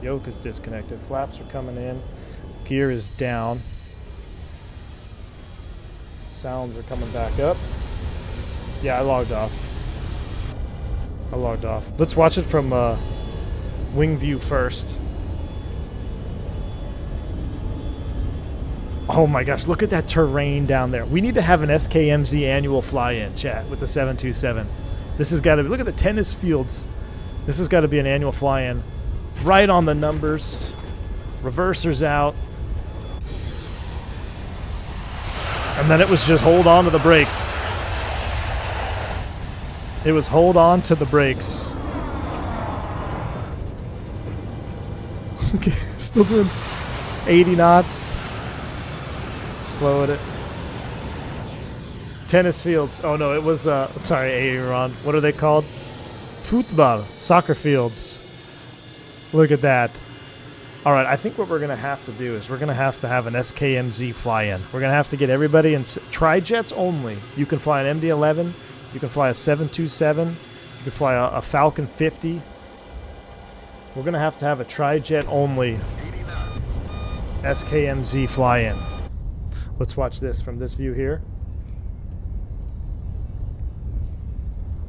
Yoke is disconnected. Flaps are coming in. Gear is down. Sounds are coming back up. Yeah, I logged off. Let's watch it from wing view first. Oh my gosh, look at that terrain down there. We need to have an SKMZ annual fly-in, chat, with the 727. This has got to be, look at the tennis fields. This has got to be an annual fly-in. Right on the numbers. Reversers out. And then it was just hold on to the brakes. It was hold on to the brakes. Okay, still doing 80 knots. Slowing it. Tennis fields. Oh no, it was, sorry, Aaron. What are they called? Football. Soccer fields. Look at that. Alright, I think what we're going to have to do is we're going to have an SKMZ fly-in. We're going to have to get everybody in tri-jets only. You can fly an MD-11. You can fly a 727. You can fly a Falcon 50. We're going to have a tri-jet only SKMZ fly-in. Let's watch this from this view here.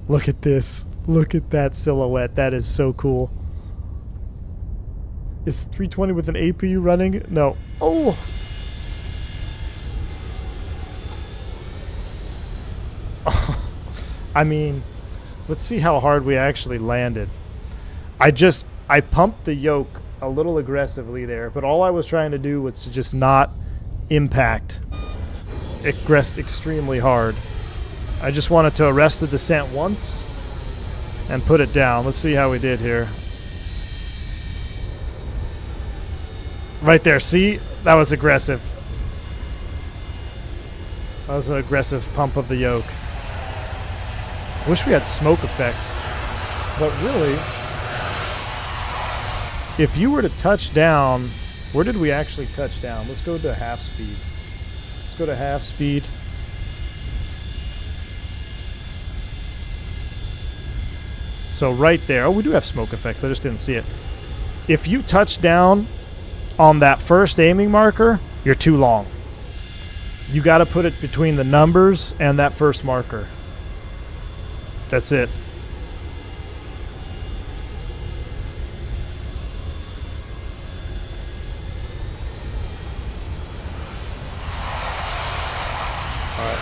Look at this. Look at that silhouette. That is so cool. Is 320 with an APU running? No. Oh! I mean, let's see how hard we actually landed. I pumped the yoke a little aggressively there, but all I was trying to do was to just not impact extremely hard. I just wanted to arrest the descent once and put it down. Let's see how we did here. Right there, see? That was aggressive. That was an aggressive pump of the yoke. Wish we had smoke effects. But really, if you were to touch down, where did we actually touch down? Let's go to half speed. Let's go to half speed. So right there, oh, we do have smoke effects. I just didn't see it. If you touch down on that first aiming marker, you're too long. You got to put it between the numbers and that first marker. That's it.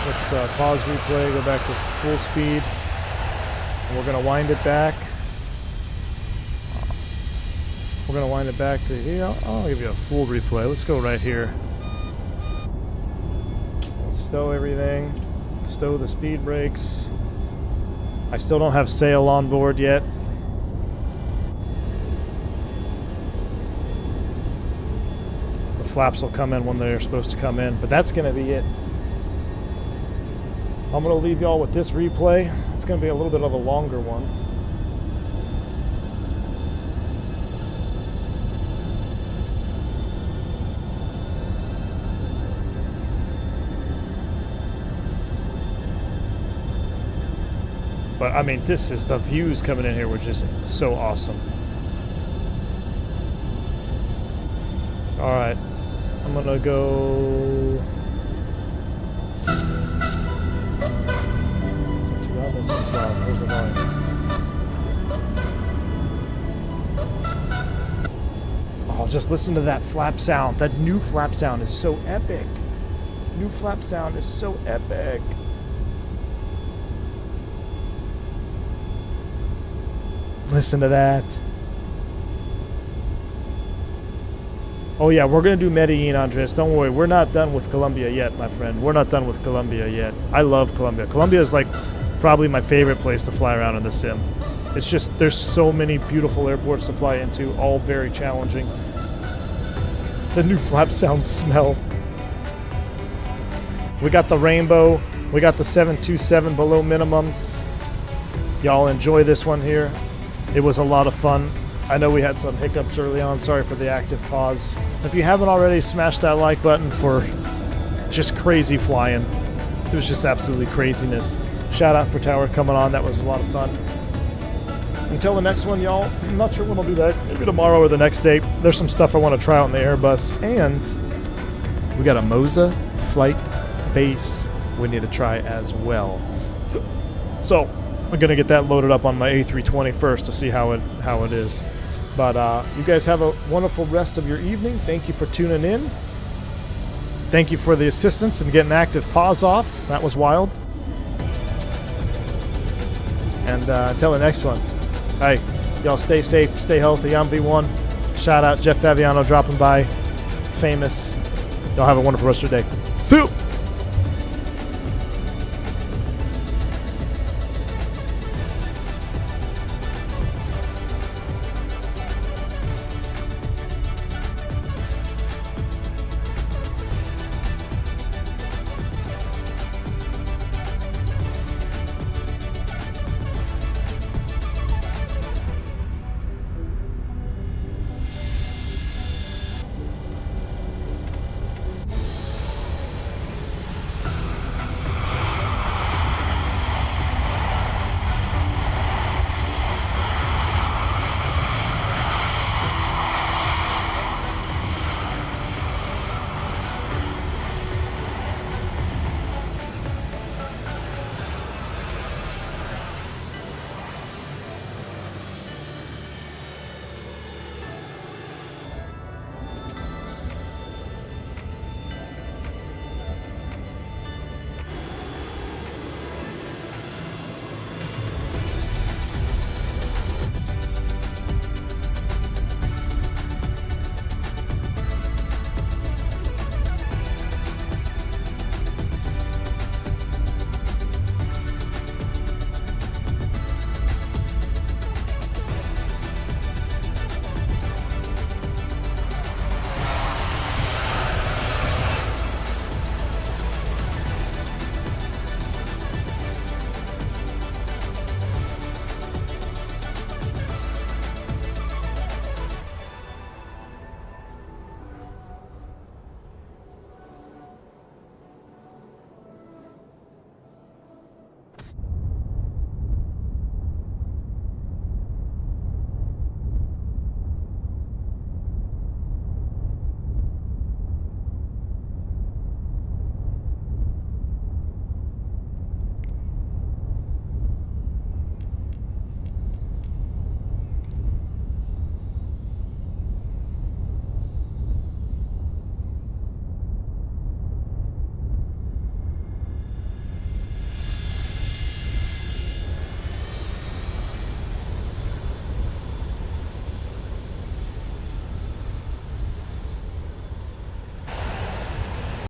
Let's pause replay, go back to full speed. And we're going to wind it back. We're going to wind it back to here. I'll give you a full replay. Let's go right here. Let's stow everything. Stow the speed brakes. I still don't have sail on board yet. The flaps will come in when they're supposed to come in, but that's going to be it. I'm going to leave y'all with this replay. It's going to be a little bit of a longer one. But I mean, this is the views coming in here, which is so awesome. All right, I'm going to go. Where's the volume? Oh, just listen to that flap sound. That new flap sound is so epic. New flap sound is so epic. Listen to that. Oh yeah, we're going to do Medellin, Andres. Don't worry. We're not done with Colombia yet, my friend. We're not done with Colombia yet. I love Colombia. Colombia is like probably my favorite place to fly around in the sim. It's just, there's so many beautiful airports to fly into, all very challenging. The new flap sound smell. We got the rainbow. We got the 727 below minimums. Y'all enjoy this one here. It was a lot of fun. I know we had some hiccups early on. Sorry for the active pause. If you haven't already, smash that like button for just crazy flying. It was just absolutely craziness. Shout out for Tower coming on. That was a lot of fun. Until the next one, y'all. I'm not sure when I'll do that. Maybe tomorrow or the next day. There's some stuff I want to try out in the Airbus. And we got a Moza flight base we need to try as well. So I'm going to get that loaded up on my A320 first to see how it is. But you guys have a wonderful rest of your evening. Thank you for tuning in. Thank you for the assistance and getting active pause off. That was wild. And until the next one, hey, y'all stay safe, stay healthy. I'm V1. Shout out Jeff Faviano dropping by. Famous. Y'all have a wonderful rest of your day. See you.